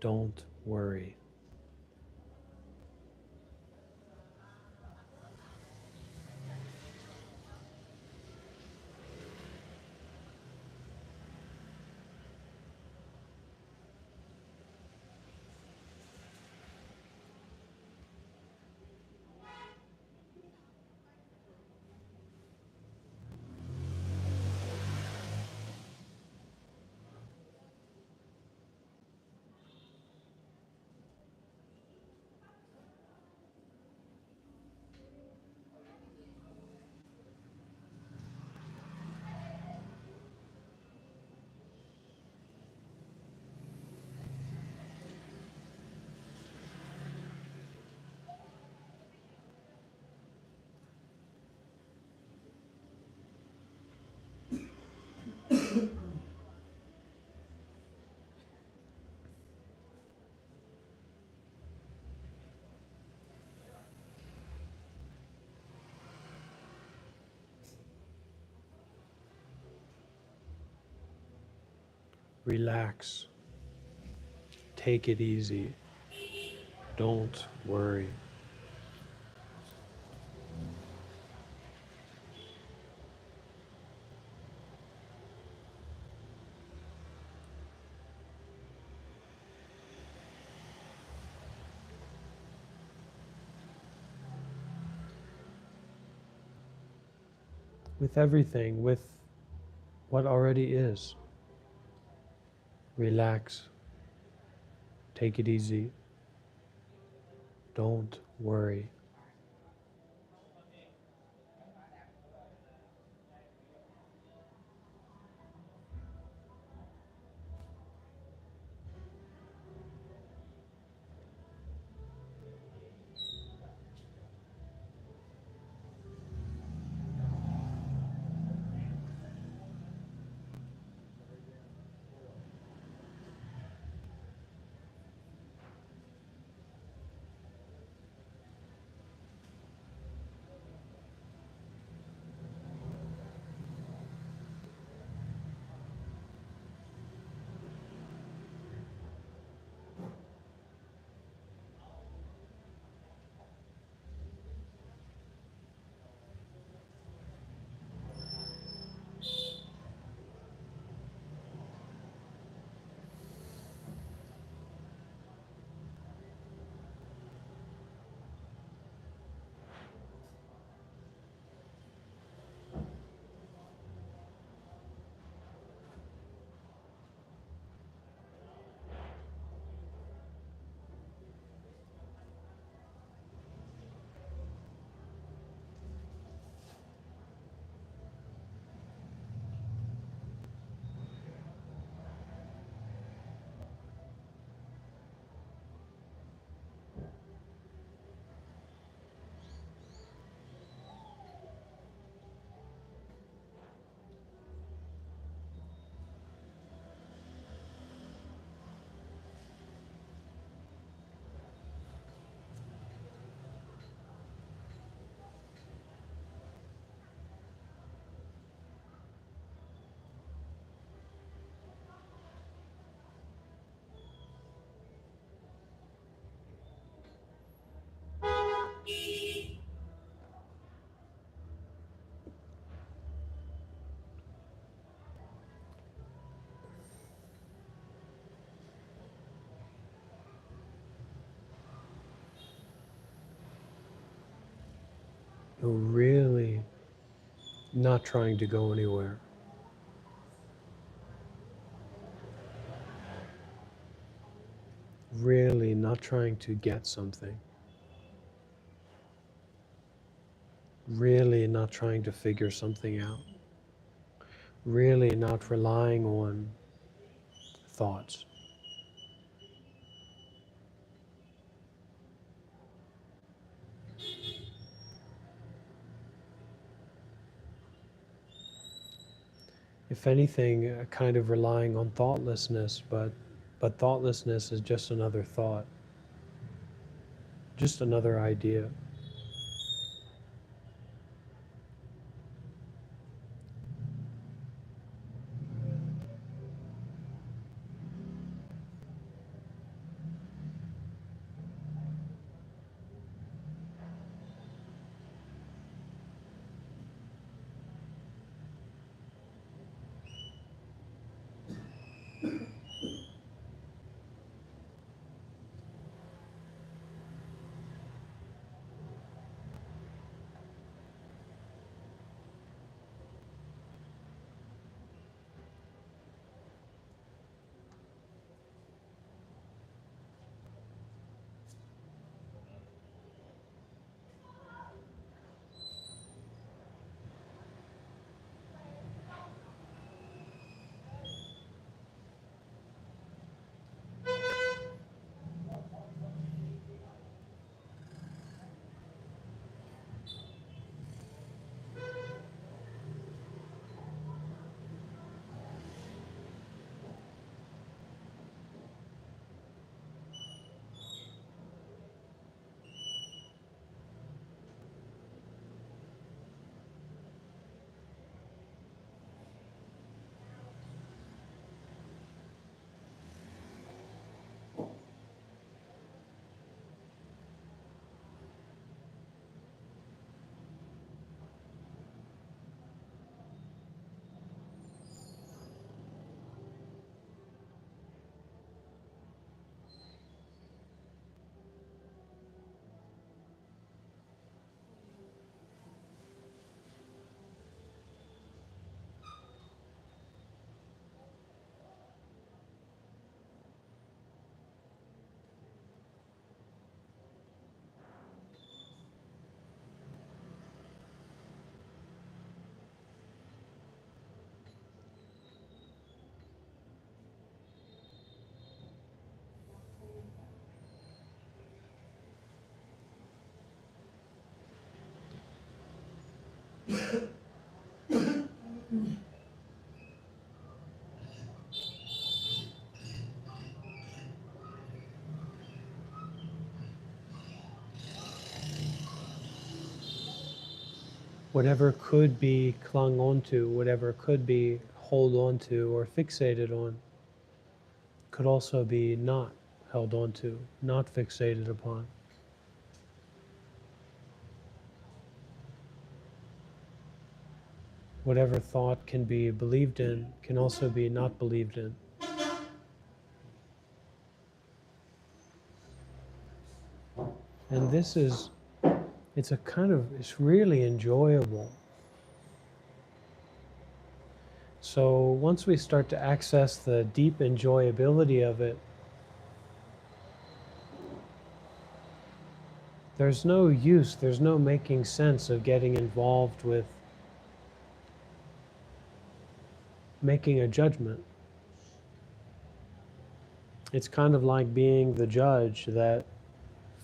Don't worry. Relax. Take it easy. Don't worry. With everything, with what already is. Relax. Take it easy. Don't worry. really not trying to go anywhere. Really not trying to get something. Really not trying to figure something out. Really not relying on thoughts. If anything, kind of relying on thoughtlessness, but thoughtlessness is just another thought, just another idea. Whatever could be clung onto, whatever could be hold on to or fixated on, could also be not held on to, not fixated upon. Whatever thought can be believed in can also be not believed in. And this is, it's really enjoyable. So once we start to access the deep enjoyability of it, there's no use, there's no making sense of getting involved with making a judgment. It's kind of like being the judge that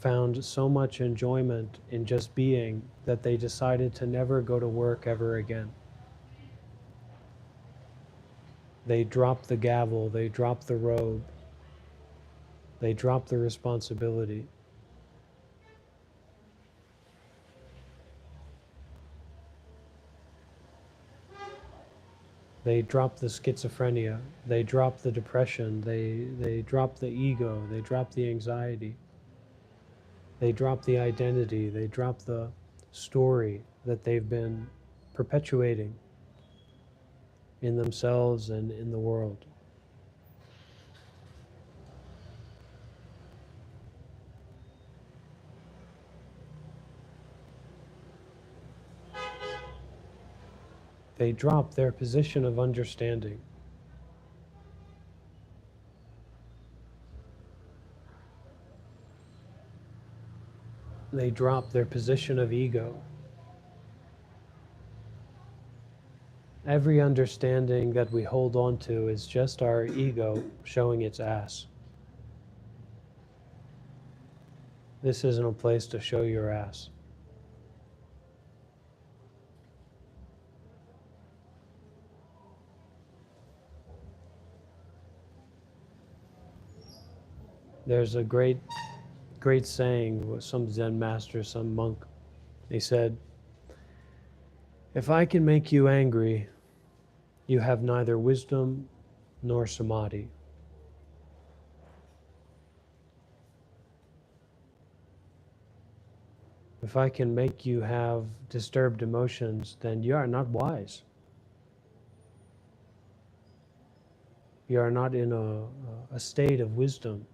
found so much enjoyment in just being that they decided to never go to work ever again. They dropped the gavel, they dropped the robe, they dropped the responsibility. They dropped the schizophrenia, they dropped the depression, they dropped the ego, they dropped the anxiety, they dropped the identity, they dropped the story that they've been perpetuating in themselves and in the world. They drop their position of understanding. They drop their position of ego. Every understanding that we hold on to is just our ego showing its ass. This isn't a place to show your ass. There's a great saying with some Zen master, some monk. He said, "If I can make you angry, you have neither wisdom nor samadhi." If I can make you have disturbed emotions, then you are not wise. You are not in a state of wisdom.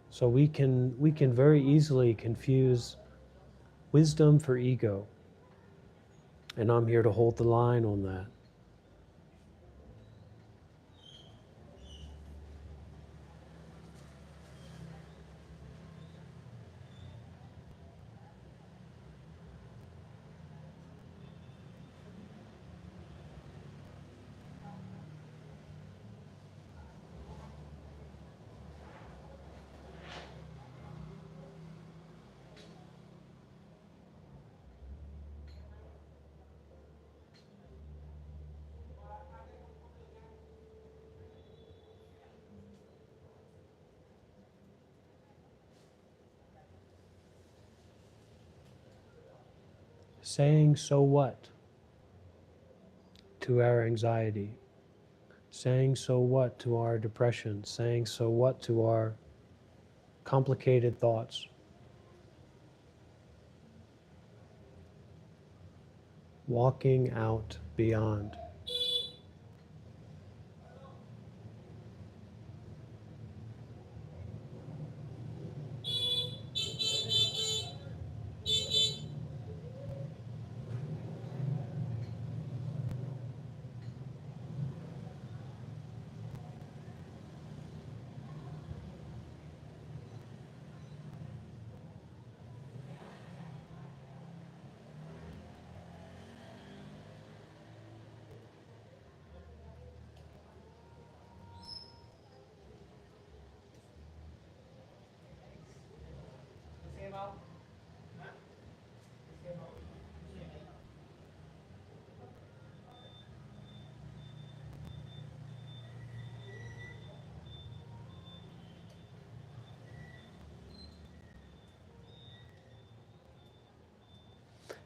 So we can very easily confuse wisdom for ego. And I'm here to hold the line on that. Saying "so what" to our anxiety, saying "so what" to our depression, saying "so what" to our complicated thoughts. Walking out beyond.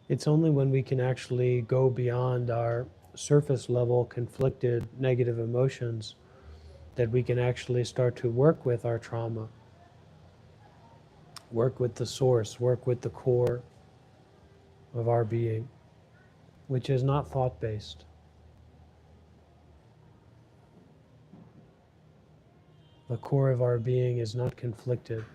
It's only when we can actually go beyond our surface level conflicted negative emotions that we can actually start to work with our trauma, work with the source, work with the core of our being, which is not thought-based. The core of our being is not conflicted.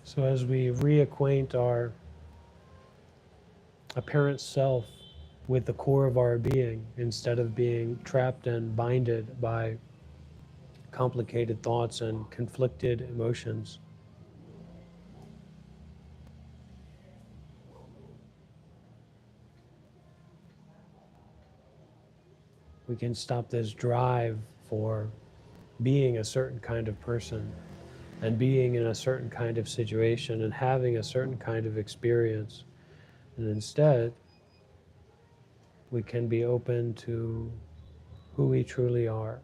So as we reacquaint our apparent self with the core of our being, instead of being trapped and binded by complicated thoughts and conflicted emotions, we can stop this drive for being a certain kind of person and being in a certain kind of situation and having a certain kind of experience. And instead, we can be open to who we truly are.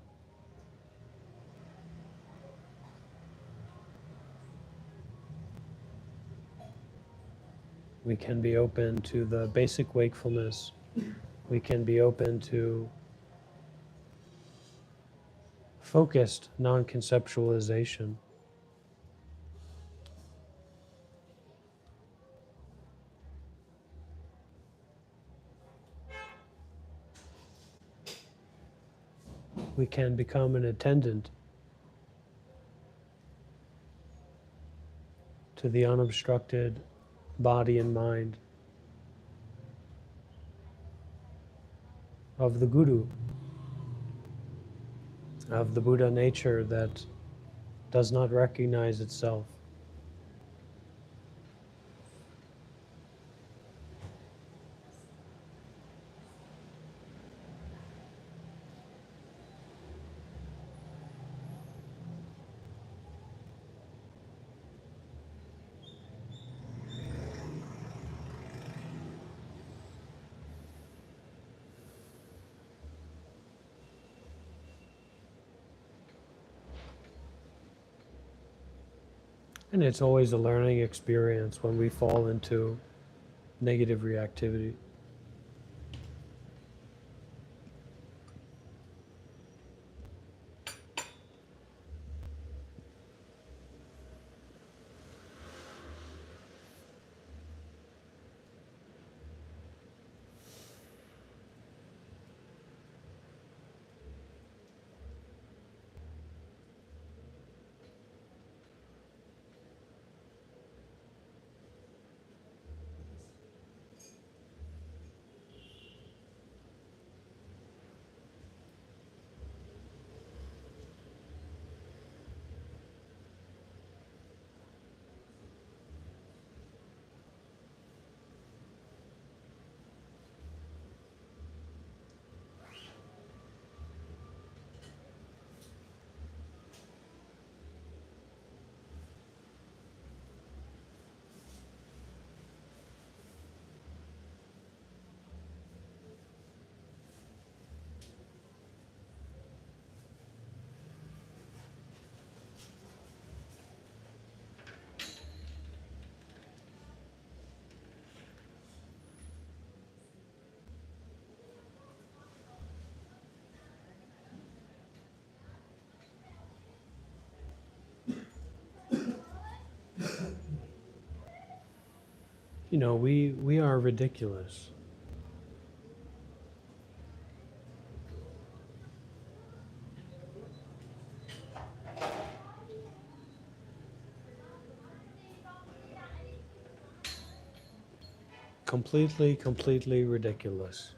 We can be open to the basic wakefulness. We can be open to focused non-conceptualization. we can become an attendant to the unobstructed body and mind of the Guru, of the Buddha nature that does not recognize itself. And it's always a learning experience when we fall into negative reactivity. You know, we are ridiculous. Completely ridiculous.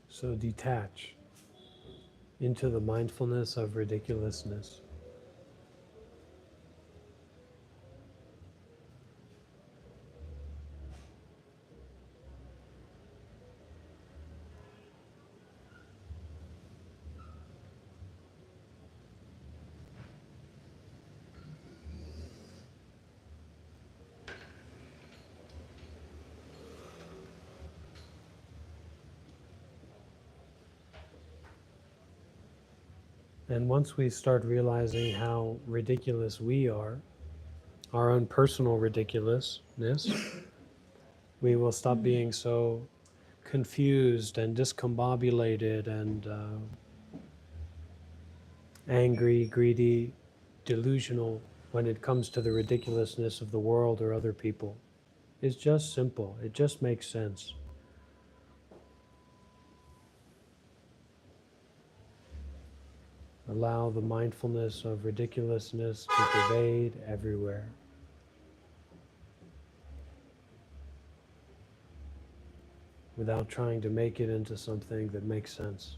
So detach into the mindfulness of ridiculousness. And once we start realizing how ridiculous we are, our own personal ridiculousness, we will stop being so confused and discombobulated and angry, greedy, delusional when it comes to the ridiculousness of the world or other people. It's just simple. It just makes sense. Allow the mindfulness of ridiculousness to pervade everywhere, without trying to make it into something that makes sense.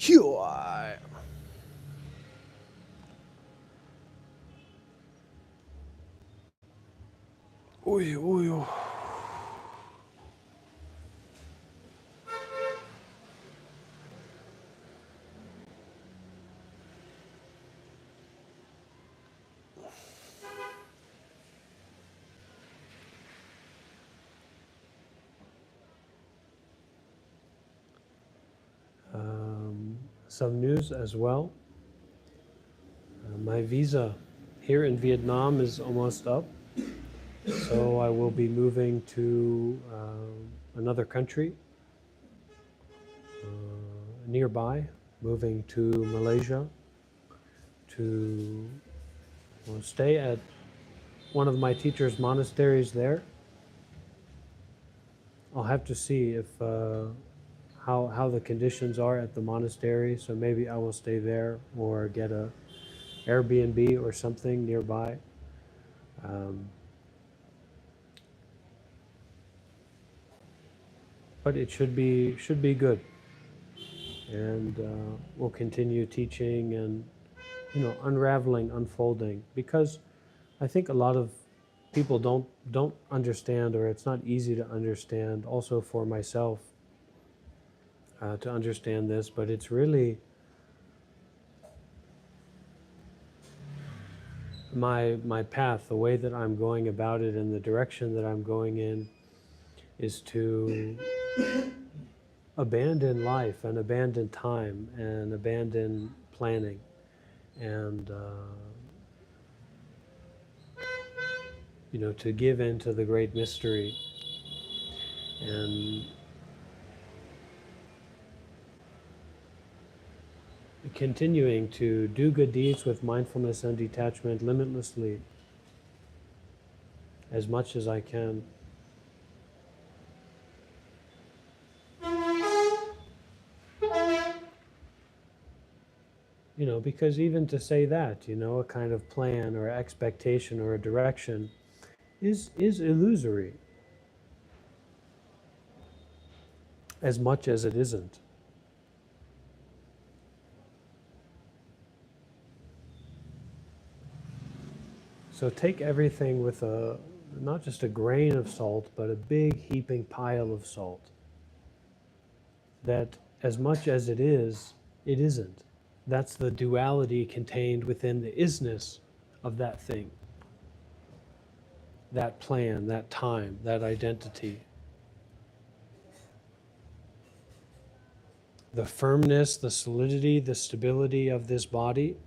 Huai. Oi, oi, oi. Some news as well. My visa here in Vietnam is almost up, so I will be moving to another country nearby, moving to Malaysia to stay at one of my teacher's monasteries there. I'll have to see if how the conditions are at the monastery, so maybe I will stay there or get a Airbnb or something nearby. But it should be good, and we'll continue teaching and unraveling, unfolding, because I think a lot of people don't understand, or it's not easy to understand. Also for myself to understand this, but it's really my path, the way that I'm going about it, and the direction that I'm going in, is to abandon life and abandon time and abandon planning and to give in to the great mystery and continuing to do good deeds with mindfulness and detachment limitlessly as much as I can. Because even to say that, a kind of plan or expectation or a direction is illusory as much as it isn't. So take everything with not just a grain of salt, but a big heaping pile of salt. That as much as it is, it isn't. That's the duality contained within the isness of that thing, that plan, that time, that identity. The firmness, the solidity, the stability of this body,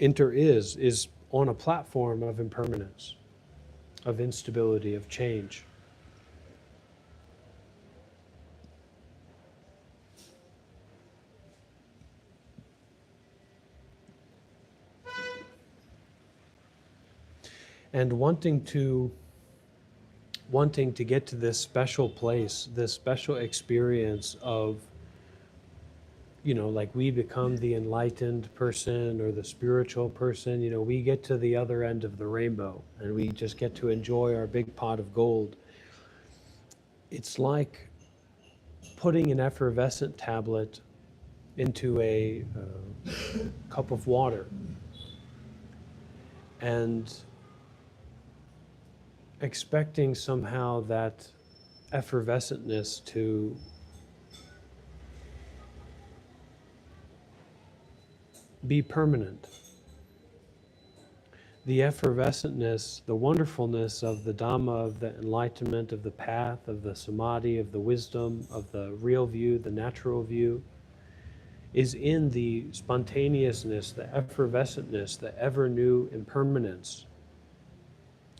is on a platform of impermanence, of instability, of change. And wanting to get to this special place, this special experience of, like we become the enlightened person or the spiritual person, we get to the other end of the rainbow and we just get to enjoy our big pot of gold. It's like putting an effervescent tablet into a cup of water and expecting somehow that effervescentness to be permanent. The effervescentness, the wonderfulness of the Dhamma, of the enlightenment, of the path, of the samadhi, of the wisdom, of the real view, the natural view, is in the spontaneousness, the effervescentness, the ever new impermanence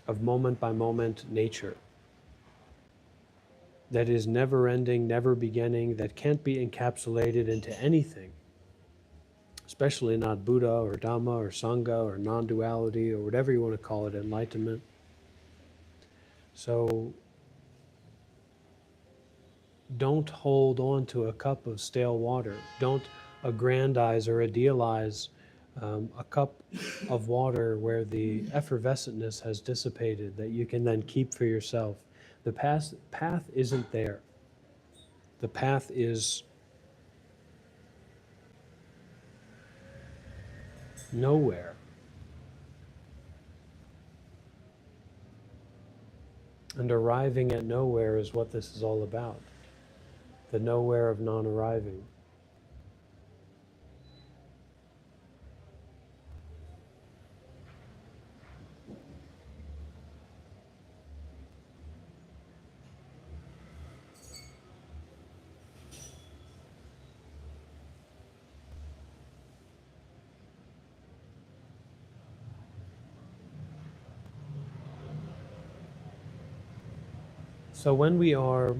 of moment by moment nature. That is never ending, never beginning, that can't be encapsulated into anything, especially not Buddha or Dhamma or Sangha or non-duality or whatever you want to call it, enlightenment. So don't hold on to a cup of stale water. Don't aggrandize or idealize a cup of water where the effervescentness has dissipated that you can then keep for yourself. The path isn't there. The path is nowhere. And arriving at nowhere is what this is all about. The nowhere of non-arriving. So when we are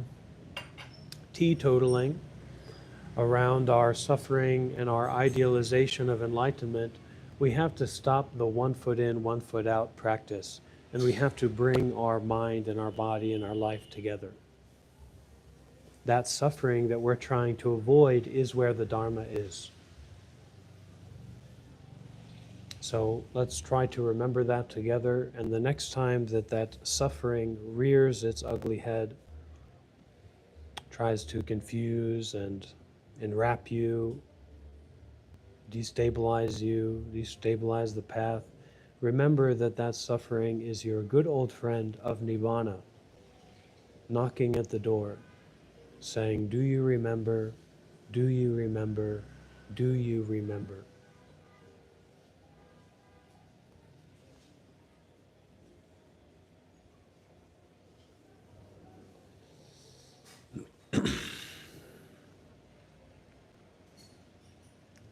teetotaling around our suffering and our idealization of enlightenment, we have to stop the 1 foot in, 1 foot out practice. And we have to bring our mind and our body and our life together. That suffering that we're trying to avoid is where the Dharma is. So let's try to remember that together. And the next time that that suffering rears its ugly head, tries to confuse and enwrap you, destabilize you, destabilize the path, remember that that suffering is your good old friend of Nibbana, knocking at the door, saying, do you remember? Do you remember? Do you remember?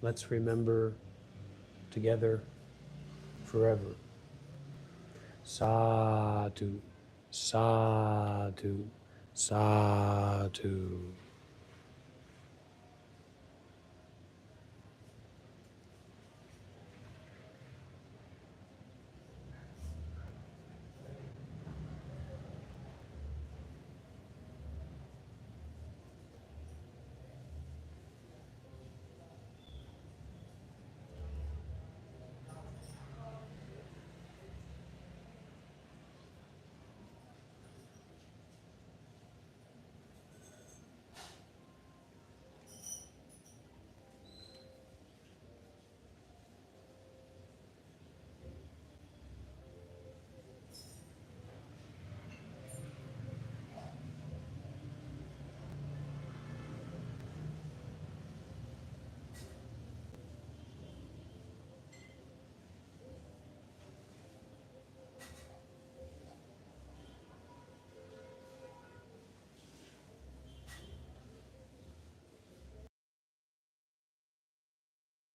Let's remember together forever. Sadhu, sadhu, sadhu.